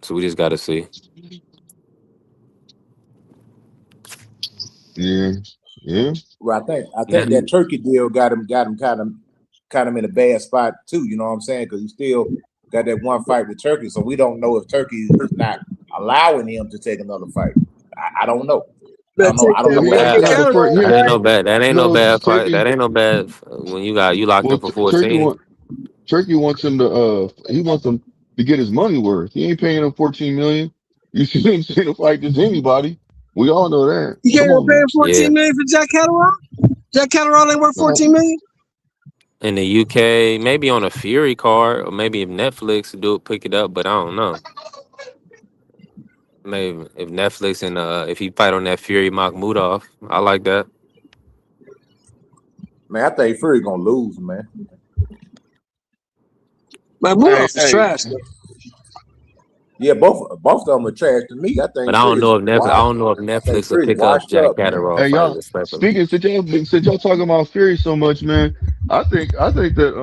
So we just got to see. Yeah, yeah. Well, I Now, think that Turkey deal got him kind of in a bad spot too. You know what I'm saying? Because he still got that one fight with Turkey, so we don't know if Turkey is not allowing him to take another fight. I don't know. Better take I I don't that know mean, what he that, can happened. have a Mancala first. on, Yeah, that ain't guy. no bad. That ain't no no, bad fight. Turkey. That ain't no bad when you locked Well, up for Turkey 14. want Turkey wants him to. He wants him to get his money worth. He ain't paying him 14 million. You see what I'm saying? To fight just anybody. We all know that. You can't Come even on, pay him man. 14 Yeah. million for Jack Catterall. Jack Catterall ain't worth No, 14 million. In the UK, maybe on a Fury card, or maybe if Netflix pick it up, but I don't know. Maybe if Netflix and if he fight on that Fury Makhmudov, I like that. Man, I think Fury gonna lose, man. Man, hey, Munoz is hey, trash, though. Yeah, both of them are trash to me. I But think I don't Fury's know if Netflix. I washed. don't know if I think Netflix will Fury's pick up washed Jack up, man. Catterall hey, fight y'all. respectfully. Speaking since y'all talking about Fury so much, man. I think that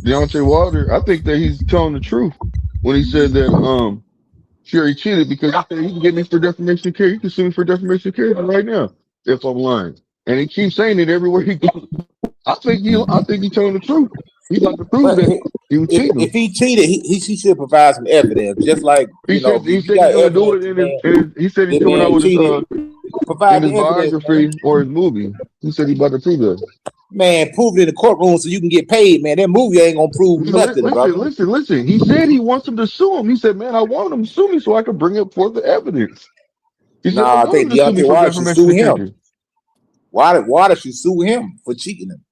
Deontay Wilder. I think that he's telling the truth when he said that Fury cheated because he said he can get me for defamation of character. He can sue me for defamation of character right now if I'm lying. And he keeps saying it everywhere he goes. I think he's telling the truth. He's about to prove But that he was if cheating. he cheated, he should provide some evidence. Just like He if you said he's got gonna do evidence, it he said he's the coming out man with his cheated. in Provide his the evidence, man. biography or his movie. He said he about to prove that. Man, prove it in the courtroom so you can get paid, man. That movie ain't gonna prove No, nothing, brother. listen. He said he wants him to sue him. He said, man, I want him to sue me so I can bring up forth the evidence. He said, I Nah, I want think him to sue me Deontay for Wilder should defamation sue of him. character. Wilder should sue him for cheating him.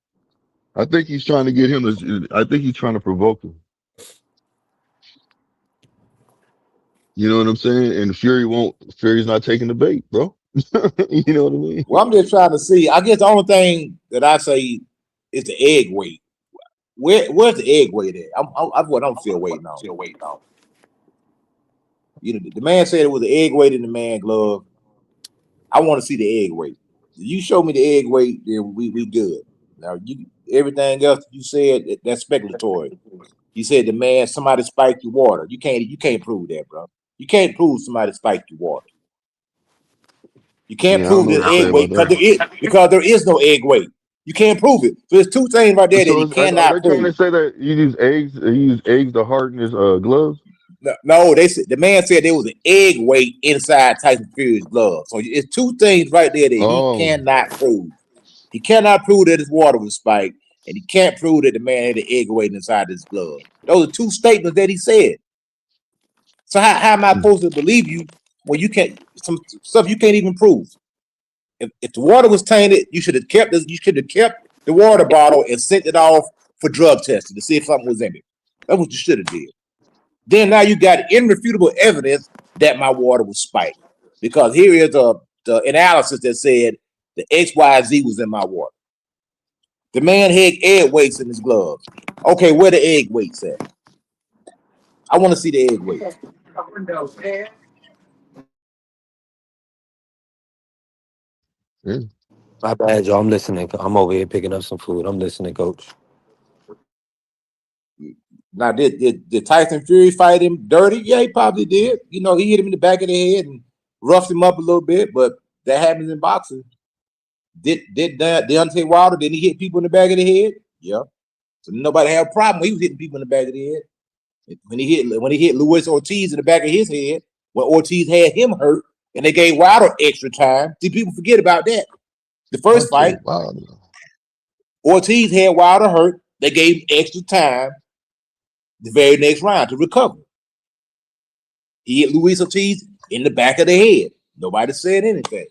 I think he's trying to get him to, I think he's trying to provoke him. You know what I'm saying? And Fury's not taking the bait, bro. You know what I mean? Well, I'm just trying to see. I guess the only thing that I say is the egg weight. Where's the egg weight at? I'm what I'm still waiting on. You know, the man said it was the egg weight in the man glove. I want to see the egg weight. You show me the egg weight, then we good. Now everything else you said that's speculatory. You said somebody spiked your water. You can't prove that, bro. You can't prove somebody spiked your water. You can't Yeah, I don't prove know the what to say egg about weight that. because there is no egg weight. You can't prove it. So there's two things right there that So he are cannot they trying to prove. say that you use eggs to harden his gloves? No, they said the man said there was an egg weight inside Tyson Fury's glove. So it's two things right there that he Oh, cannot prove. He cannot prove that his water was spiked, and he can't prove that the man had an egg weight inside his glove. Those are two statements that he said. So how am I supposed to believe you when you can't some stuff you can't even prove? If the water was tainted, you should have kept the water bottle and sent it off for drug testing to see if something was in it. That's what you should have did. Then now you got irrefutable evidence that my water was spiked. Because here is the analysis that said the XYZ was in my water. The man had egg weights in his gloves. Okay, where the egg weights at? I want to see the egg weights. yeah. My bad, y'all. I'm listening. I'm over here picking up some food. I'm listening, Coach. Now, did Tyson Fury fight him dirty? Yeah, he probably did. You know, he hit him in the back of the head and roughed him up a little bit, but that happens in boxing. Did Deontay Wilder, did he hit people in the back of the head? Yeah. So nobody had a problem when he was hitting people in the back of the head. When he hit Luis Ortiz in the back of his head, when Ortiz had him hurt, and they gave Wilder extra time. See, people forget about that. The first fight, Wow. Ortiz had Wilder hurt. They gave him extra time the very next round to recover. He hit Luis Ortiz in the back of the head. Nobody said anything.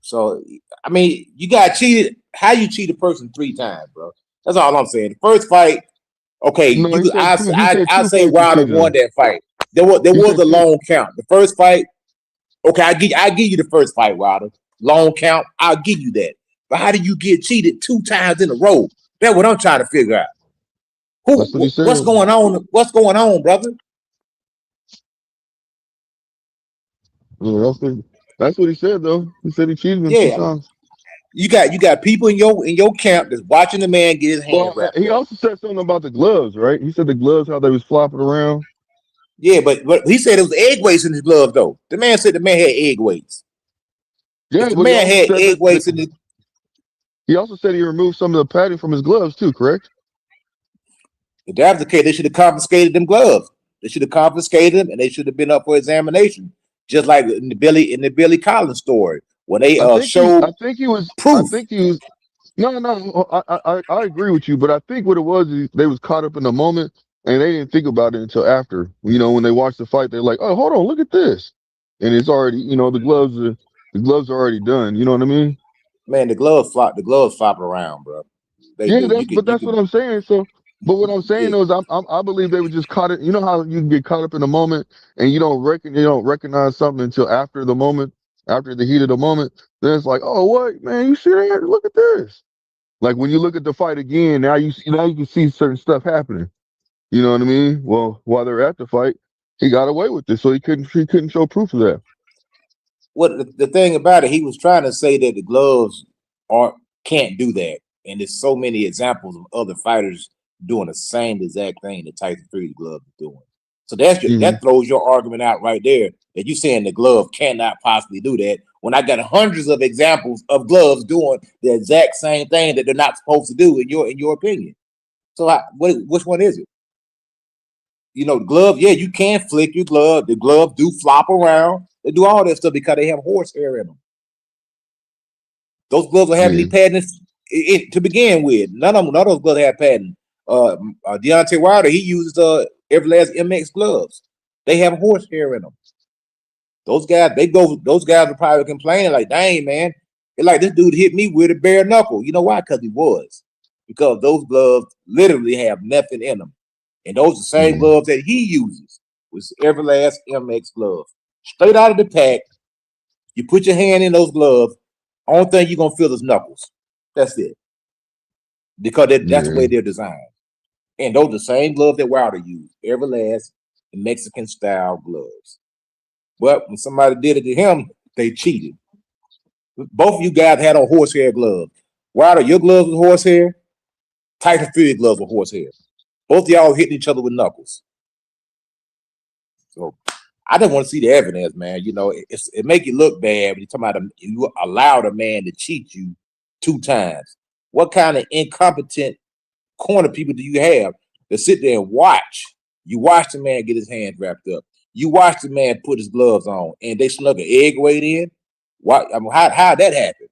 So, I mean, you got cheated. How you cheat a person 3 times, bro? That's all I'm saying. The first fight, Okay, No, you he could. said two. He said I two say fight Wilder won decision. that fight. There He was said a two. long count. The first fight. Okay, I give you the first fight, Wilder. Long count. I'll give you that. But how do you get cheated 2 times in a row? That's what I'm trying to figure out. That's what he What's said. going on? What's going on, brother? Yeah, that's what he said though. He said he cheated him two Yeah, times. you got people in your camp that's watching the man get his hands Well, wrapped he up. also said something about the gloves, right? He said the gloves, how they was flopping around. Yeah, but he said it was egg weights in his glove though. The man said the man had egg weights. If Yeah, the but he man also had said egg that weights in his, he also said he removed some of the padding from his gloves too. Correct? if that was the case, they should have confiscated them gloves. They should have confiscated them, and they should have been up for examination, just like in the Billy Collins story when they I think he. showed I think he was. I proof. think he was. No, no. I agree with you, but I think what it was is they was caught up in the moment and they didn't think about it until after. You know, when they watched the fight, they're like, "Oh, hold on, look at this," and it's already. You know, the gloves are already done. You know what I mean? Man, the gloves flop around, bro. They Yeah, do. You that's what can I'm saying. So, but what I'm saying yeah. though is I believe they were just caught it. You know how you can get caught up in the moment and you don't recognize something until after the moment, after the heat of the moment. Then it's like, oh, what man, you see that? Look at this. Like when you look at the fight again, now you can see certain stuff happening. You know what I mean? Well, while they're at the fight, he got away with it, so he couldn't show proof of that. What the thing about it, he was trying to say that the gloves are can't do that, and there's so many examples of other fighters doing the same exact thing that Tyson Fury's glove is doing. So Hmm. that throws your argument out right there that you saying the glove cannot possibly do that when I got hundreds of examples of gloves doing the exact same thing that they're not supposed to do in your opinion. So which one is it? You know, the glove, yeah, you can flick your glove. The glove do flop around. They do all that stuff because they have horsehair in them. Those gloves don't have any Yeah, padding to begin with. None of those gloves have padding. Deontay Wilder, he uses Everlast MX gloves. They have horsehair in them. Those guys, those guys are probably complaining like, dang, man, it's like this dude hit me with a bare knuckle. You know why? Because he was. Because those gloves literally have nothing in them. And those are the same yeah, gloves that he uses with Everlast MX gloves. Straight out of the pack, you put your hand in those gloves, only thing you're gonna feel is knuckles. That's it. Because that's the yeah. way they're designed. And those are the same gloves that Wilder used, Everlast Mexican style gloves. But when somebody did it to him, they cheated. Both of you guys had on horsehair gloves. Wilder, your gloves with horsehair. Tyson Fury gloves with horsehair. Both of y'all hitting each other with knuckles. So I just want to see the evidence, man. You know, it make you look bad when you talking about you allowed a man to cheat you 2 times. What kind of incompetent corner people do you have that sit there and watch? You watch the man get his hands wrapped up. You watch the man put his gloves on, and they snuck an egg weight in. Why? I mean, how that happen?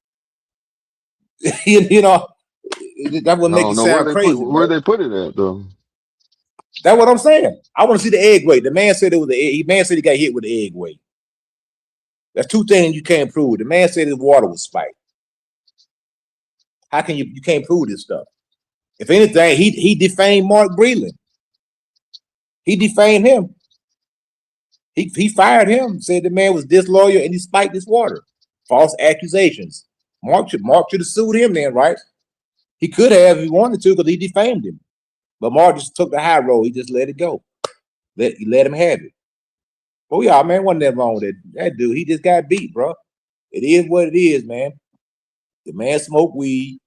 You know, that would make No, you no. sound crazy, Where bro. they put it at though? That's what I'm saying. I want to see the egg weight. The man said it was the man said he got hit with the egg weight. That's 2 things you can't prove. The man said his water was spiked. How can you can't prove this stuff? If anything, he defamed Mark Breland. He defamed him. He fired him, said the man was disloyal and he spiked his water. False accusations. Mark should have sued him then, right? He could have if he wanted to because he defamed him. But Mark just took the high road. He just let it go. He let him have it. Oh yeah, man, wasn't that wrong with that dude? He just got beat, bro. It is what it is, man. The man smoked weed.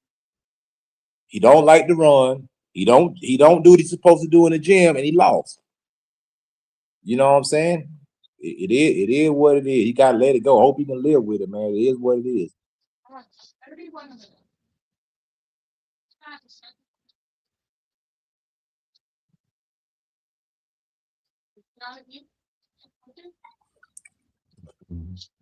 He don't like to run. He don't do what he's supposed to do in the gym, and he lost. You know what I'm saying? It is what it is. He gotta let it go. Hope he can live with it, man. It is what it is.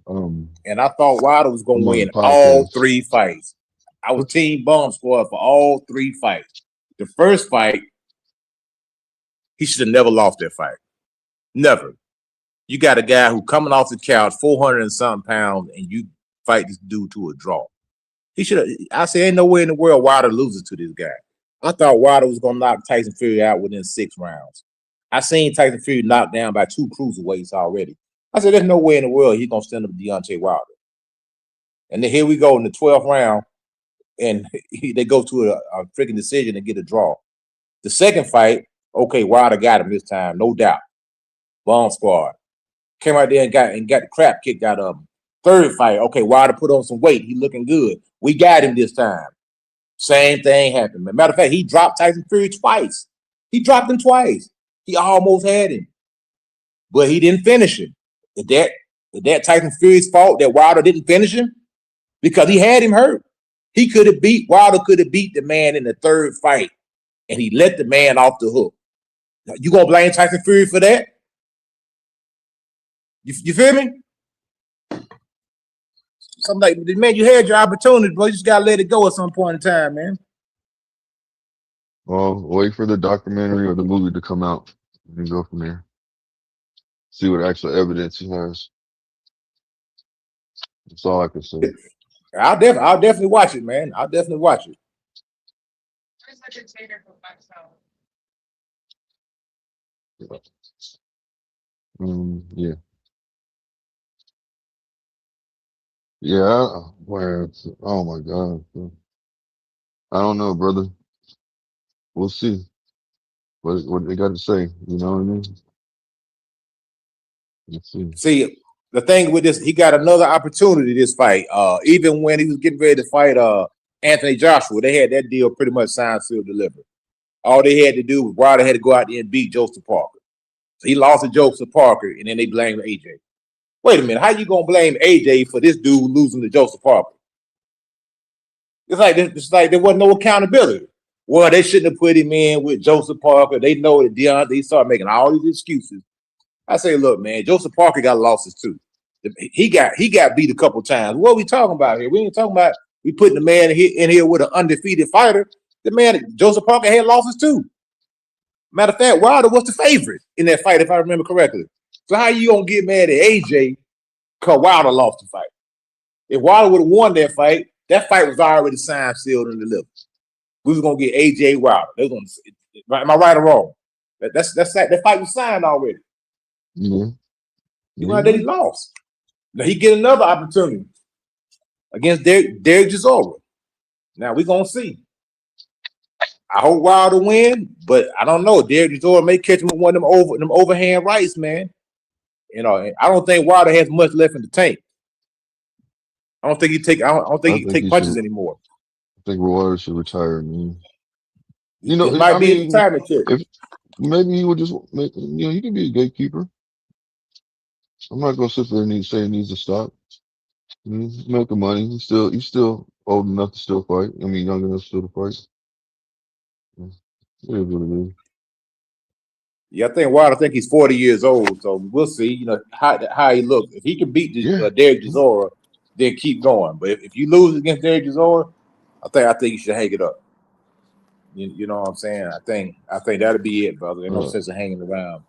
Um, And I thought Wilder was gonna I'm on the win all podcast. 3 fights. I was team bomb squad for all 3 fights. The first fight, he should have never lost that fight. Never. You got a guy who coming off the couch, 400 and something pounds, and you fight this dude to a draw. He should have. I say, ain't no way in the world Wilder loses to this guy. I thought Wilder was gonna knock Tyson Fury out within 6 rounds. I seen Tyson Fury knocked down by 2 cruiserweights already. I said, "There's no way in the world he's gonna stand up to Deontay Wilder." And then here we go in the 12th round, and they go to a freaking decision and get a draw. The second fight, okay, Wilder got him this time, no doubt. Bomb squad came out there and got the crap kicked out of him. Third fight, okay, Wilder put on some weight. He looking good. We got him this time. Same thing happened. Matter of fact, he dropped Tyson Fury twice. He dropped him twice. He almost had him, but he didn't finish him. Is that Tyson Fury's fault that Wilder didn't finish him? Because he had him hurt. Wilder could have beat the man in the third fight, and he let the man off the hook. You gonna blame Tyson Fury for that? You feel me? Something like, man, you had your opportunity, but you just gotta let it go at some point in time, man. Well, wait for the documentary or the movie to come out and go from there. See what actual evidence he has. That's all I can say. I'll definitely watch it, man. I'll definitely watch it. Yeah. Yeah, oh my God. I don't know, brother. We'll see what they got to say. You know what I mean? Let's see. See, the thing with this, he got another opportunity this fight. Even when he was getting ready to fight Anthony Joshua, they had that deal pretty much signed, sealed, delivered. All they had to do was Wilder had to go out there and beat Joseph Parker. So he lost to Joseph Parker, and then they blamed AJ. Wait a minute, how you gonna blame AJ for this dude losing to Joseph Parker? It's like there wasn't no accountability. Well, they shouldn't have put him in with Joseph Parker. They know that they started making all these excuses. I say, look, man, Joseph Parker got losses too. He got beat a couple times. What are we talking about here? We ain't talking about we putting the man in here with an undefeated fighter. The man, Joseph Parker, had losses too. Matter of fact, Wilder was the favorite in that fight, if I remember correctly. So how you gonna get mad at AJ because Wilder lost the fight? If Wilder would have won that fight was already signed, sealed, and delivered. We was gonna get AJ Wilder. Am I right or wrong? That fight was signed already. Yeah. You know that he lost. Now he get another opportunity against Derek Chisora. Now we're gonna see. I hope Wilder win, but I don't know. Derek Chisora may catch him with one of them overhand rights, man. You know, I don't think Wilder has much left in the tank. I don't think he can take punches anymore. I think Wilder should retire, man. You It know, might be a retirement check. If maybe he would just make, he can be a gatekeeper. I'm not gonna sit there and say he needs to stop. He's making money. He's still old enough to still fight. I mean, young enough still to fight. It is what it is. Yeah, I think he's 40 years old, so we'll see. You know how he looks. If he can beat Derek Chisora, then keep going. But if you lose against Derek Chisora, I think you should hang it up. You know what I'm saying? I think that'll be it, brother. There's no sense of hanging around.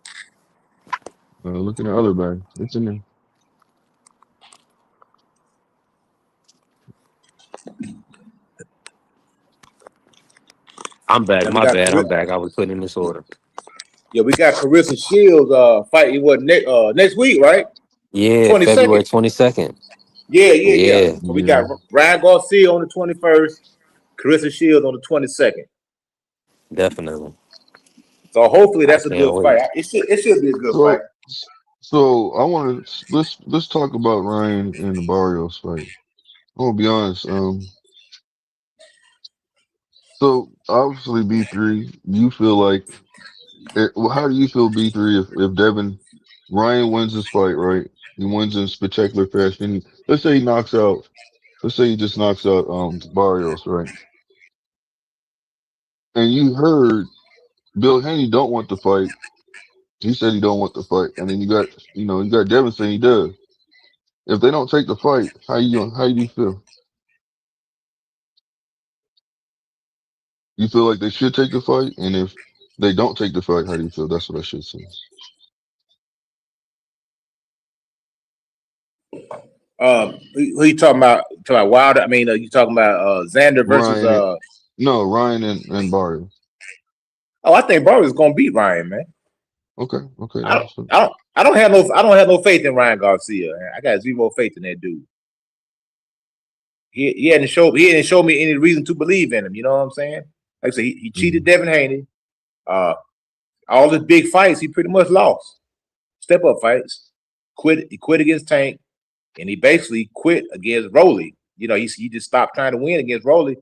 Looking at other bag, it's in there. I'm back. My bad. I'm back. I was putting in this order. Yeah, we got Carissa Shields fighting next week, right? Yeah, 22nd. February 22nd. Yeah. So we got Ryan Garcia on the 21st, Carissa Shields on the 22nd. Definitely. So hopefully that's a good fight. It should be a good fight. So I want to let's talk about Ryan and the Barrios fight. I'm gonna be honest. So obviously B3, you feel like how do you feel B3 if Ryan wins this fight, right? He wins in spectacular fashion. Let's say he just knocks out Barrios, right? And you heard Bill Haney don't want the fight. He said he don't want the fight. And then you got Devin saying he does. If they don't take the fight, how do you feel? You feel like they should take the fight? And if they don't take the fight, how do you feel? That's what I should say. Who you talking about? Wilder? I mean, you talking about Xander versus No, Ryan and Barry. Oh, I think Barber's gonna beat Ryan, man. Okay, okay, I that's don't, what's up. I don't have no faith in Ryan Garcia. Man. I got zero faith in that dude. He hadn't showed me any reason to believe in him. You know what I'm saying? Like I said, he cheated Mhm. Devin Haney. Uh, all his big fights, he pretty much lost. Step up fights. He quit against Tank, and he basically quit against Rolly. You know, he just stopped trying to win against Rolly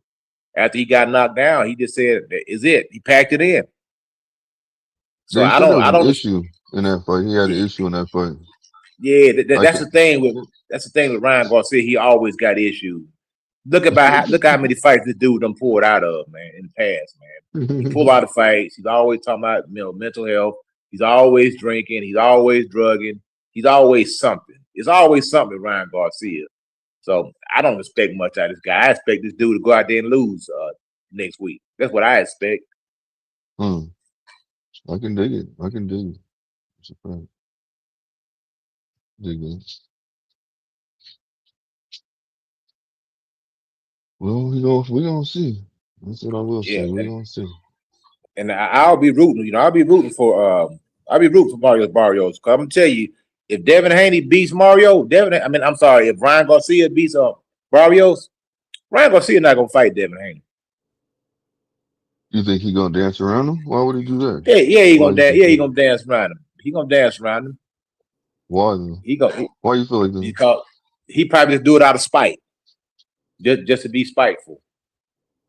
after he got knocked down. He just said, "That is it." He packed it in. So Yeah, he said there was I an don't. issue in that fight. He had an issue in that fight. Yeah, I that's the can't. thing with Ryan Garcia. He always got issues. Look how many fights this dude done pulled out of, man, in the past, man. He pull out of fights. He's always talking about mental health. He's always drinking. He's always drugging. He's always something. It's always something with Ryan Garcia. So I don't expect much out of this guy. I expect this dude to go out there and lose next week. That's what I expect. Hmm. I can dig it. I can dig it. It's a fact. Dig it. Well, we gonna see. That's what I will Yeah, say. We gonna see. and I'll be rooting. I'll be rooting for Barrios. Cause I'm gonna tell you, if Devin Haney beats Mario, I'm sorry, if Ryan Garcia beats Barrios, Ryan Garcia not gonna fight Devin Haney. You think he gonna dance around him? Why would he do that? Yeah, Why do you think he that? gonna dance around him. He gonna dance around him. Why then? He gonna Why you feel like that? because he probably just do it out of spite, just to be spiteful.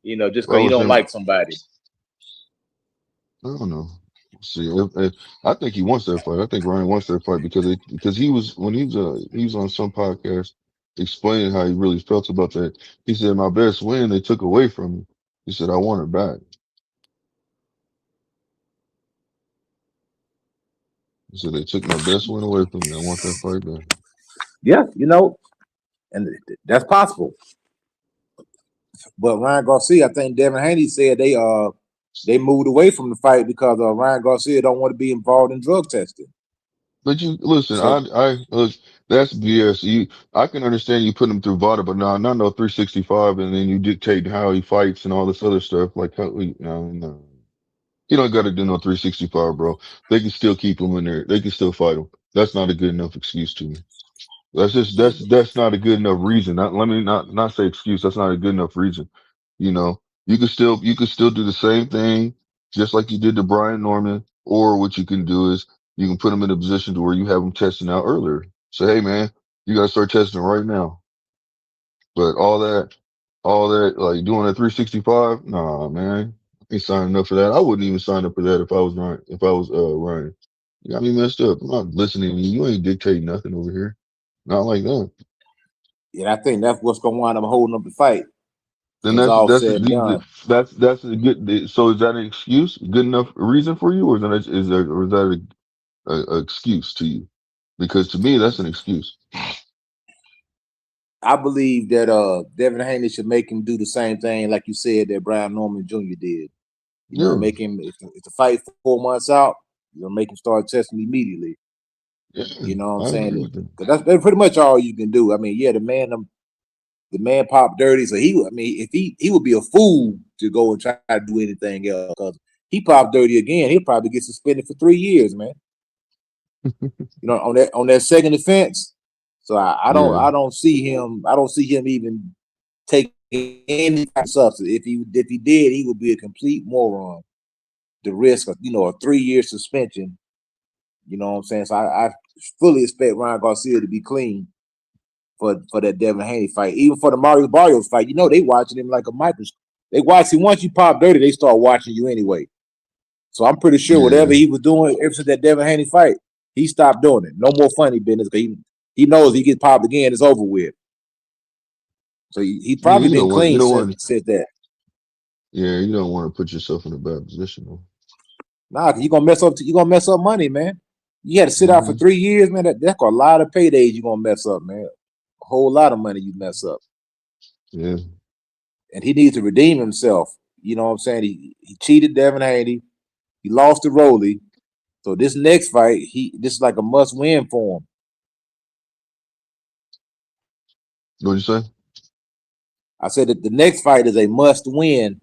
Just Well, because I he was don't saying, like somebody. I don't know. See, I think he wants that fight. I think Ryan wants that fight because he was when he was on some podcast explaining how he really felt about that. He said, "My best win they took away from me." He said, "I want it back." He said, "They took my best win away from me. I want that fight back." Yeah, and that's possible. But Ryan Garcia, I think Devin Haney said they moved away from the fight because Ryan Garcia don't want to be involved in drug testing. But you listen, So I look, that's BS. I can understand you put him through VADA, but no, not no 365, and then you dictate how he fights and all this other stuff. Like, no, no. You don't got to do no 365, bro. They can still keep him in there. They can still fight him. That's not a good enough excuse to me. That's not a good enough reason. Let me not say excuse. That's not a good enough reason. You could still do the same thing, just like you did to Brian Norman. Or what you can do is you can put him in a position to where you have him testing out earlier. Say, hey man, you got to start testing right now. But all that, like doing a 365, nah, man, I ain't signing up for that. I wouldn't even sign up for that if I was Ryan. If I was Ryan, you got me messed up. I'm not listening to you. You ain't dictating nothing over here. Not like that. yeah, I think that's what's gonna wind up holding up the fight Then when it's all said and done. that's a good. So is that an excuse? Good enough reason for you, or is that a excuse to you? Because to me, that's an excuse. I believe that Devin Haney should make him do the same thing like you said that Brian Norman Jr. did. Yeah, Make him if the fight 4 months out, make him start testing immediately. yeah, You know what I'm I agree saying? with that. Because that's pretty much all you can do. I mean, yeah, the man popped dirty, so if he would be a fool to go and try to do anything else because he popped dirty again, he'll probably get suspended for 3 years, man. On that second offense. So Yeah, I don't see him even taking any type of substance. If he did, he would be a complete moron. The risk of a 3 year suspension. You know what I'm saying? So I fully expect Ryan Garcia to be clean for that Devin Haney fight, even for the Mario Barrios fight. They watching him like a microscope. They watch him once you pop dirty, they start watching you anyway. So I'm pretty sure whatever yeah. he was doing ever since that Devin Haney fight, he stopped doing it. No more funny business. He knows he gets popped again, it's over with. So he Yeah, probably been you clean don't since that. yeah, you don't want to put yourself in a bad position. Though. Nah, you gonna mess up. You gonna mess up money, man. You had to sit out for Hmm. 3 years, man. That's a lot of paydays you gonna mess up, man. A whole lot of money you mess up, Yeah, and he needs to redeem himself. You know what I'm saying? He cheated Devin Haney. He lost to Roley. So this next fight, this is like a must win for him. what'd you say? I said that the next fight is a must win.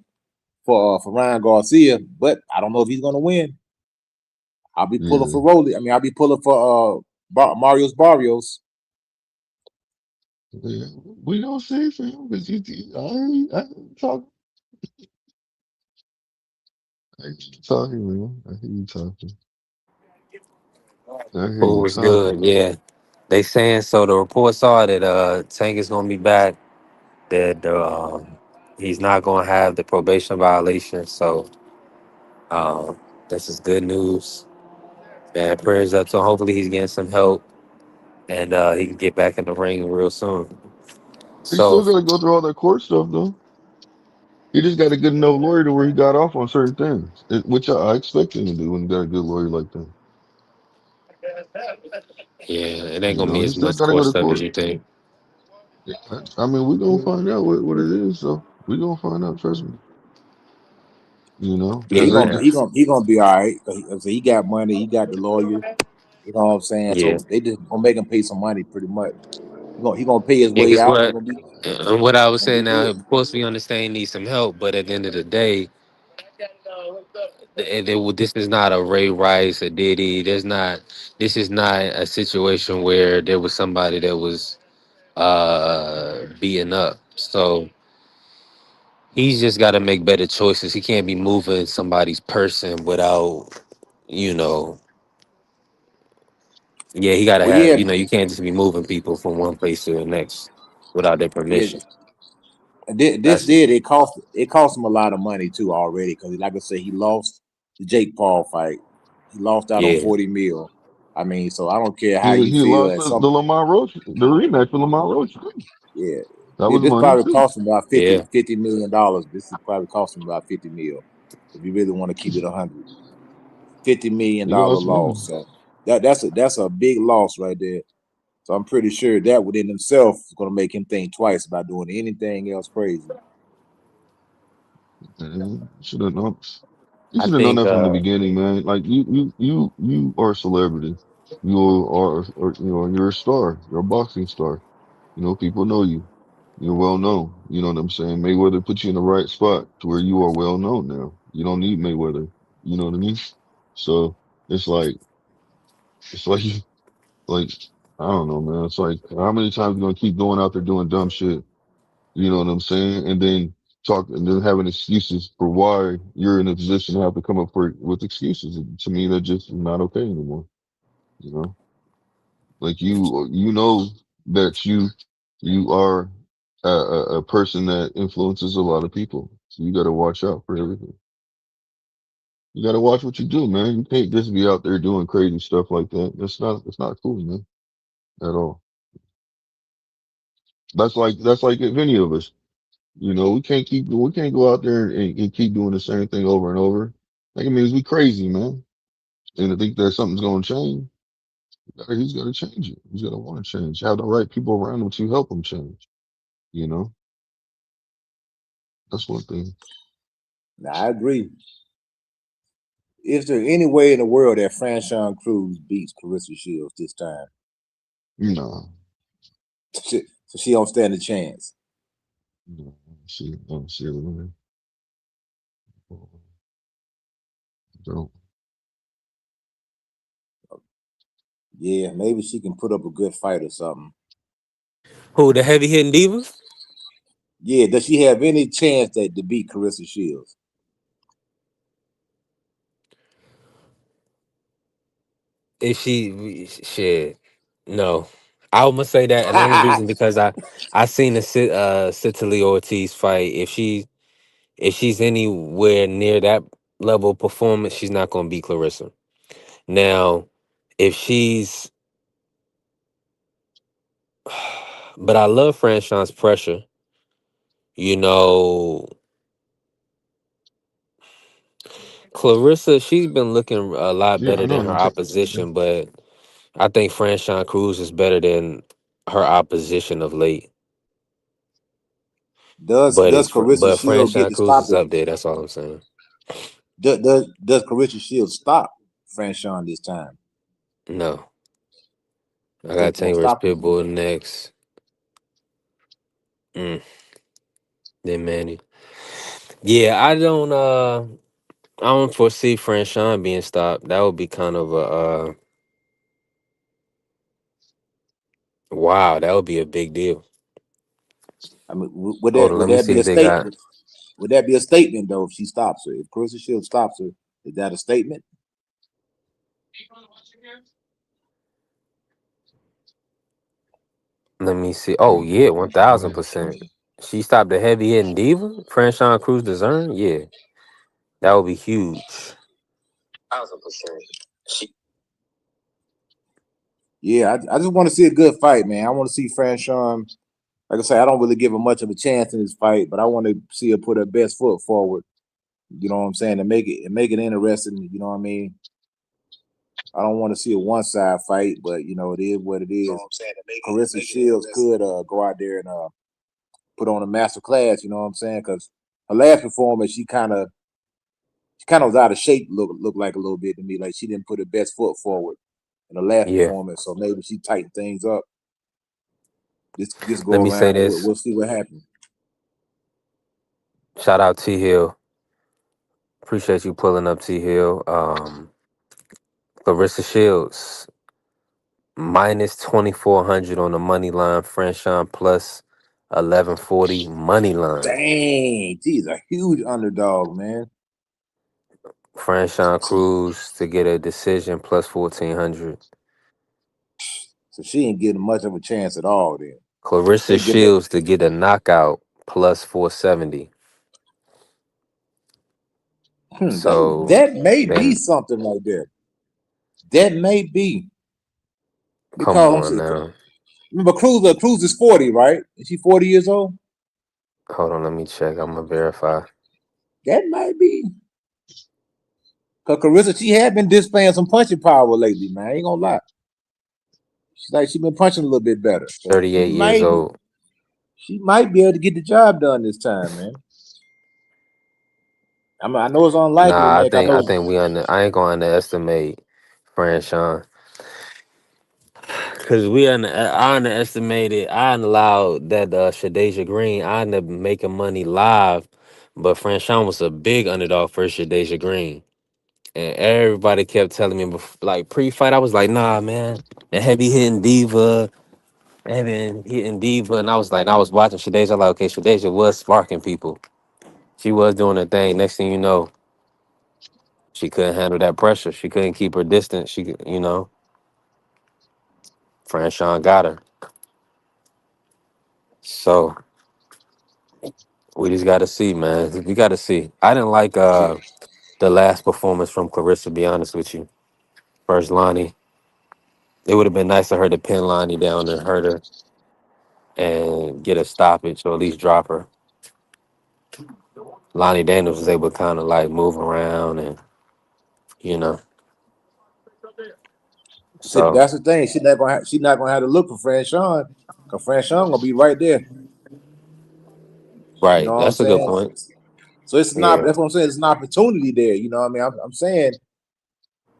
for Ryan Garcia, but I don't know if he's gonna win. I'll be pulling Yeah. for Rolly. I mean, I'll be pulling for Mario's Barrios. Yeah. We don't see for him because I ain't talking. I hear you talking, man. I hear you talking. I hear Who you was talking. good? Yeah, they saying so. The reports are that Tank is gonna be back. That he's not gonna have the probation violation. So um, this is good news. Man, prayers up to him. Hopefully he's getting some help and he can get back in the ring real soon. He still So got to go through all that court stuff, though. He just got a good enough lawyer to where he got off on certain things, which I expect him to do when he got a good lawyer like that. yeah, it ain't You gonna know, be he as still much got to go court to stuff as court. you think. I mean, we're gonna find out what it is. So we're gonna find out. Trust me. You know, Yeah, because they, he gonna be all right. 'Cause he got money. He got the lawyer. You know what I'm saying? Yeah, So they just gonna make him pay some money, pretty much. He gonna pay his yeah. way Cause out. what and what I was He gonna be saying now, good. of course we understand he needs some help, but at the end of the day, this is not a Ray Rice, a Diddy. There's not. This is not a situation where there was somebody that was beaten up. So he's just got to make better choices. He can't be moving somebody's person without, you know. Yeah, he got to Well, have. yeah, You can't just be moving people from one place to the next without their yeah. permission. This That's did it cost him a lot of money too already because, like I said, he lost the Jake Paul fight. He lost out on yeah, 40 mil. I mean, so I don't care how you he feel. lost At the some Lamar Roach, the rematch for Lamar Roach. Yeah, That was this money probably too. cost him about yeah. $50 million dollars. This is probably cost him about 50 mil. If you really want to keep it 100, $50 million He lost money. loss. So that's a big loss right there. So I'm pretty sure that within himself is going to make him think twice about doing anything else crazy. Should have known. You I should have known think that from the beginning, man. Like you are a celebrity. You or you're a star. You're a boxing star. You know, people know you. You're well known. You know what I'm saying? Mayweather put you in the right spot to where you are well known now. You don't need Mayweather. You know what I mean? So it's like it's like like I don't know, man. It's like how many times you gonna keep going out there doing dumb shit? You know what I'm saying? And then having excuses for why you're in a position to have to come up with excuses. To me, that's just not okay anymore. You know, like you know that you are a person that influences a lot of people. So you got to watch out for everything. You got to watch what you do, man. You can't just be out there doing crazy stuff like that. That's not cool, man, at all. That's like if any of us. You know, we can't go out there and keep doing the same thing over and over. Like it means we crazy, man. And I think that something's gonna change. He's gotta change it. He's gotta want to change. Have the right people around him to help him change. You know, that's one thing. Now I agree. Is there any way in the world that Franchon Cruz beats Carissa Shields this time? No, So she don't stand a chance. no, I don't see it. Man. Don't. Yeah, maybe she can put up a good fight or something. who the heavy hitting diva. Yeah, does she have any chance to beat Carissa Shields? If she shit, no, I must say that, and the only reason because I seen the Citali Ortiz fight. If she's anywhere near that level of performance, she's not going to beat Clarissa. Now, if she's, but I love Franchon's pressure. You know, Clarissa, she's been looking a lot Yeah, better I know. than her opposition, but I think Franchon Cruz is better than her opposition of late. Does Carissa But Shields get Franchon to Cruz stop is it? up there. That's all I'm saying. Does Carissa Shields stop Franchon this time? No, You I got think won't Taylor's stop him? Pitbull next. Mm, then Manny. Yeah, I don't foresee Franchon being stopped. That would be kind of a wow, that would be a big deal. I mean, would Hold that on, would let me that see be if a they got. statement? Would that be a statement though if she stops her? If Clarissa Shields stops her, is that a statement? Let me see. Oh yeah, Go ahead. 1000%. She stopped the heavy hitting diva, Franchon Cruz Dezern. Yeah, that would be huge. 1000%. Yeah, I just want to see a good fight, man. I want to see Franchon. Like I say, I don't really give her much of a chance in this fight, but I want to see her put her best foot forward. You know what I'm saying? And make it interesting. You know what I mean? I don't want to see a one side fight, but you know it is what it is. Carissa Shields could go out there and put on a master class. You know what I'm saying? Because her last performance, she kind of was out of shape. Look like a little bit to me. Like she didn't put her best foot forward in the last Yeah. performance. So maybe she tightened things up. Just Let go me say around and this. we'll see what happens. Shout out T Hill. Appreciate you pulling up T Hill. Clarissa Shields minus 2400 on the money line. Franchon plus 1140 money line. Dang, she's a huge underdog, man. Franchon Cruz to get a decision plus 1400. So she ain't getting much of a chance at all. Then Clarissa they giving her. Shields to get a knockout plus 470. That So that may be then something like that. That may be come because I'm on saying, now. remember Cruz is 40, right? Is she 40 years old? Hold on, let me check. I'm gonna verify. That might be. Because Carissa, she had been displaying some punching power lately, man. I ain't gonna lie. She's like she been punching a little bit better. So 38 years old. she might be able to get the job done this time, man. I know it's unlikely, Nah, man. 'Cause I think I ain't gonna underestimate Franchon. Cause I underestimated. I allowed that Shadeja Green. I ended up making money live, but Franchon was a big underdog for Shadeja Green, and everybody kept telling me like pre-fight. I was like, nah, man, the heavy hitting diva, heavy hitting diva, and I was watching Shadeja. Like, okay, Shadeja was sparking people. She was doing her thing. Next thing you know, she couldn't handle that pressure. She couldn't keep her distance. Franchon got her. So we just got to see, man. We got to see. I didn't like the last performance from Clarissa. To be honest with you, first Lonnie. It would have been nice for her to pin Lonnie down and hurt her and get a stoppage or at least drop her. Lonnie Daniels was able to kind of like move around and you know. see, So that's the thing. She's not gonna have to look for Franchon, because Franchon gonna be right there. You know right, what I'm that's a good saying? point. So it's not. Yeah, That's what I'm saying. It's an opportunity there. You know what I mean? I'm saying.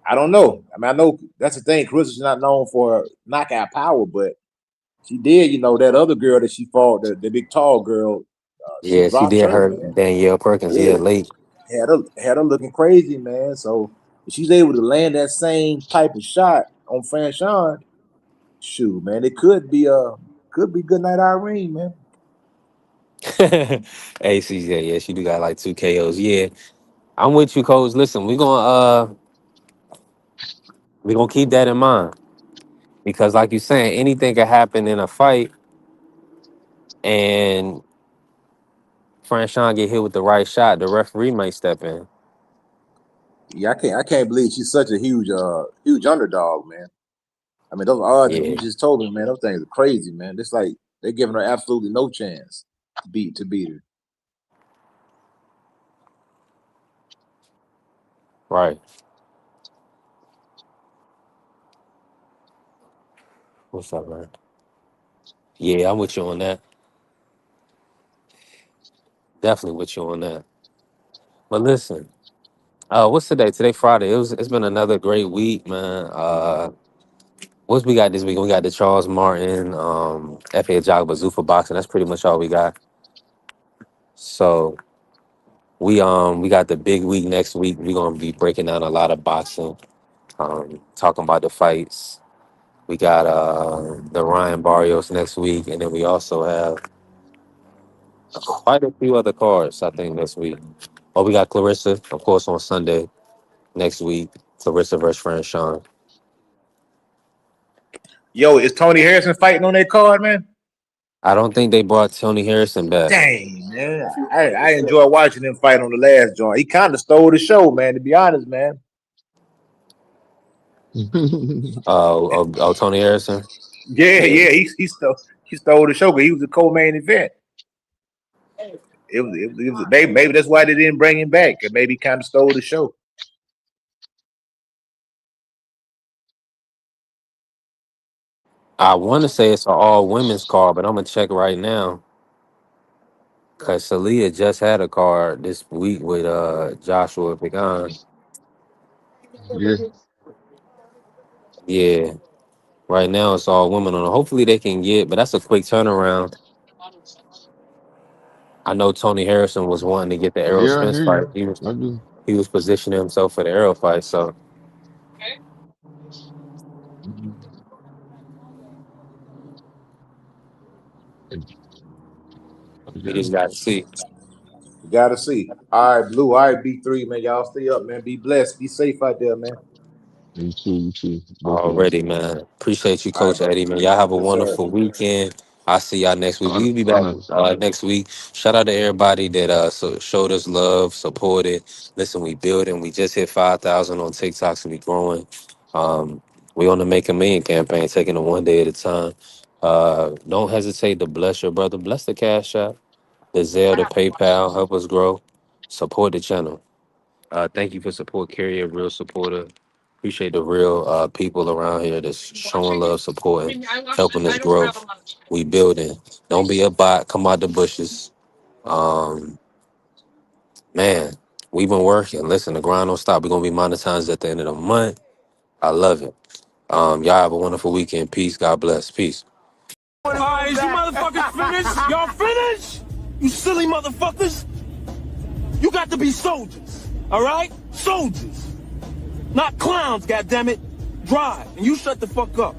I don't know. I mean, I know that's the thing. Carissa's not known for knockout power, but she did. You know that other girl that she fought, the big tall girl. She yeah, she dropped did her, hurt man. Danielle Perkins. Yeah, Yeah, late. had her looking crazy, man. So if she's able to land that same type of shot on Franchon, shoot, man, it could be good night Irene, man. Hey, CJ, yeah, she do got like 2 KOs. Yeah, I'm with you, coach. Listen, we gonna keep that in mind because, like you saying, anything can happen in a fight, and Franchon get hit with the right shot, the referee might step in. Yeah, I can't believe she's such a huge underdog, man. I mean, those odds that you Yeah, just told me, man, those things are crazy, man. It's like they're giving her absolutely no chance to beat her. right. What's up, man? Yeah, I'm with you on that. Definitely with you on that. But listen, what's today? Today Friday. It's been another great week, man. What's we got this week? We got the Charles Martin, FA Jog Bazoofa boxing. That's pretty much all we got. So We got the big week next week. We're gonna be breaking down a lot of boxing, talking about the fights. We got the Ryan Barrios next week, and then we also have quite a few other cards, I think, next week. Oh, we got Clarissa, of course, on Sunday next week. Clarissa versus Fran Sean. Yo, is Tony Harrison fighting on that card, man? I don't think they brought Tony Harrison back. Dang, man. I enjoy watching him fight on the last joint. He kind of stole the show, man, to be honest, man. Tony Harrison. Yeah, Yeah, yeah, he stole the show because he was the co-main event. It was maybe that's why they didn't bring him back. And maybe he kind of stole the show. I want to say it's an all women's card, but I'm gonna check right now because Salia just had a card this week with Joshua Pagan. Yeah, Yeah, right now it's all women on it. Hopefully they can get, but that's a quick turnaround. I know Tony Harrison was wanting to get the Errol yeah, I Spence hear fight. you. I do. He was positioning himself for the Errol fight, so we Yeah, just got to see. You gotta see. All right, Blue. All right, B3, man. Y'all stay up, man. Be blessed. Be safe out there, man. you too, both of them. Already, man. Appreciate you, All right, Coach bro. Eddie, man. Y'all have a Yes, sir. wonderful weekend. I'll see y'all next week. On, We'll be on back us. next week. Shout out to everybody that showed us love, supported. Listen, we building. We just hit 5,000 on TikTok, so we growing. We on the Make a Million campaign, taking it one day at a time. Don't hesitate to bless your brother. Bless the Cash App, the Zelle, the PayPal. Help us grow. Support the channel. Thank you for support, Carrie, a real supporter. Appreciate the real people around here that's showing love, supporting, helping us grow. We building. Don't be a bot. Come out the bushes. Um, man, we've been working. Listen, the grind don't stop. We're gonna be monetized at the end of the month. I love it. Y'all have a wonderful weekend. Peace. God bless. Peace. All right, is you motherfuckers finished? Y'all finished? You silly motherfuckers? You got to be soldiers, all right? Soldiers. Not clowns, goddammit. Drive, and you shut the fuck up.